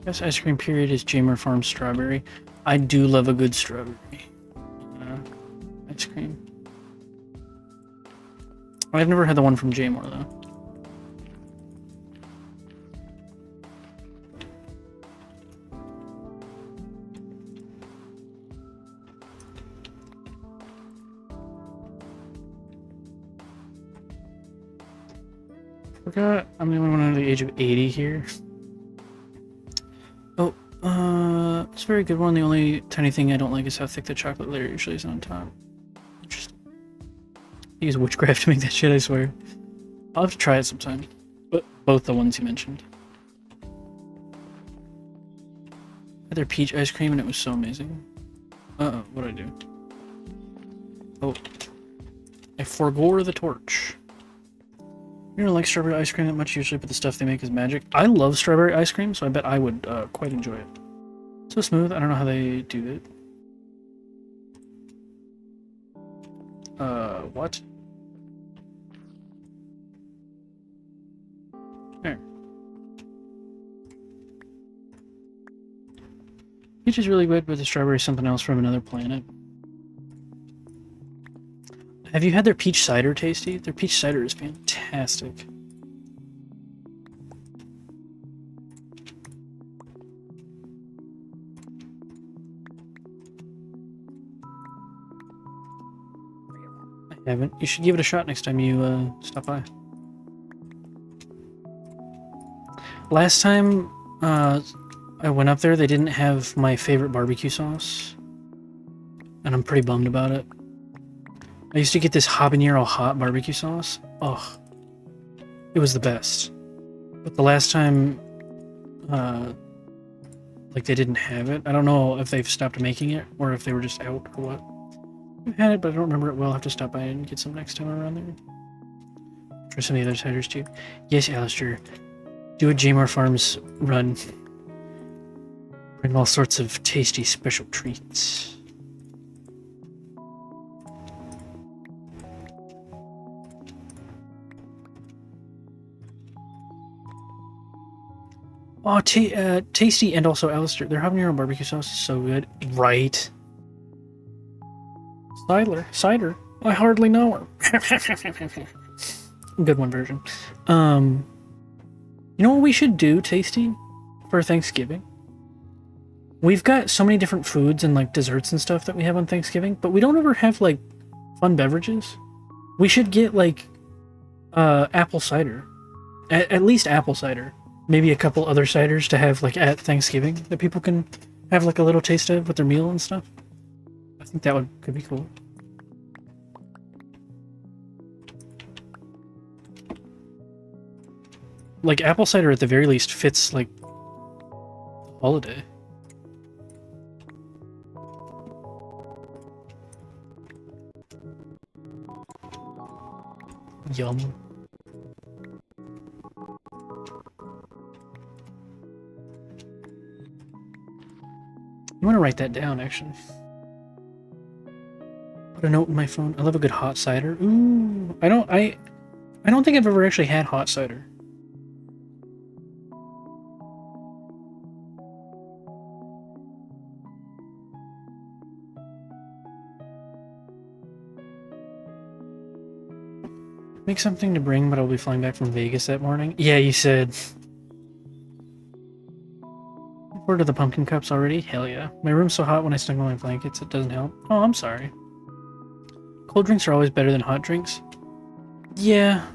S1: Best ice cream period is Jamer Farm strawberry. I do love a good strawberry ice cream. I've never had the one from Jamer though. Forgot I'm the only one under the age of 80 here. Oh, it's a very good one. The only tiny thing I don't like is how thick the chocolate layer usually is on top. Interesting. I use witchcraft to make that shit, I swear. I'll have to try it sometime. But both the ones you mentioned. I had their peach ice cream and it was so amazing. Uh-oh, what'd I do? Oh. I forgore the torch. You don't like strawberry ice cream that much usually, but the stuff they make is magic. I love strawberry ice cream, so I bet I would quite enjoy it. So smooth, I don't know how they do it. What? There. Peach is really good, but the strawberry is something else from another planet. Have you had their peach cider, Tasty? Their peach cider is fantastic. Haven't. You should give it a shot next time you stop by. Last time I went up there, they didn't have my favorite barbecue sauce. And I'm pretty bummed about it. I used to get this habanero hot barbecue sauce. Oh, it was the best. But the last time, like they didn't have it. I don't know if they've stopped making it or if they were just out or what. I've had it, but I don't remember it well. I'll have to stop by and get some next time around there. Try some of the other ciders too. Yes, Alistair. Do a Jamar Farms run. Bring all sorts of tasty special treats. Oh, Tasty and also Alistair. Their habanero barbecue sauce is so good. Right. Cider. I hardly know her. Good one version. You know what we should do, Tasty, for Thanksgiving? We've got so many different foods and like desserts and stuff that we have on Thanksgiving, but we don't ever have like fun beverages. We should get like apple cider. At least apple cider. Maybe a couple other ciders to have like at Thanksgiving that people can have like a little taste of with their meal and stuff. I think that could be cool. Like apple cider at the very least fits like holiday. Yum. You want to write that down, actually. Put a note in my phone. I love a good hot cider. Ooh, I don't think I've ever actually had hot cider. Make something to bring, but I'll be flying back from Vegas that morning. Yeah, you said. Word of the pumpkin cups already? Hell yeah. My room's so hot when I snuggle my blankets, it doesn't help. Oh, I'm sorry. Cold drinks are always better than hot drinks. Yeah,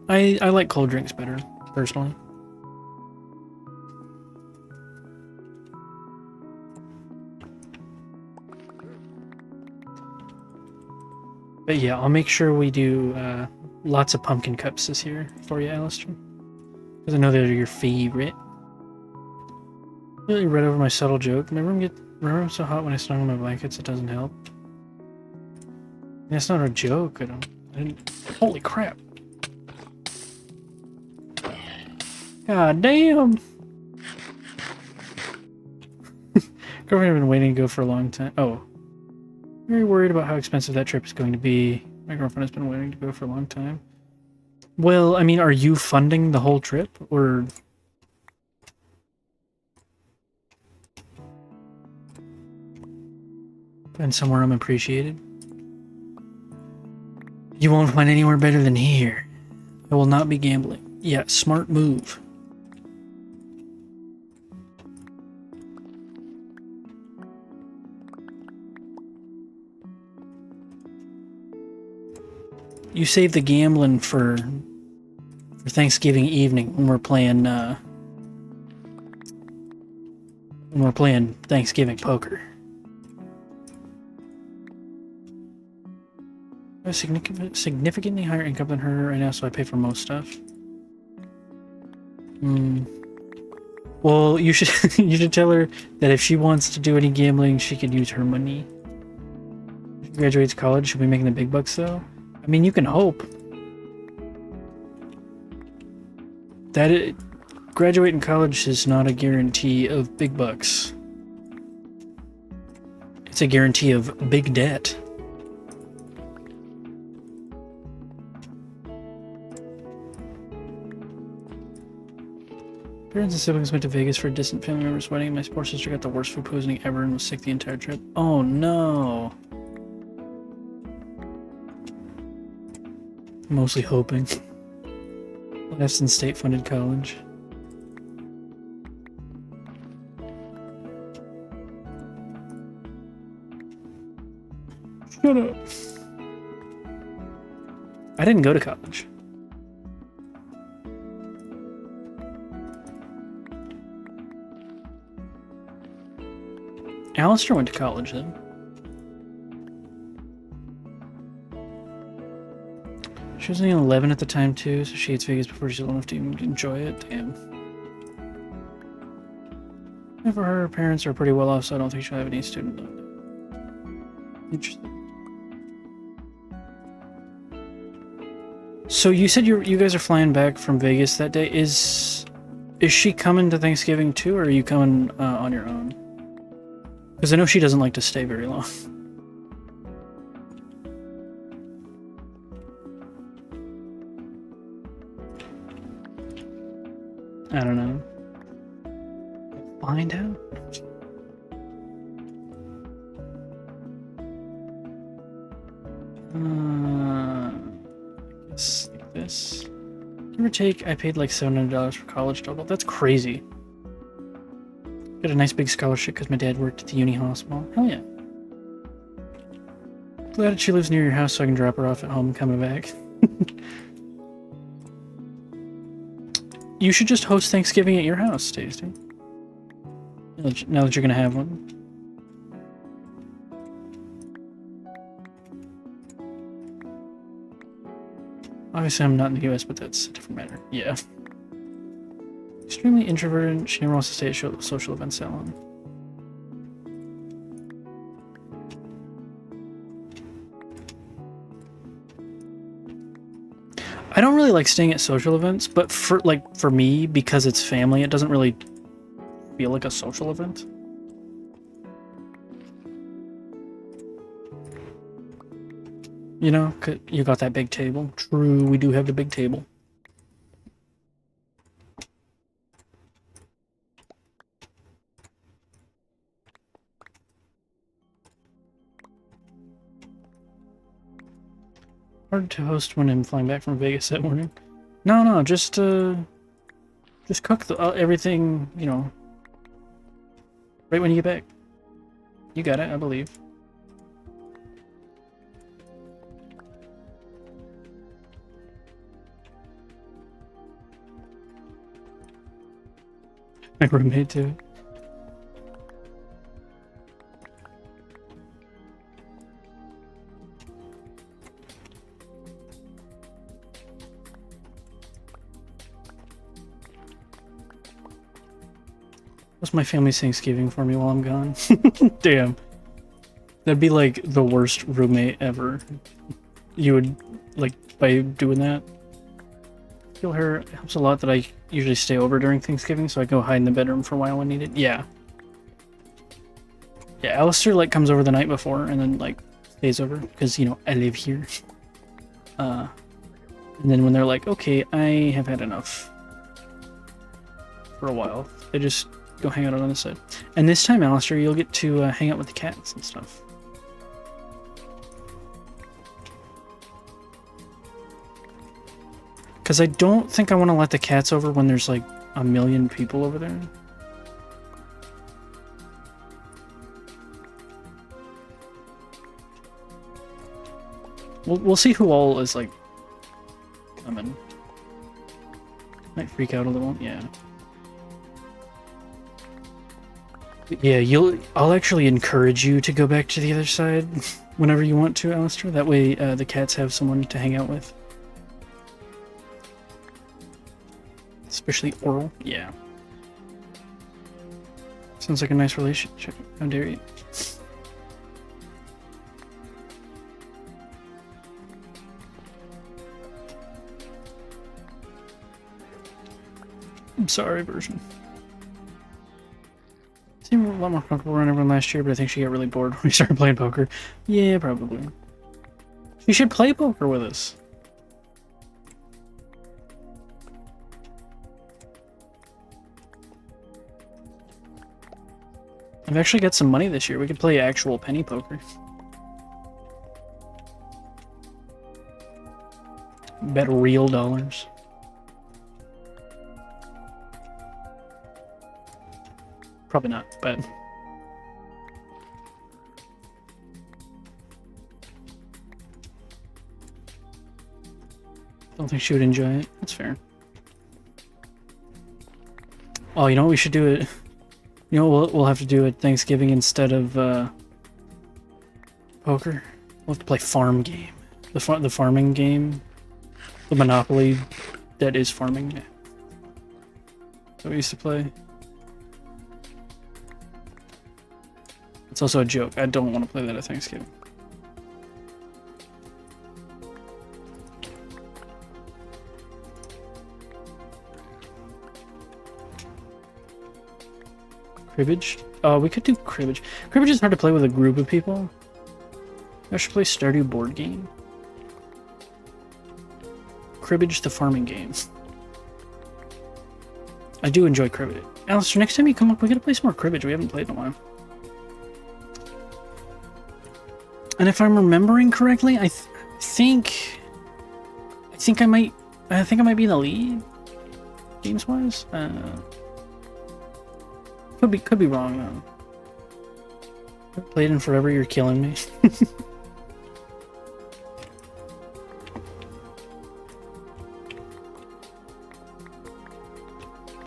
S1: I like cold drinks better, personally. But yeah, I'll make sure we do lots of pumpkin cups this year for you, Alistair. Because I know they're your favorite. Really read over my subtle joke. My room's so hot when I snuggle my blankets, it doesn't help. That's not a joke. I didn't. Holy crap! God damn! Girlfriend have been waiting to go for a long time. Oh, very worried about how expensive that trip is going to be. My girlfriend has been waiting to go for a long time. Well, I mean, are you funding the whole trip, or? And somewhere I'm appreciated. You won't find anywhere better than here. I will not be gambling. Yeah, smart move. You save the gambling for Thanksgiving evening when we're playing Thanksgiving poker. I have significantly higher income than her right now, so I pay for most stuff. Well, you should you should tell her that if she wants to do any gambling, she could use her money. If she graduates college, she'll be making the big bucks, though. I mean, you can hope. Graduating college is not a guarantee of big bucks. It's a guarantee of big debt. Parents and siblings went to Vegas for a distant family member's wedding. My poor sister got the worst food poisoning ever and was sick the entire trip. Oh no. Mostly hoping. Last in state-funded college. Shut up. I didn't go to college. Alistair went to college then. She was only 11 at the time too, so she hates Vegas before she's old enough to even enjoy it. Damn. And for her parents are pretty well off, so I don't think she'll have any student loan. Interesting. So you said you guys are flying back from Vegas that day. Is she coming to Thanksgiving too, or are you coming on your own? Because I know she doesn't like to stay very long. I don't know. Find out. I guess like this. Give or take, I paid like $700 for college total. That's crazy. Got a nice big scholarship because my dad worked at the uni hospital. Hell yeah. Glad that she lives near your house so I can drop her off at home and coming back. You should just host Thanksgiving at your house, Stacey. Now that you're gonna have one. Obviously, I'm not in the US, but that's a different matter. Yeah. Extremely introverted. She never wants to stay at social events that long. I don't really like staying at social events, but for me, because it's family, it doesn't really feel like a social event. You know, 'cause you got that big table. True, we do have the big table. Hard to host when I'm flying back from Vegas that morning. No, just cook everything, you know, right when you get back. You got it, I believe. My roommate too. What's my family's Thanksgiving for me while I'm gone? Damn. That'd be like the worst roommate ever. You would, like, by doing that. Feel her, it helps a lot that I usually stay over during Thanksgiving, so I go hide in the bedroom for a while when needed. Yeah. Yeah, Alistair, like, comes over the night before and then, like, stays over, because, you know, I live here. And then when they're like, okay, I have had enough for a while, they just go hang out on the side. And this time, Alistair, you'll get to hang out with the cats and stuff. Because I don't think I want to let the cats over when there's like a million people over there. We'll see who all is like coming. Might freak out a little, yeah. Yeah, I'll actually encourage you to go back to the other side whenever you want to, Alistair. That way the cats have someone to hang out with. Especially oral, yeah. Sounds like a nice relationship. How dare you? I'm sorry, version. Seemed a lot more comfortable around everyone last year, but I think she got really bored when we started playing poker. Yeah, probably. You should play poker with us. I've actually got some money this year. We could play actual penny poker. Bet real dollars. Probably not, but... don't think she would enjoy it. That's fair. Oh, you know what? We should do it. You know what we'll have to do at Thanksgiving instead of poker? We'll have to play farm game. The farming game. The Monopoly that is farming. Yeah. That we used to play. It's also a joke. I don't want to play that at Thanksgiving. Cribbage? Oh, we could do cribbage. Cribbage is hard to play with a group of people. I should play Stardew board game. Cribbage, the farming game. I do enjoy cribbage. Alistair, next time you come up, we gotta play some more cribbage. We haven't played in a while. And if I'm remembering correctly, I think I might be in the lead, games wise. Could be wrong though. I've played in forever. You're killing me.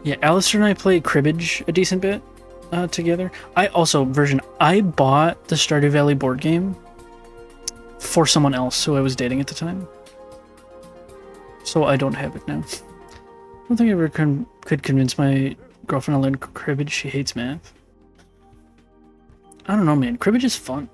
S1: Yeah, Alistair and I played cribbage a decent bit together. I bought the Stardew Valley board game for someone else who I was dating at the time. So I don't have it now. I don't think I ever could convince my girlfriend to learn cribbage. She hates math. I don't know, man. Cribbage is fun.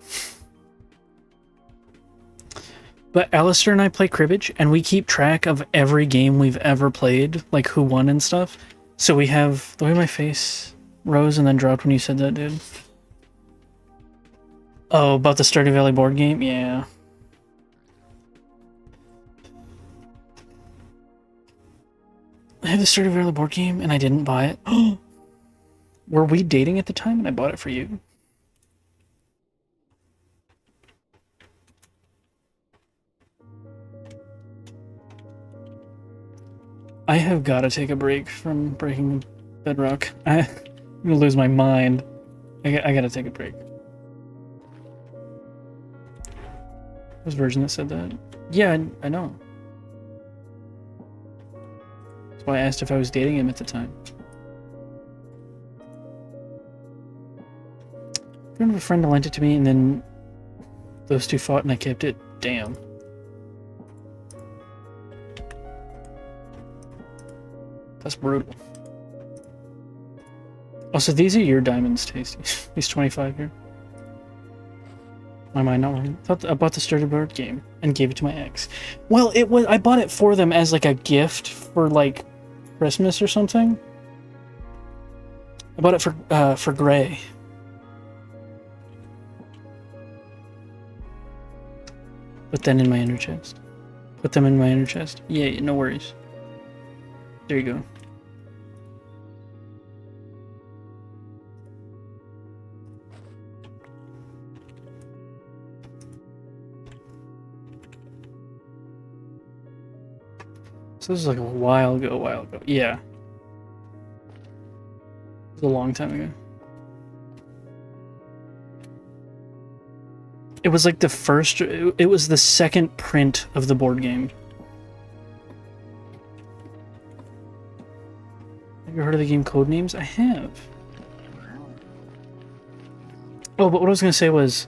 S1: But Alistair and I play cribbage, and we keep track of every game we've ever played, like who won and stuff. So we have... The way my face rose and then dropped when you said that, dude. Oh, about the Stardew Valley board game? Yeah. I had the Stardew Valley board game and I didn't buy it. Were we dating at the time and I bought it for you? I have got to take a break from breaking Bedrock. I'm gonna lose my mind. I gotta take a break. There's a version that said that. Yeah, I know. That's why I asked if I was dating him at the time. I have a friend who lent it to me and then those two fought and I kept it. Damn. That's brutal. Oh, so these are your diamonds, Tasty. These 25 here. My mind not working. I bought the Stardew board game and gave it to my ex. Well, I bought it for them as like a gift for like Christmas or something. I bought it for Gray. Put them in my inner chest. Put them in my inner chest. Yeah, no worries. There you go. So this is like a while ago. Yeah. It was a long time ago. It was like it was the second print of the board game. Have you heard of the game Codenames? I have. Oh, but what I was going to say was,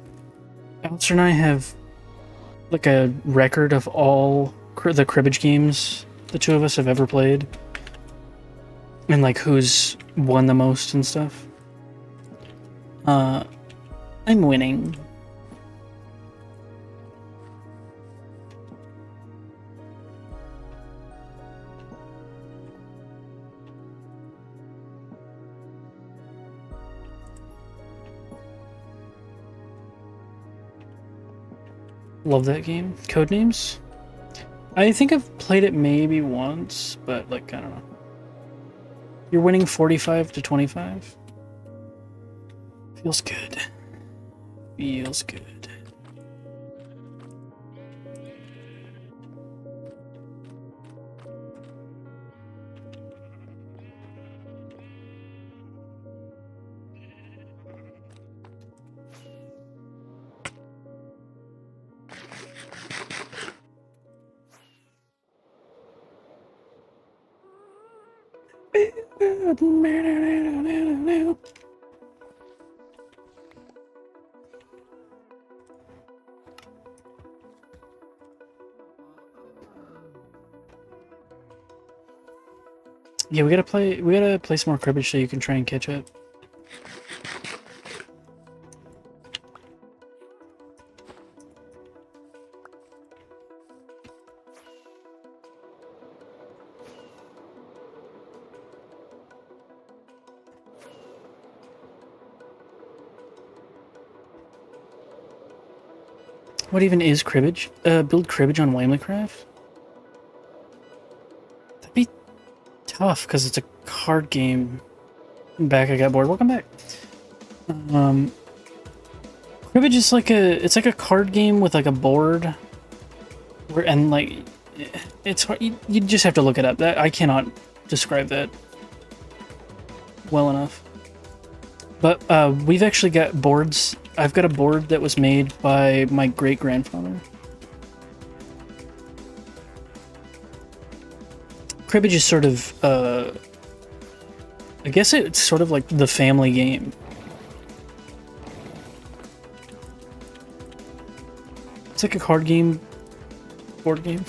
S1: Alistair and I have like a record of all the cribbage games the two of us have ever played. And like who's won the most and stuff. I'm winning. Love that game. Codenames? I think I've played it maybe once, but like, I don't know. You're winning 45 to 25. Feels good. Feels good. Yeah, we gotta play some more cribbage so you can try and catch up. What even is cribbage? Build cribbage on WamilyCraft? That'd be tough because it's a card game. I'm back, I got bored. Welcome back. Cribbage is like a card game with like a board, and like it's hard. You just have to look it up. That I cannot describe that well enough. But we've actually got boards. I've got a board that was made by my great-grandfather. Cribbage is sort of, I guess it's sort of like the family game. It's like a card game, board game.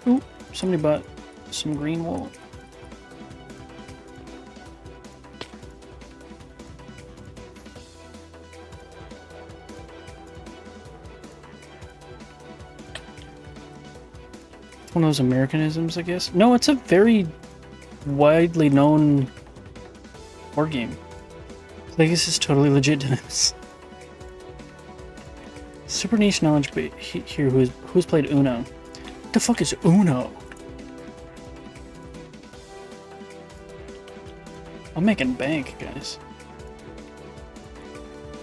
S1: Ooh, somebody bought some green wool. One of those Americanisms, I guess. No, it's a very widely known board game. I guess it's totally legit. Super niche knowledge, but here, who's played Uno? What the fuck is Uno? I'm making bank, guys.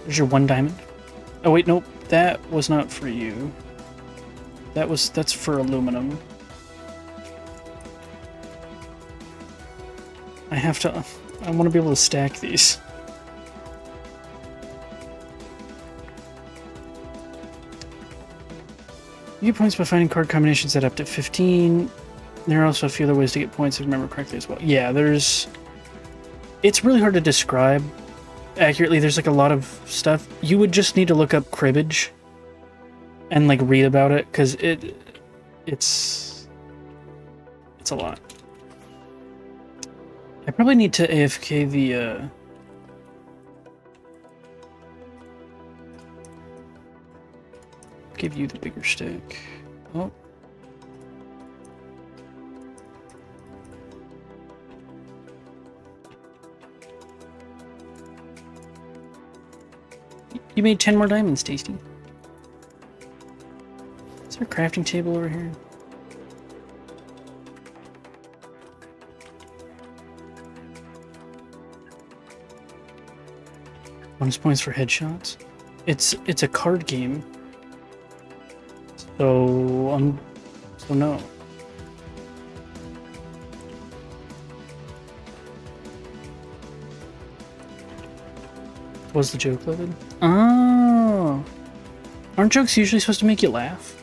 S1: There's your 1 diamond. Oh wait, nope, that was not for you. That's for aluminum. I want to be able to stack these. You get points by finding card combinations that up to 15. There are also a few other ways to get points if you remember correctly as well. Yeah, it's really hard to describe accurately. There's like a lot of stuff. You would just need to look up cribbage and like read about it, because it's a lot. I probably need to AFK the give you the bigger stick. Oh. You made 10 more diamonds, Tasty. Is there a crafting table over here? Bonus points for headshots. It's a card game. So no. Was the joke loaded? Oh. Aren't jokes usually supposed to make you laugh?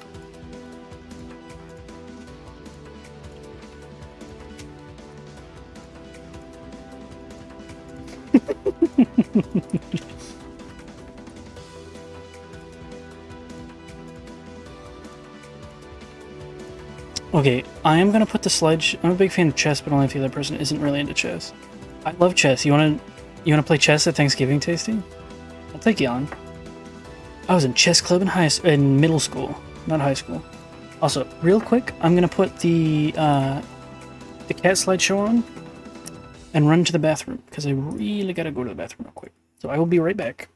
S1: Okay, I am gonna put the sledge. I'm a big fan of chess, but only if the other person isn't really into chess. I love chess. You wanna play chess at Thanksgiving, Tasty? I'll take you on. I was in chess club in middle school, not high school. Also, real quick, I'm gonna put the cat slideshow on and run to the bathroom because I really gotta go to the bathroom real quick. So I will be right back.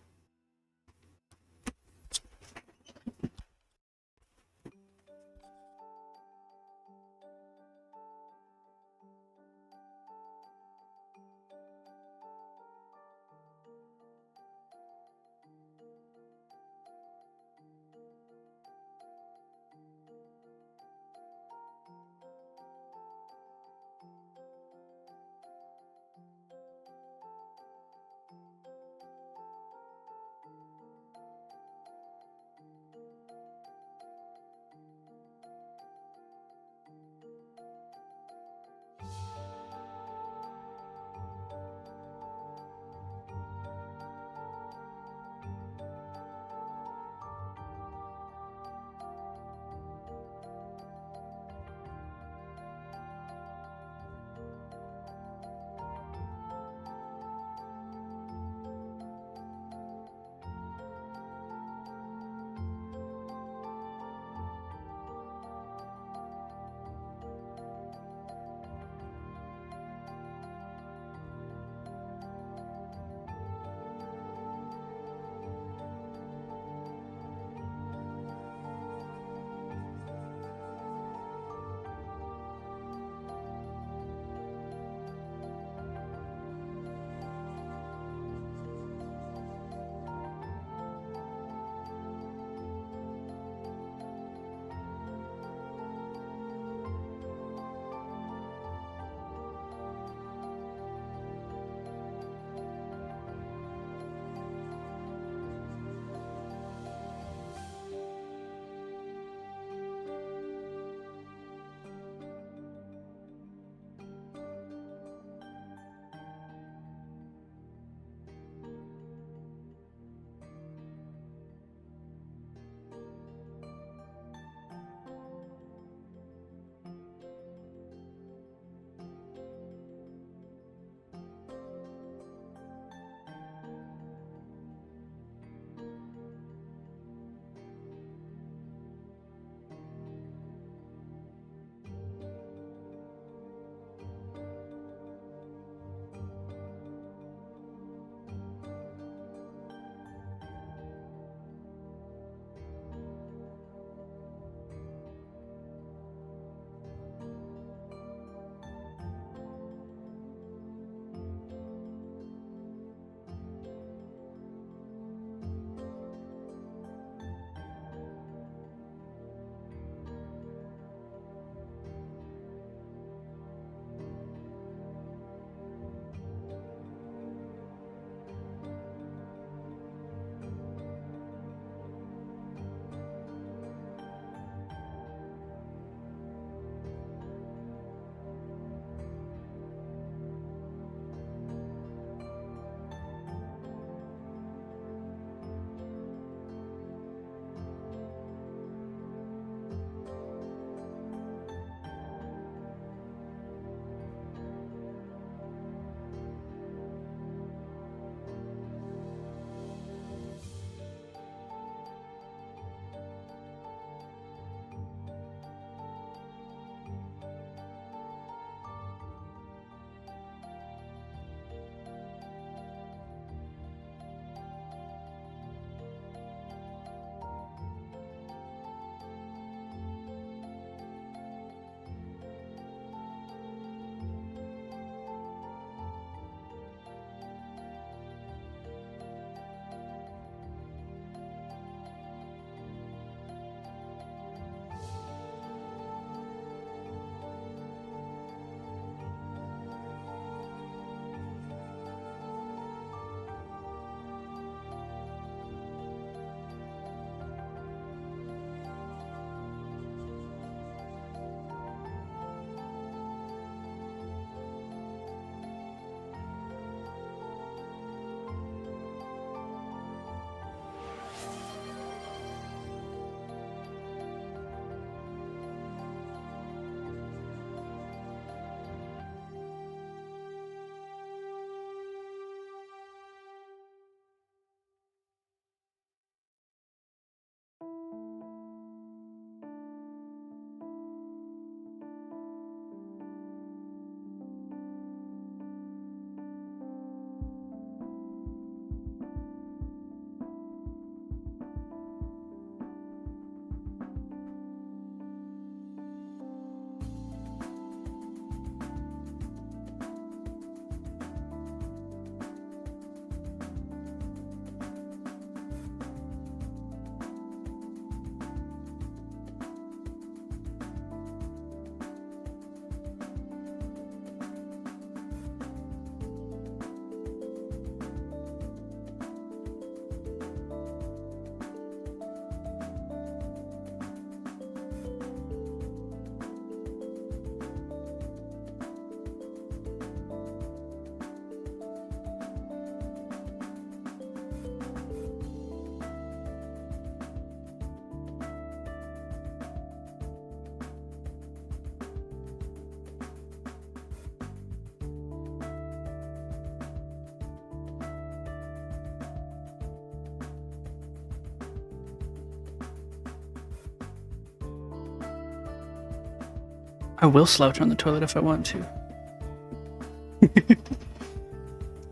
S1: I will slouch on the toilet if I want to.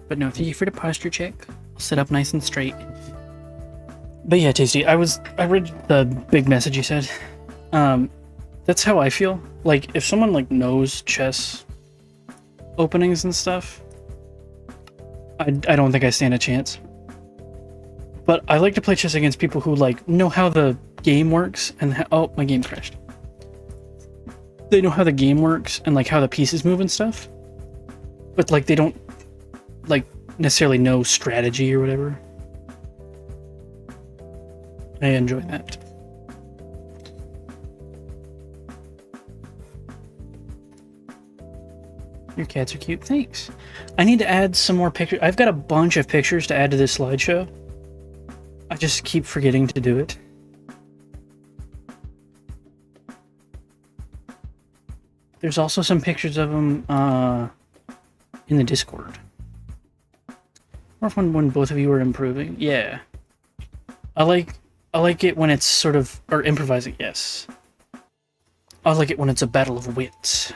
S1: But no, thank you for the posture check. I'll sit up nice and straight. But yeah, Tasty, I read the big message you said. That's how I feel. Like, if someone, like, knows chess openings and stuff, I don't think I stand a chance. But I like to play chess against people who, like, know how the game works and oh, my game crashed. They know how the game works and, like, how the pieces move and stuff. But, like, they don't, like, necessarily know strategy or whatever. I enjoy that. Your cats are cute. Thanks. I need to add some more pictures. I've got a bunch of pictures to add to this slideshow. I just keep forgetting to do it. There's also some pictures of them in the Discord. Or when both of you are improving. Yeah. I like it when it's sort of, or improvising, yes. I like it when it's a battle of wits.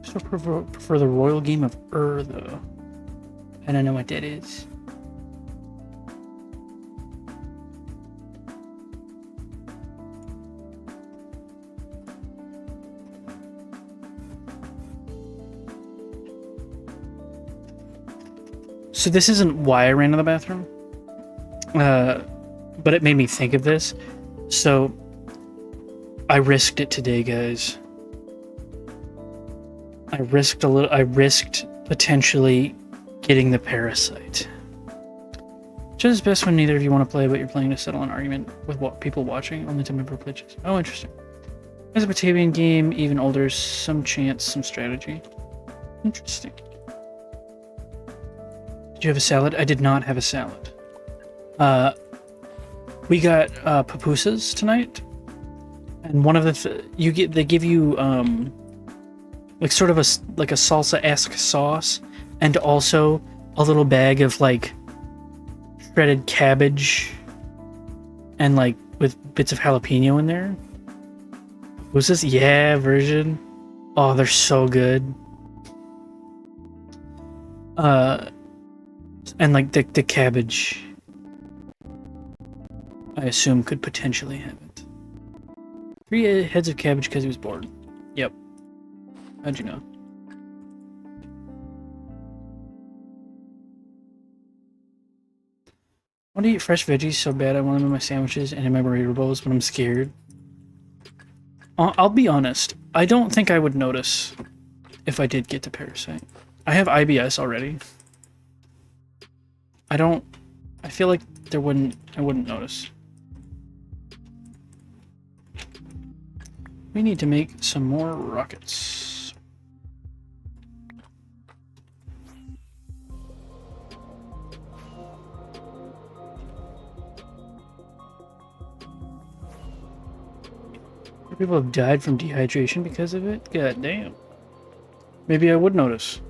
S1: I prefer the royal game of though. I don't know what that is. So this isn't why I ran to the bathroom, but it made me think of this. So I risked it today, guys. I risked potentially getting the parasite. Which is best when neither of you want to play, but you're playing to settle an argument with people watching. Only time I've ever played chess. Oh, interesting. Mesopotamian game, even older, some chance, some strategy. Interesting. Did you have a salad? I did not have a salad. We got pupusas tonight, and one of they give you like sort of a salsa-esque sauce, and also a little bag of like shredded cabbage, and like with bits of jalapeno in there. Was this version? Oh, they're so good. And like the cabbage, I assume could potentially have it. 3 heads of cabbage because he was bored. Yep. How'd you know? I want to eat fresh veggies so bad I want them in my sandwiches and in my burrito bowls, but I'm scared. I'll be honest. I don't think I would notice if I did get the parasite. I have IBS already. I feel like I wouldn't notice. We need to make some more rockets. People have died from dehydration because of it? God damn. Maybe I would notice.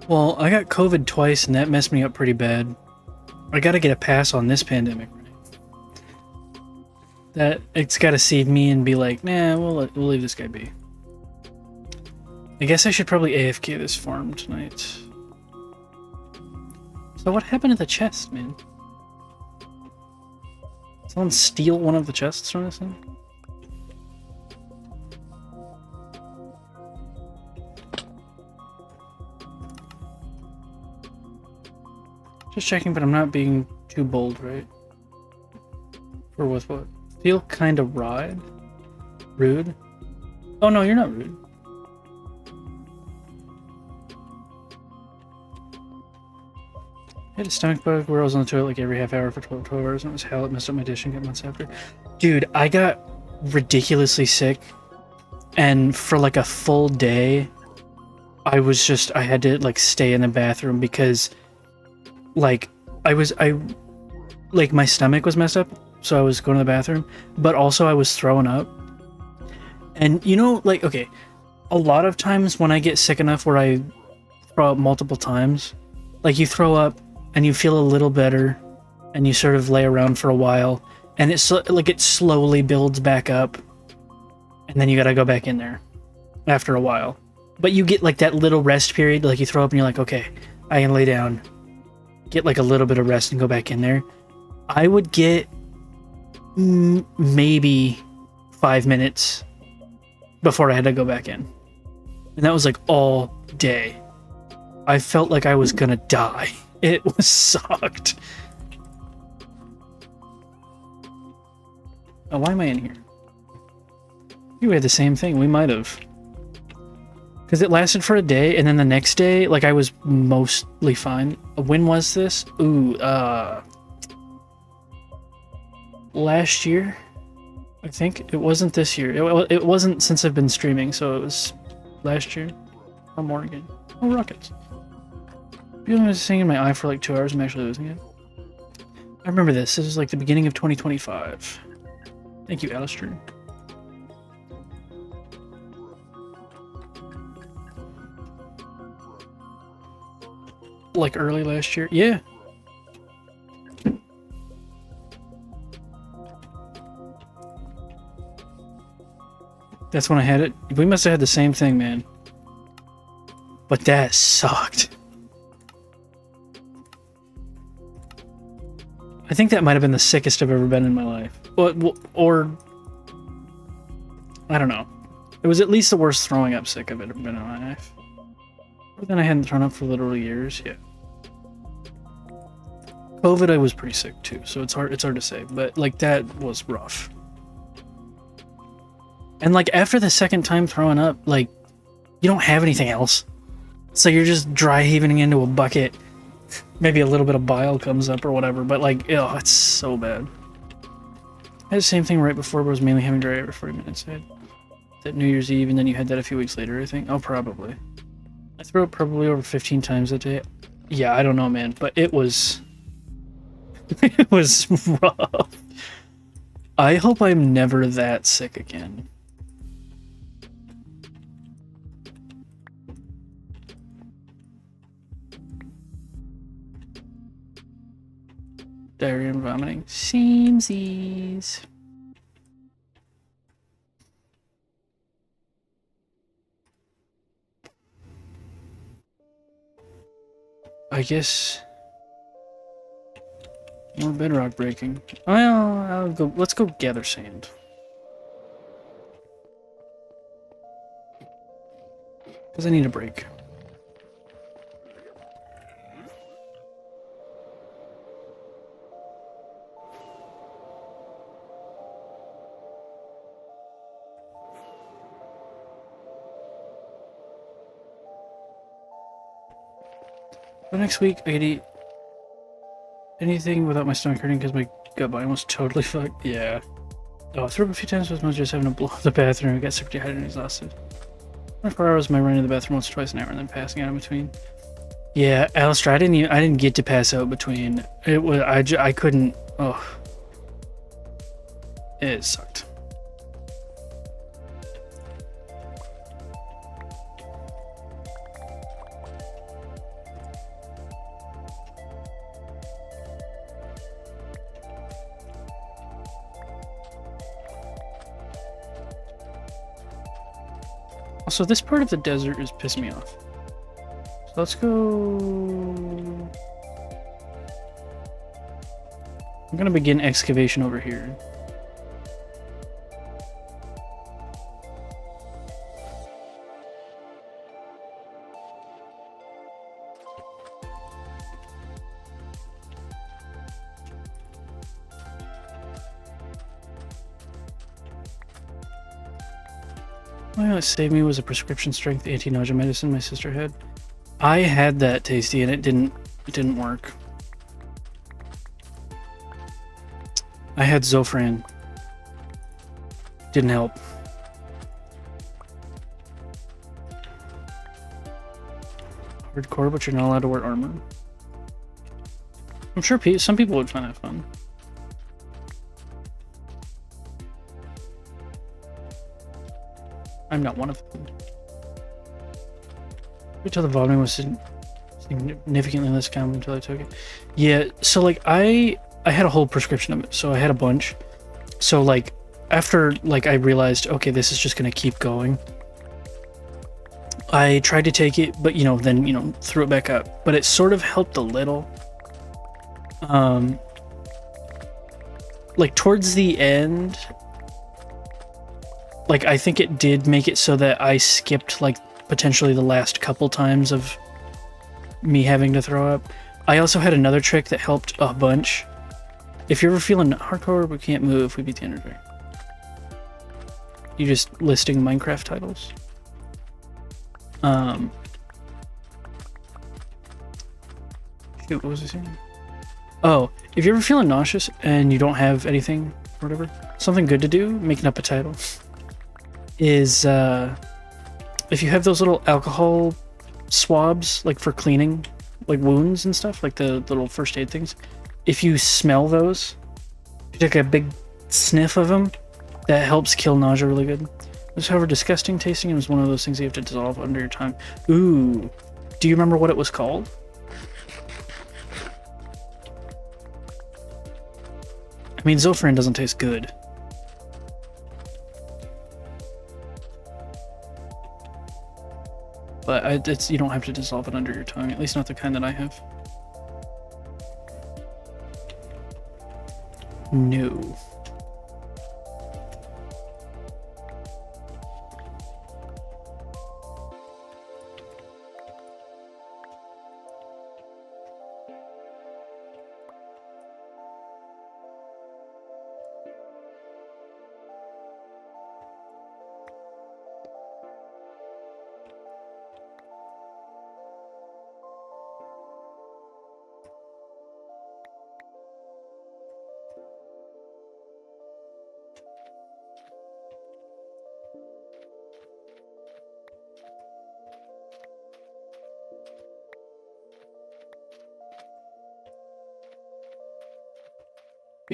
S1: Well, I got COVID twice and that messed me up pretty bad. I gotta get a pass on this pandemic. That it's gotta save me and be like, nah, we'll leave this guy be. I guess I should probably AFK this farm tonight. So what happened to the chest, man? Someone steal one of the chests from this thing? Just checking, but I'm not being too bold, right? Or with what? Feel kind of rude? Oh no, you're not rude. had a stomach bug where I was on the toilet like every half hour for 12 hours, and it was hell. It messed up my dish and got months after. Dude, I got ridiculously sick, and for like a full day, I had to like stay in the bathroom because like like my stomach was messed up, so I was going to the bathroom, but also I was throwing up. And you know, like, okay, a lot of times when I get sick enough where I throw up multiple times, like you throw up and you feel a little better and you sort of lay around for a while, and it's like it slowly builds back up, and then you gotta go back in there after a while. But you get like that little rest period, like you throw up and you're like, okay, I can lay down, get like a little bit of rest and go back in there. I would get maybe 5 minutes before I had to go back in. And that was like all day. I felt like I was gonna die. It was sucked. Oh, why am I in here? We had the same thing. We might have. Because it lasted for a day, and then the next day, like, I was mostly fine. When was this? Ooh, last year? I think. It wasn't this year. It wasn't since I've been streaming, so it was last year. Or more again. Oh, rockets. Feeling was singing in my eye for like 2 hours. I'm actually losing it. I remember this. This is like the beginning of 2025. Thank you, Alistair. Like early last year? Yeah. That's when I had it. We must have had the same thing, man. But that sucked. I think that might have been the sickest I've ever been in my life. Or I don't know. It was at least the worst throwing up sick I've ever been in my life. But then I hadn't thrown up for literally years. Yeah. COVID, I was pretty sick too, so it's hard to say. But like that was rough. And like after the second time throwing up, like you don't have anything else. So you're just dry heaving into a bucket. Maybe a little bit of bile comes up or whatever, but like, oh, it's so bad. I had the same thing right before, but I was mainly having diarrhea every 40 minutes. I had that New Year's Eve, and then you had that a few weeks later, I think. Oh, probably. I threw up probably over 15 times that day. Yeah, I don't know, man, but it was... it was rough. I hope I'm never that sick again. Diarrhea and vomiting. Samesies. I guess more bedrock breaking. Well, I'll go. Let's go gather sand. Because I need a break. But next week, I could eat anything without my stomach hurting because my gut biome was totally fucked. Yeah. Oh, I threw up a few times with my just having to blow up the bathroom. I got super dehydrated and exhausted. 24 hours, my running to the bathroom once or twice an hour and then passing out in between. Yeah, Alistair, I didn't get to pass out between. It was I couldn't. Oh, it sucked. Also, this part of the desert is pissing me off. So let's go... I'm gonna begin excavation over here. Well, what saved me was a prescription strength anti-nausea medicine my sister had. I had that, Tasty, and it didn't work. I had Zofran. Didn't help. Hardcore, but you're not allowed to wear armor. I'm sure some people would find that fun. I'm not one of them. Wait till the vomiting was significantly less common until I took it. Yeah, so like I had a whole prescription of it, so I had a bunch. So like after like I realized, okay, this is just gonna keep going. I tried to take it, but then threw it back up. But it sort of helped a little. Like towards the end, like I think it did make it so that I skipped like potentially the last couple times of me having to throw up. I also had another trick that helped a bunch. If you're ever feeling hardcore, we can't move, we beat the energy. You just listing Minecraft titles. Shoot, what was I saying? Oh, if you're ever feeling nauseous and you don't have anything or whatever, something good to do, making up a title, is if you have those little alcohol swabs, like for cleaning, like wounds and stuff, like the little first aid things, if you smell those, if you take a big sniff of them, that helps kill nausea really good. It was, however, disgusting tasting and was one of those things you have to dissolve under your tongue. Ooh, do you remember what it was called? I mean, Zofran doesn't taste good. But you don't have to dissolve it under your tongue, at least not the kind that I have. No.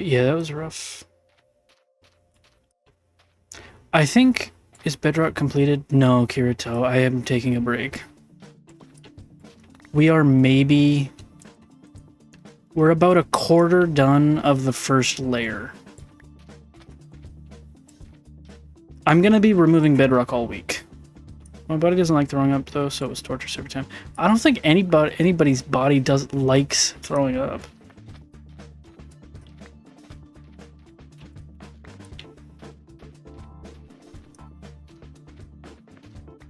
S1: Yeah, that was rough. I think, is Bedrock completed? No, Kirito, I am taking a break. We're about a quarter done of the first layer. I'm gonna be removing Bedrock all week. My body doesn't like throwing up though, so it was torturous every time. I don't think anybody's body likes throwing up.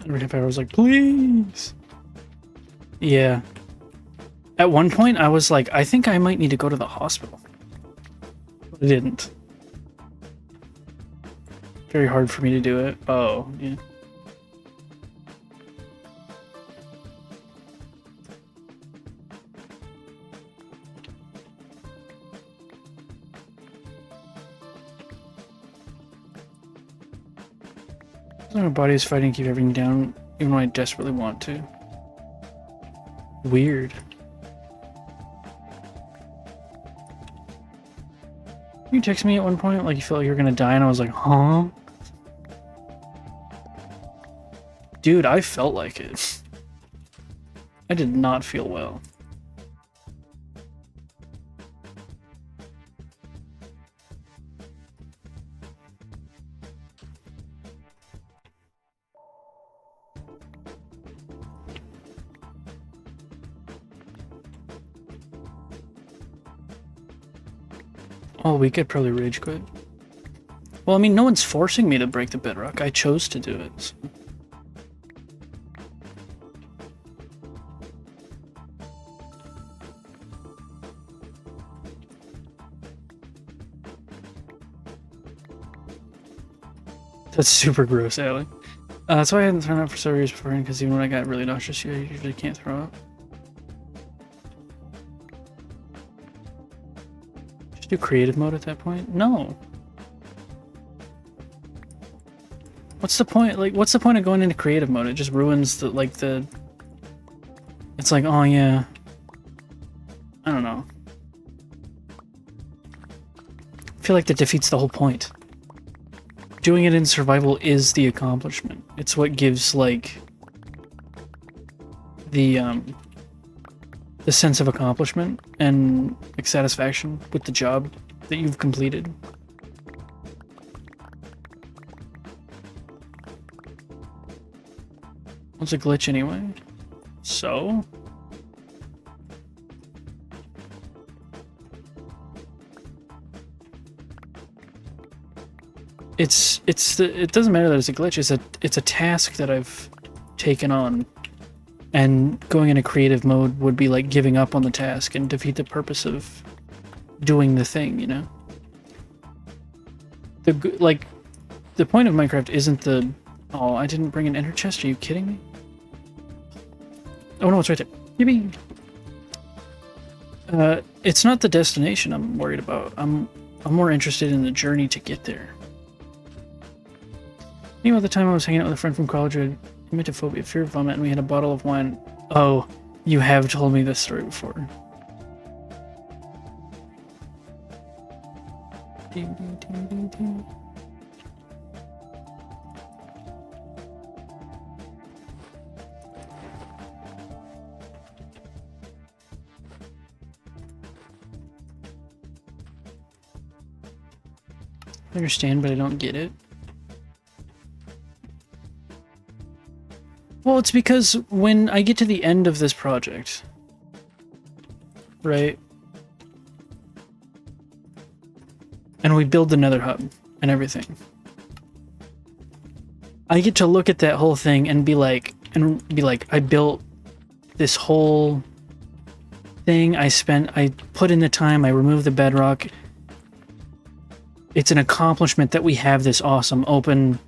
S1: Every half hour I was like, please. Yeah. At one point I was like, I think I might need to go to the hospital. But I didn't. Very hard for me to do it. Oh, yeah. My body is fighting to keep everything down, even when I desperately want to. Weird. You texted me at one point like you felt like you were gonna die, and I was like, huh? Dude, I felt like it. I did not feel well. All week I'd probably rage quit. Well, I mean, no one's forcing me to break the bedrock. I chose to do it. So. That's super gross, Allie. That's why I hadn't thrown up for several years beforehand, because even when I got really nauseous, I usually can't throw up. do creative mode at that point? No. What's the point? Like, what's the point of going into creative mode? It just ruins the, like, the... It's like, oh yeah. I don't know. I feel like that defeats the whole point. Doing it in survival is the accomplishment. It's what gives, like, the sense of accomplishment and, like, satisfaction with the job that you've completed. What's a glitch anyway? So? It doesn't matter that it's a glitch. It's a task that I've taken on, and going into creative mode would be like giving up on the task and defeat the purpose of doing the thing, you know? The point of Minecraft isn't the... Oh, I didn't bring an ender chest. Are you kidding me? Oh no, it's right there. Yippee! It's not the destination I'm worried about. I'm more interested in the journey to get there. You know, at the time I was hanging out with a friend from college who had emetophobia, fear of vomit, and we had a bottle of wine. Oh, you have told me this story before. I understand, but I don't get it. Well, it's because when I get to the end of this project, right? And we build the Nether hub and everything, I get to look at that whole thing and be like, I built this whole thing. I put in the time, I removed the bedrock. It's an accomplishment that we have this awesome open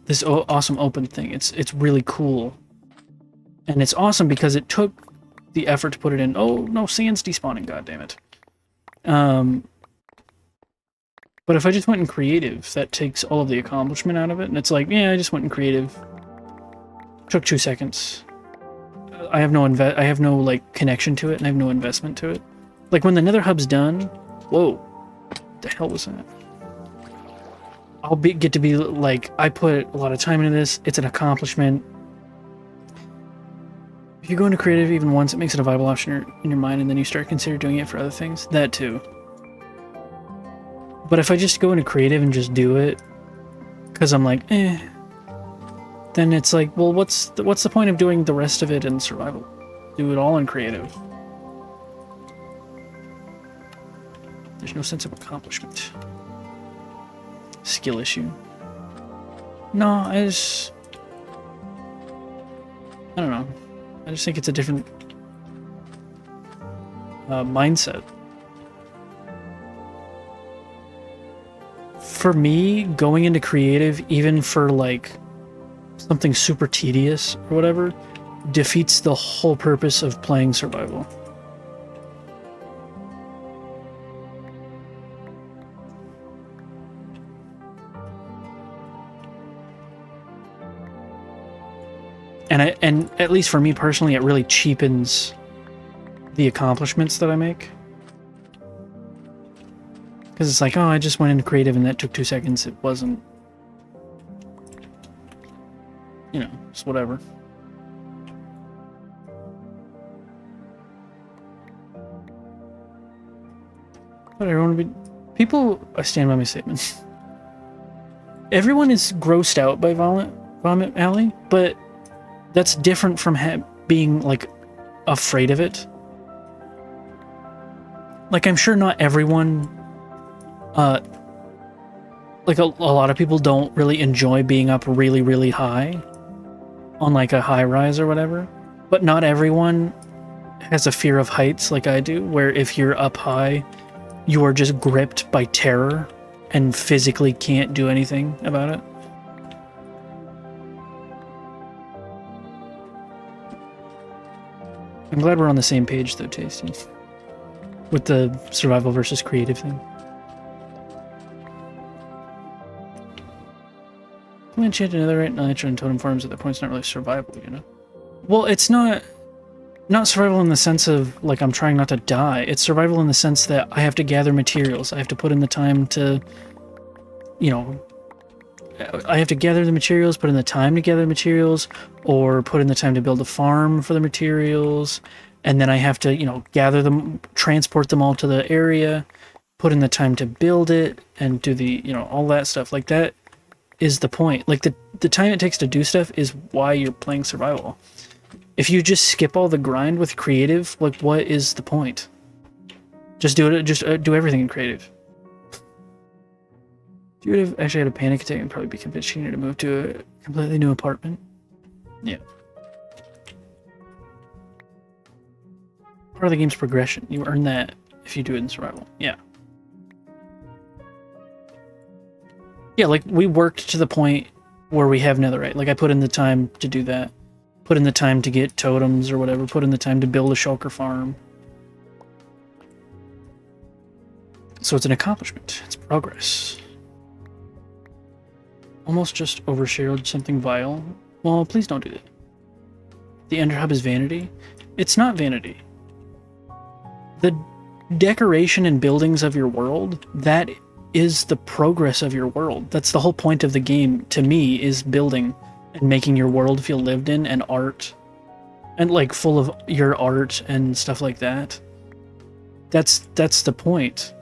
S1: thing. It's really cool. And it's awesome because it took the effort to put it in. Oh, no, sand's despawning, goddammit. But if I just went in creative, that takes all of the accomplishment out of it. And it's like, yeah, I just went in creative. Took 2 seconds. I have no like connection to it, and I have no investment to it. Like when the Nether hub's done, whoa, what the hell was that? I'll get to be like, I put a lot of time into this. It's an accomplishment. If you go into creative even once, it makes it a viable option in your mind, and then you start considering doing it for other things. That too. But if I just go into creative and just do it, because I'm like, then it's like, well, what's the point of doing the rest of it in survival? Do it all in creative. There's no sense of accomplishment. Skill issue. No, I don't know. I just think it's a different mindset. For me, going into creative, even for like something super tedious or whatever, defeats the whole purpose of playing survival. And at least for me personally, it really cheapens the accomplishments that I make. Because it's like, oh, I just went into creative and that took 2 seconds. It wasn't, you know, it's whatever. But everyone would be... People, I stand by my statement. Everyone is grossed out by Vomit Alley, but that's different from being, like, afraid of it. Like, I'm sure not everyone... like, a lot of people don't really enjoy being up really, really high on, like, a high-rise or whatever. But not everyone has a fear of heights like I do, where if you're up high, you are just gripped by terror and physically can't do anything about it. I'm glad we're on the same page, though, Tasty. with the survival versus creative thing. We enchanted netherite, nitro, and totem farms at that point. It's not really survival, you know? Well, it's not survival in the sense of, like, I'm trying not to die. It's survival in the sense that I have to gather materials. I have to put in the time to, you know, I have to gather the materials, put in the time to gather the materials, or put in the time to build a farm for the materials, and then I have to, you know, gather them, transport them all to the area, put in the time to build it, and do the, you know, all that stuff. Like, that is the point. Like, the time it takes to do stuff is why you're playing survival. If you just skip all the grind with creative, like, what is the point? Just do it. Just do everything in creative. If you would have actually had a panic attack and probably be convinced you need to move to a completely new apartment. Yeah. Part of the game's progression. You earn that if you do it in survival. Yeah. Yeah, like, we worked to the point where we have netherite. Like, I put in the time to do that. Put in the time to get totems or whatever. Put in the time to build a shulker farm. So it's an accomplishment. It's progress. Almost just overshared something vile. Well, please don't do that. The Ender Hub is vanity. It's not vanity. The decoration and buildings of your world, that is the progress of your world. That's the whole point of the game, to me, is building and making your world feel lived in, and art. And, like, full of your art and stuff like that. That's the point.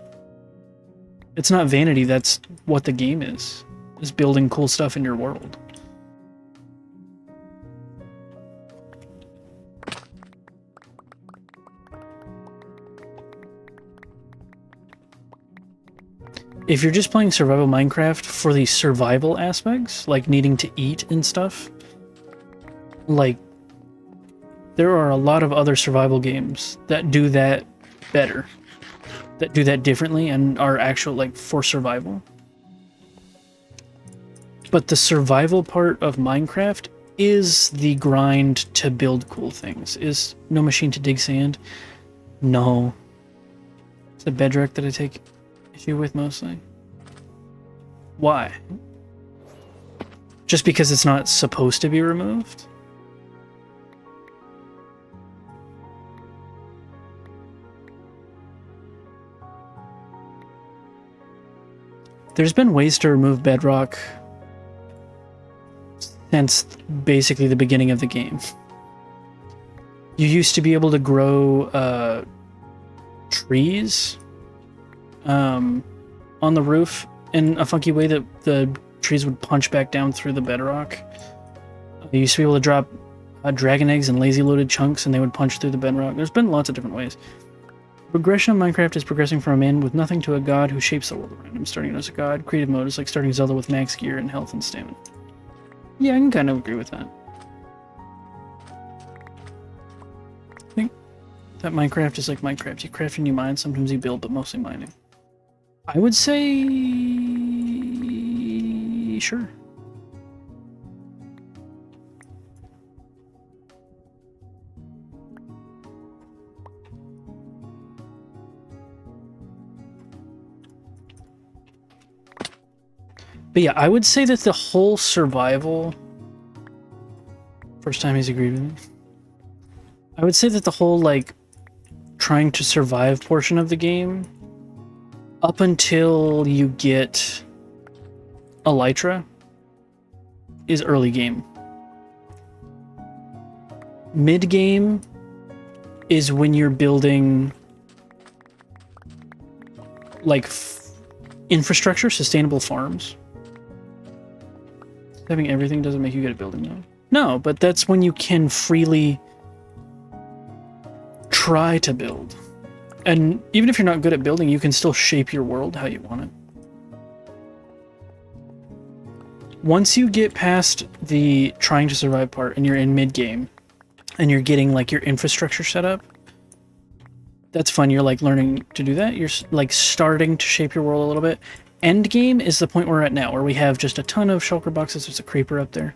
S1: It's not vanity, that's what the game is building cool stuff in your world. If you're just playing survival Minecraft for the survival aspects, like needing to eat and stuff, like, there are a lot of other survival games that do that better, that do that differently and are actual, like, for survival. But the survival part of Minecraft is the grind to build cool things. Is no machine to dig sand? No. It's the Bedrock that I take issue with mostly. Why? Just because it's not supposed to be removed? There's been ways to remove Bedrock since basically the beginning of the game. You used to be able to grow trees on the roof in a funky way that the trees would punch back down through the bedrock. You used to be able to drop dragon eggs in lazy loaded chunks and they would punch through the bedrock. There's been lots of different ways. Progression of Minecraft is progressing from a man with nothing to a god who shapes the world around him. Starting as a god, creative mode is like starting Zelda with max gear and health and stamina. Yeah, I can kind of agree with that. I think that Minecraft is like Minecraft. You craft and you mine, sometimes you build, but mostly mining. I would say... sure. But yeah, I would say that the whole survival... First time he's agreed with me. I would say that the whole, like, trying to survive portion of the game, up until you get Elytra, is early game. Mid game is when you're building, like, infrastructure, sustainable farms. Having everything doesn't make you good at building, though. No, but that's when you can freely try to build. And even if you're not good at building, you can still shape your world how you want it. Once you get past the trying to survive part and you're in mid-game, and you're getting, like, your infrastructure set up, that's fun. You're, like, learning to do that. You're, like, starting to shape your world a little bit. End game is the point we're at now, where we have just a ton of shulker boxes. There's a creeper up there.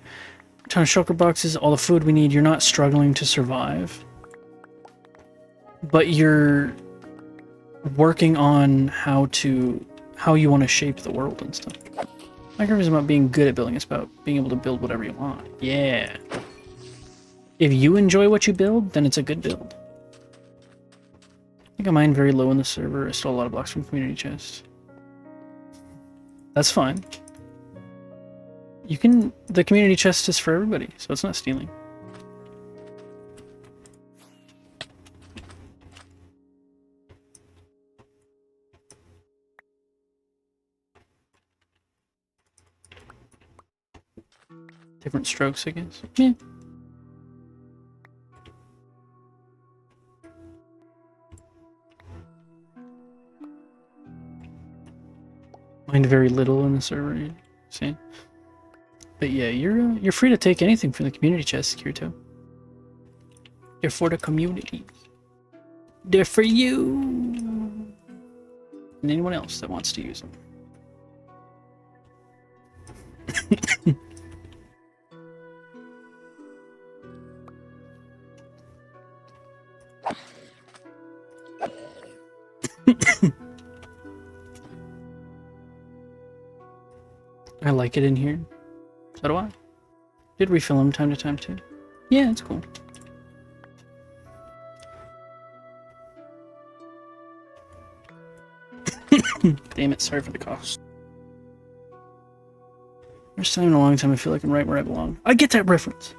S1: A ton of shulker boxes, all the food we need. You're not struggling to survive. But you're working on how you want to shape the world and stuff. Minecraft is about being good at building. It's about being able to build whatever you want. Yeah. If you enjoy what you build, then it's a good build. I think I mine very low in the server. I stole a lot of blocks from community chests. That's fine. You can... The community chest is for everybody, so it's not stealing. Different strokes, I guess. Yeah. Mind very little in the server, you see. But yeah, you're free to take anything from the community chest, Kirito. They're for the community. They're for you and anyone else that wants to use them. I like it in here. So do I. Did refill them time to time too. Yeah, it's cool. Damn it, sorry for the cost. First time in a long time I feel like I'm right where I belong. I get that reference.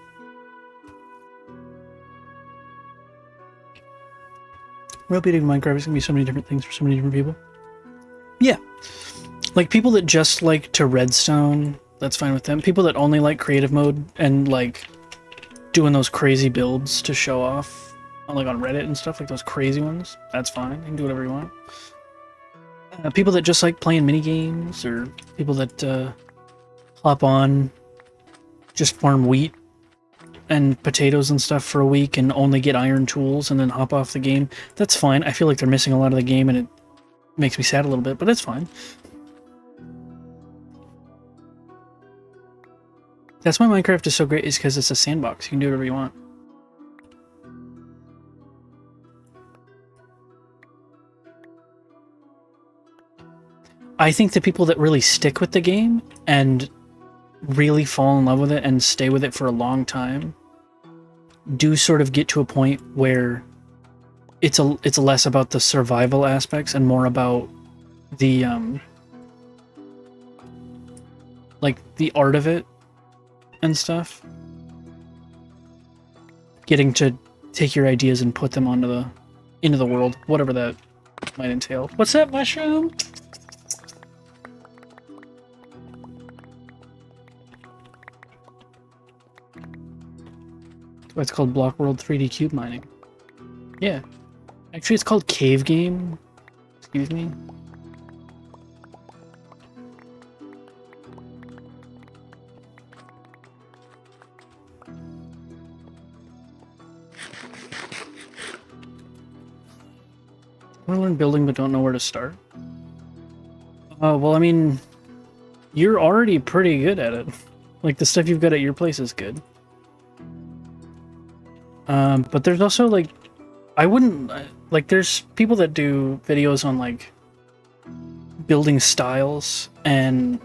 S1: Repeating Minecraft is gonna be so many different things for so many different people. Yeah. Like people that just like to redstone, that's fine with them. People that only like creative mode and like doing those crazy builds to show off, like on Reddit and stuff, like those crazy ones, that's fine. You can do whatever you want. People that just like playing mini games, or people that hop on, just farm wheat and potatoes and stuff for a week and only get iron tools and then hop off the game, that's fine. I feel like they're missing a lot of the game and it makes me sad a little bit, but that's fine. That's why Minecraft is so great, is because it's a sandbox. You can do whatever you want. I think the people that really stick with the game and really fall in love with it and stay with it for a long time do sort of get to a point where it's less about the survival aspects and more about the like the art of it and stuff. Getting to take your ideas and put them into the world, whatever that might entail. What's that, mushroom? It's called Block World 3D Cube Mining. Yeah. Actually, it's called Cave Game. Excuse me. I want to learn building but don't know where to start. Well, I mean, you're already pretty good at it. Like, the stuff you've got at your place is good. But there's also, like, I wouldn't, like, there's people that do videos on, like, building styles and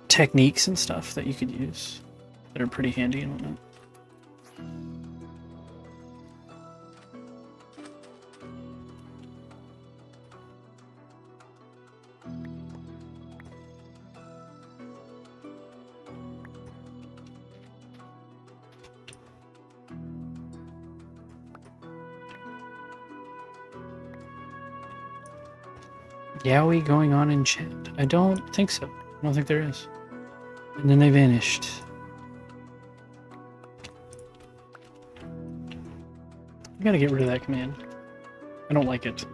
S1: techniques and stuff that you could use that are pretty handy and whatnot. Yowie going on in chat? I don't think so. I don't think there is. And then they vanished. I gotta get rid of that command. I don't like it.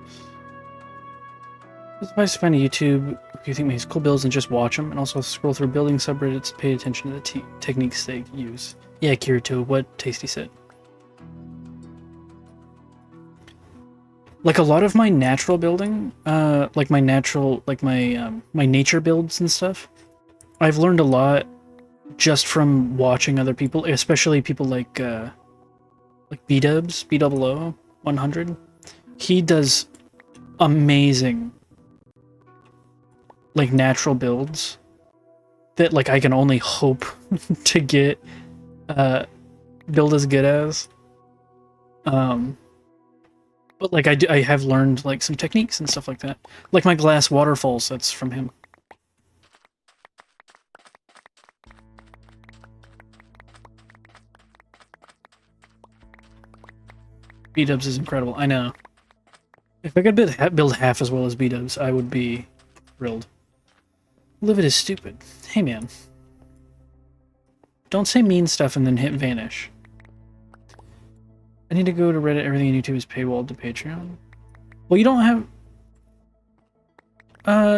S1: It's nice to find a YouTube if you think makes cool builds and just watch them, and also scroll through building subreddits and pay attention to the techniques they use. Yeah, Kirito, what Tasty said. Like a lot of my natural building, like my natural, like my nature builds and stuff, I've learned a lot just from watching other people, especially people like B-Dubs, B00 100. He does amazing, like, natural builds that, like, I can only hope to get build as good as. But like I have learned like some techniques and stuff like that. Like my glass waterfalls, that's from him. B-dubs is incredible. I know. If I could build half as well as B-dubs, I would be thrilled. Live it is stupid. Hey man. Don't say mean stuff and then hit vanish. I need to go to Reddit. Everything on YouTube is paywalled to Patreon. Well, you don't have...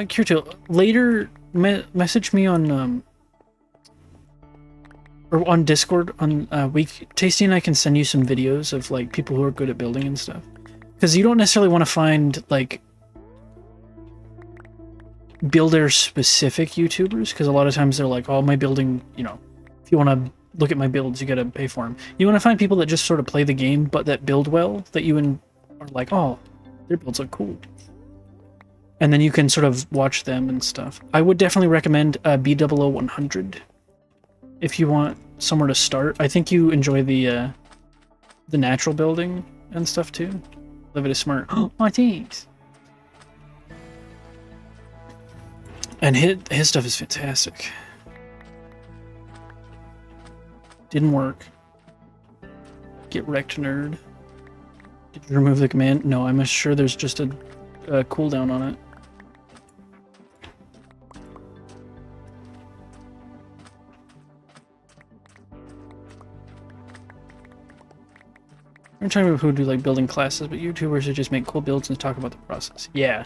S1: Kirito, later message me on, or on Discord on Tasty and I can send you some videos of, like, people who are good at building and stuff. Because you don't necessarily want to find, like, builder-specific YouTubers, because a lot of times they're like, oh, my building, you know, if you want to look at my builds, you gotta pay for them. You want to find people that just sort of play the game, but that build well, that you are like, oh, their builds look cool. And then you can sort of watch them and stuff. I would definitely recommend B00-100 if you want somewhere to start. I think you enjoy the natural building and stuff too. Live it is smart. Oh, my thanks. And his stuff is fantastic. Didn't work. Get wrecked, nerd. Did you remove the command? No, I'm sure there's just a cooldown on it. I'm trying to remember who do like building classes, but YouTubers who just make cool builds and talk about the process. Yeah.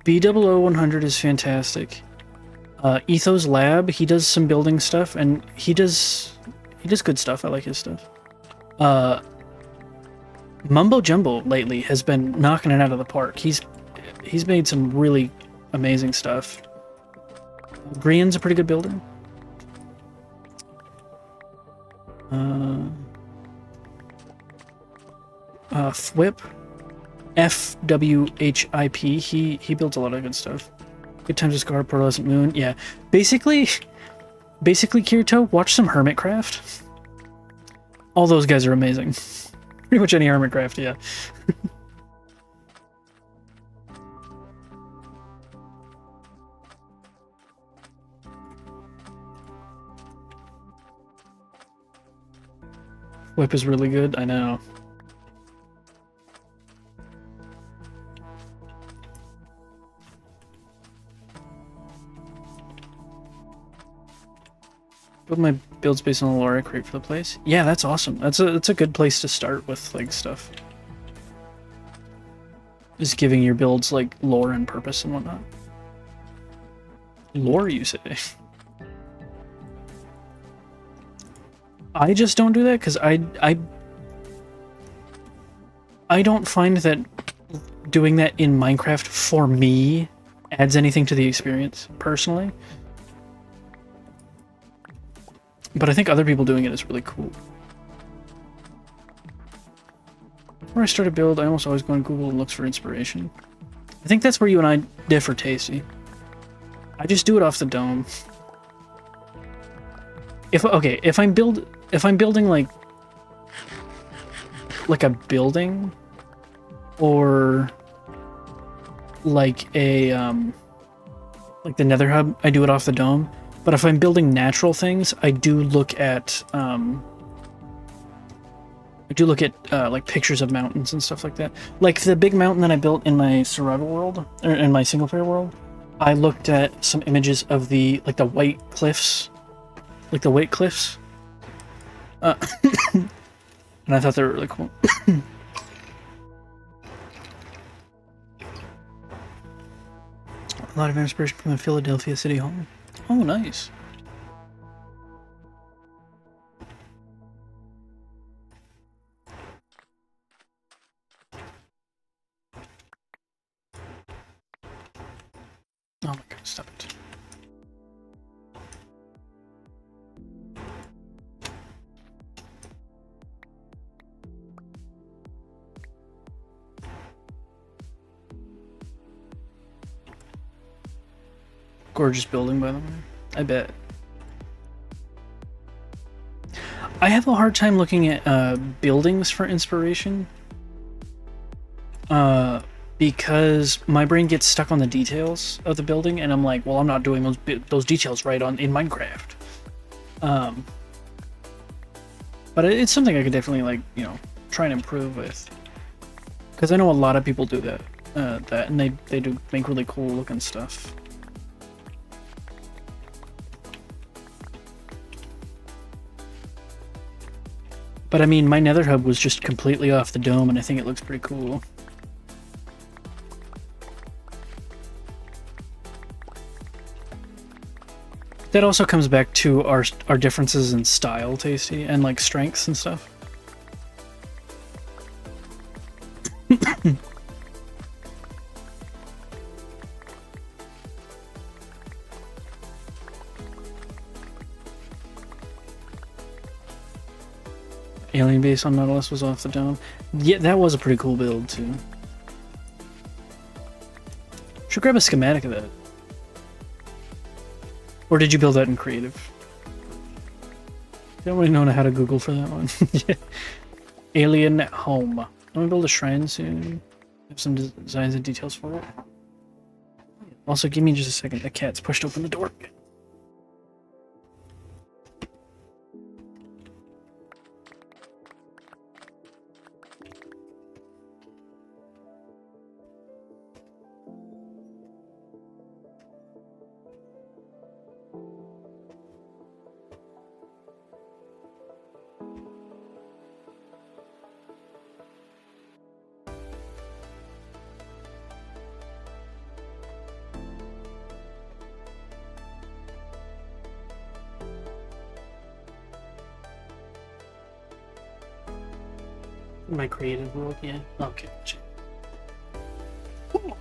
S1: B00-100 is fantastic. Ethos Lab, he does some building stuff, and he does good stuff. I like his stuff. Mumbo Jumbo lately has been knocking it out of the park. He's made some really amazing stuff. Grian's a pretty good builder. Fwhip, FWHIP, he builds a lot of good stuff. Good Times to Scar, Pearlescent Moon, yeah. Basically, Kirito, watch some Hermitcraft. All those guys are amazing. Pretty much any Hermitcraft, yeah. Whip is really good, I know. Build my builds based on the lore I create for the place. Yeah, that's awesome. That's a good place to start with like stuff. Just giving your builds like lore and purpose and whatnot. Lore, you say? I just don't do that because I don't find that doing that in Minecraft for me adds anything to the experience personally. But I think other people doing it is really cool. Before I start a build, I almost always go on Google and look for inspiration. I think that's where you and I differ, Tasty. I just do it off the dome. If I'm building like a building or like a like the Nether Hub, I do it off the dome. But if I'm building natural things, I do look at like pictures of mountains and stuff like that. Like the big mountain that I built in my survival world or in my single player world, I looked at some images of the white cliffs, and I thought they were really cool. A lot of inspiration from the Philadelphia City Hall. Oh, nice. Oh my god, stop it. gorgeous building, by the way. I bet. I have a hard time looking at buildings for inspiration. Because my brain gets stuck on the details of the building, and I'm like, well, I'm not doing those details right in Minecraft. But it's something I could definitely, like, you know, try and improve with. Because I know a lot of people do that, and they do make really cool looking stuff. But I mean, my nether hub was just completely off the dome, and I think it looks pretty cool. That also comes back to our differences in style, Tasty, and like strengths and stuff. Alien base on Nautilus was off the dome. Yeah, that was a pretty cool build too. Should grab a schematic of that. Or did you build that in creative? Don't really know how to Google for that one. Yeah. Alien home. I'm gonna build a shrine soon. Have some designs and details for it. Also, give me just a second. The cat's pushed open the door. My creative world, yeah. Okay. Ooh.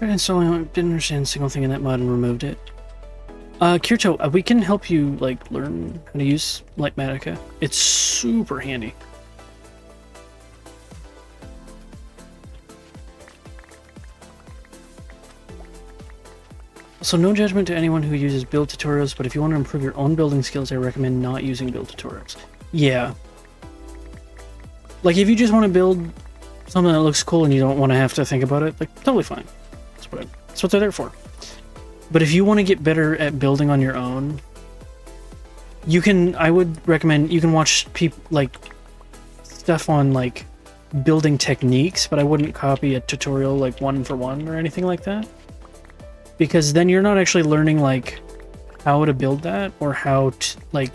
S1: And so I didn't understand a single thing in that mod and removed it. Kirito, we can help you like learn how to use Lightmatica. It's super handy. So no judgment to anyone who uses build tutorials, but if you want to improve your own building skills, I recommend not using build tutorials. Yeah. Like if you just want to build something that looks cool and you don't want to have to think about it, like totally fine. That's what they're there for. But if you want to get better at building on your own, I would recommend you can watch people like stuff on like building techniques, but I wouldn't copy a tutorial like one for one or anything like that. Because then you're not actually learning like how to build that or how to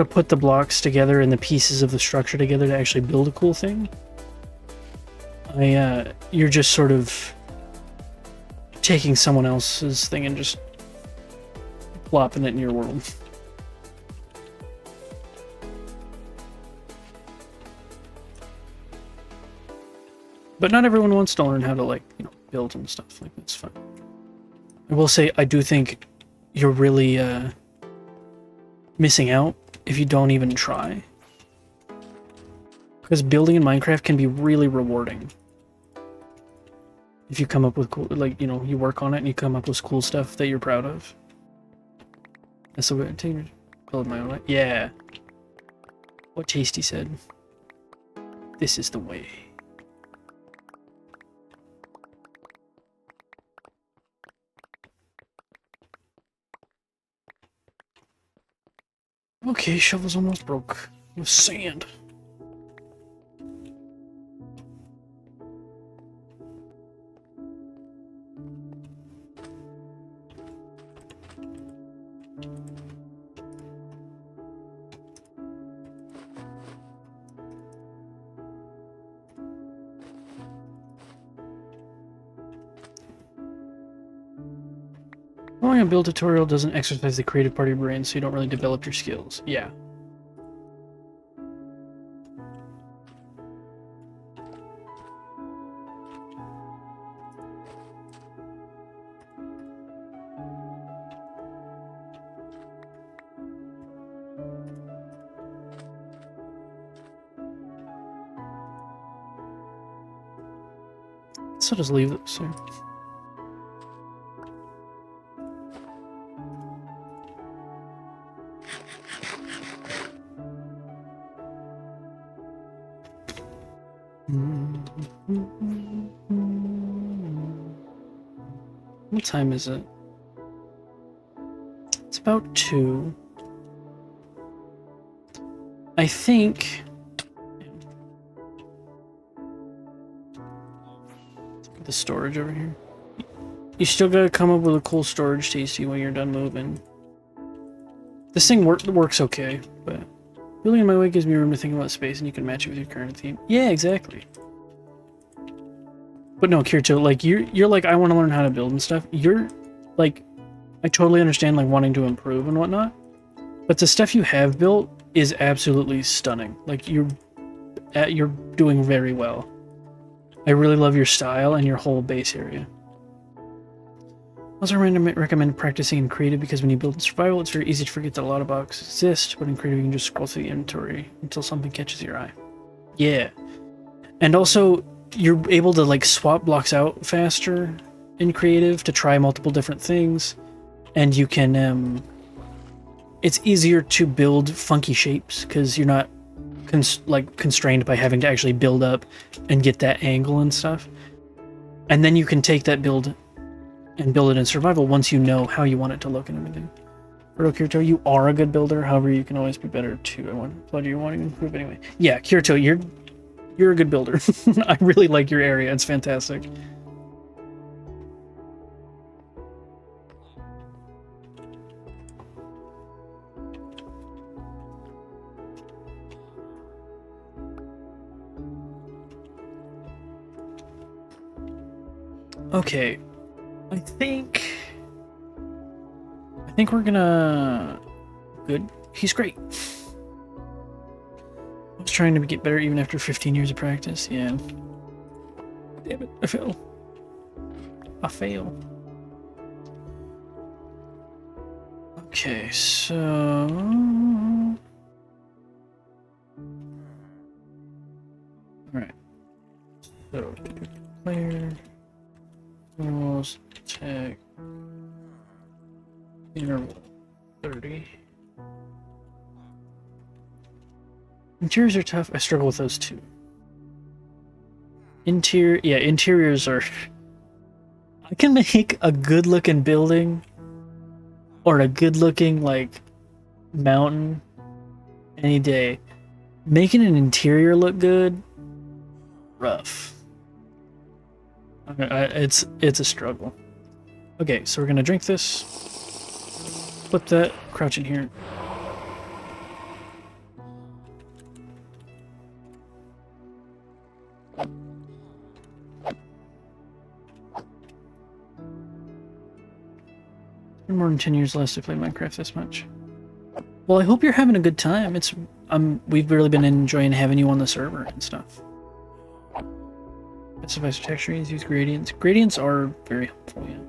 S1: put the blocks together and the pieces of the structure together to actually build a cool thing. You're just sort of taking someone else's thing and just plopping it in your world. But not everyone wants to learn how to like, you know, build and stuff. Like that's fun. I will say I do think you're really missing out if you don't even try. Because building in Minecraft can be really rewarding. If you come up with cool, like, you know, you work on it and you come up with cool stuff that you're proud of. That's the way I take build my own way. Yeah. What Tasty said. This is the way. Okay, shovel's almost broke. With sand. Following a build tutorial doesn't exercise the creative part of your brain, so you don't really develop your skills. Yeah. guess I'll just leave this here. What time is it? It's about 2. I think... Let's put the storage over here. You still gotta come up with a cool storage tasty when you're done moving. This thing works okay, but building in my way gives me room to think about space, and you can match it with your current theme. Yeah, exactly. But no, Kirito, like you're like, I want to learn how to build and stuff. You're like, I totally understand like wanting to improve and whatnot, but the stuff you have built is absolutely stunning. Like you're doing very well. I really love your style and your whole base area. Also recommend practicing in creative, because when you build in survival, it's very easy to forget that a lot of blocks exist, but in creative you can just scroll through the inventory until something catches your eye. Yeah. And also, you're able to like swap blocks out faster in creative to try multiple different things, and you can it's easier to build funky shapes because you're not constrained by having to actually build up and get that angle and stuff. And then you can take that build and build it in survival once you know how you want it to look and everything. Kirito, you are a good builder, however you can always be better too. I want to applaud you wanting to improve anyway. Yeah, Kirito, you're a good builder. I really like your area. It's fantastic. Okay. I think we're gonna... Good. He's great. I was trying to get better even after 15 years of practice. Yeah. Damn it. I fail. Okay, so... Alright. So, player... Rules, tag... Interval 30. Interiors are tough. I struggle with those too. Interiors are... I can make a good looking building or a good looking like mountain any day. Making an interior look good, rough. It's a struggle. Okay, so we're gonna drink this. Flip that, crouch in here. Been more than 10 years less to play Minecraft this much. Well, I hope you're having a good time. We've really been enjoying having you on the server and stuff. Specifies textures, use gradients. Gradients are very helpful, yeah.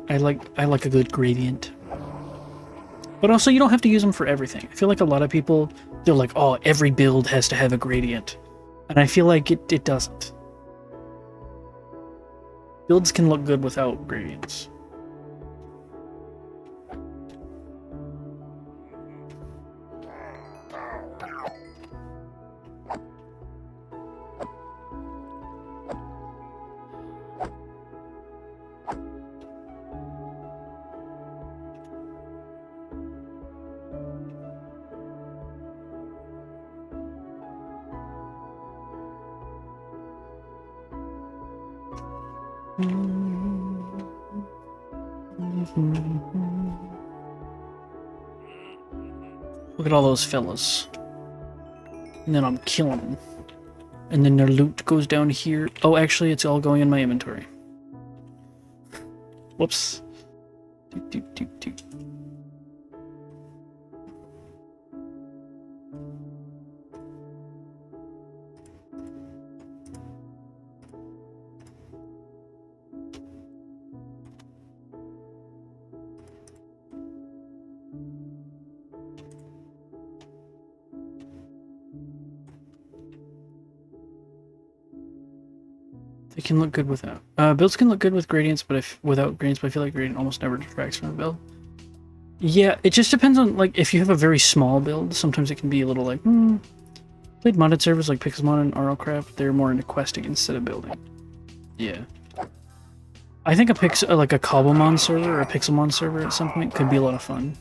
S1: I like a good gradient. But also, you don't have to use them for everything. I feel like a lot of people, they're like, oh, every build has to have a gradient. And I feel like it doesn't. Builds can look good without gradients. Look at all those fellas. And then I'm killing them. And then their loot goes down here. Oh, actually, it's all going in my inventory. Whoops. Doot. They can look good without. Builds can look good with gradients, but without gradients, but I feel like gradient almost never detracts from the build. Yeah, it just depends on, like, if you have a very small build, sometimes it can be a little like, Played modded servers like Pixelmon and WamilyCraft, they're more into questing instead of building. Yeah. I think like a Cobblemon server or a Pixelmon server at some point could be a lot of fun.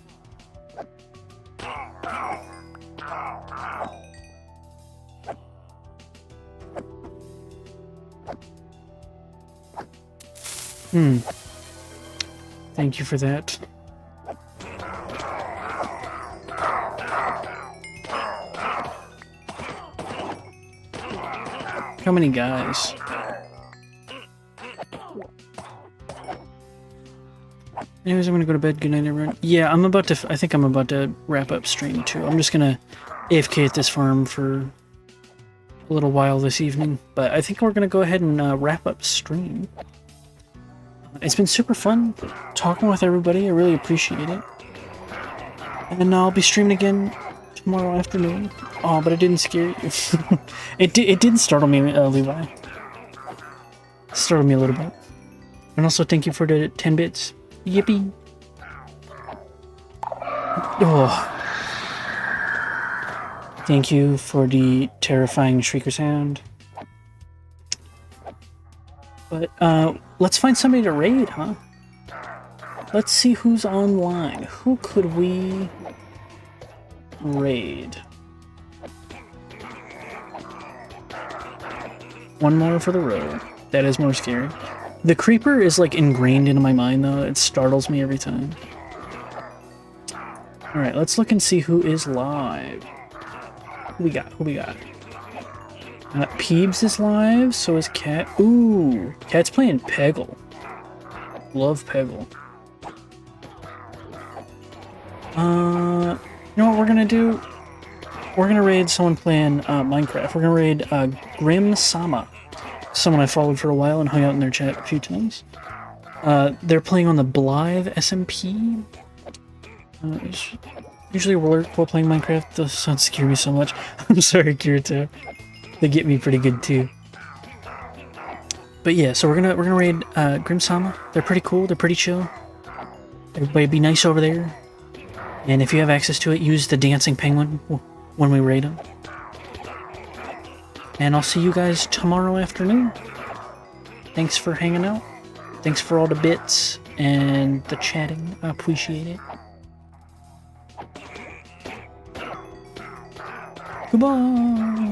S1: Thank you for that. How many guys? Anyways, I'm gonna go to bed. Good night, everyone. Yeah, I think I'm about to wrap up stream too. I'm just gonna AFK at this farm for a little while this evening, but I think we're gonna go ahead and wrap up stream. It's been super fun talking with everybody. I really appreciate it. And then I'll be streaming again tomorrow afternoon. Oh, but it didn't scare you. It did startle me, Levi. It startled me a little bit. And also, thank you for the 10 bits. Yippee. Oh. Thank you for the terrifying shrieker sound. But, let's find somebody to raid, huh? Let's see who's online. Who could we raid? One more for the road. That is more scary. The creeper is like ingrained into my mind though. It startles me every time. Alright, let's look and see who is live. Who we got? Who we got? Peebs is live, so is Cat. Ooh, Cat's playing Peggle. Love Peggle. You know what we're gonna do? We're gonna raid someone playing Minecraft. We're gonna raid Grim Sama. Someone I followed for a while and hung out in their chat a few times. They're playing on the Blythe SMP. Usually work while playing Minecraft. Those sounds scare me so much. I'm sorry, Kirito. They get me pretty good too. But yeah, so we're gonna raid Grim Sama. They're pretty cool. They're pretty chill. Everybody be nice over there. And if you have access to it, use the dancing penguin when we raid them. And I'll see you guys tomorrow afternoon. Thanks for hanging out. Thanks for all the bits and the chatting. I appreciate it. Goodbye.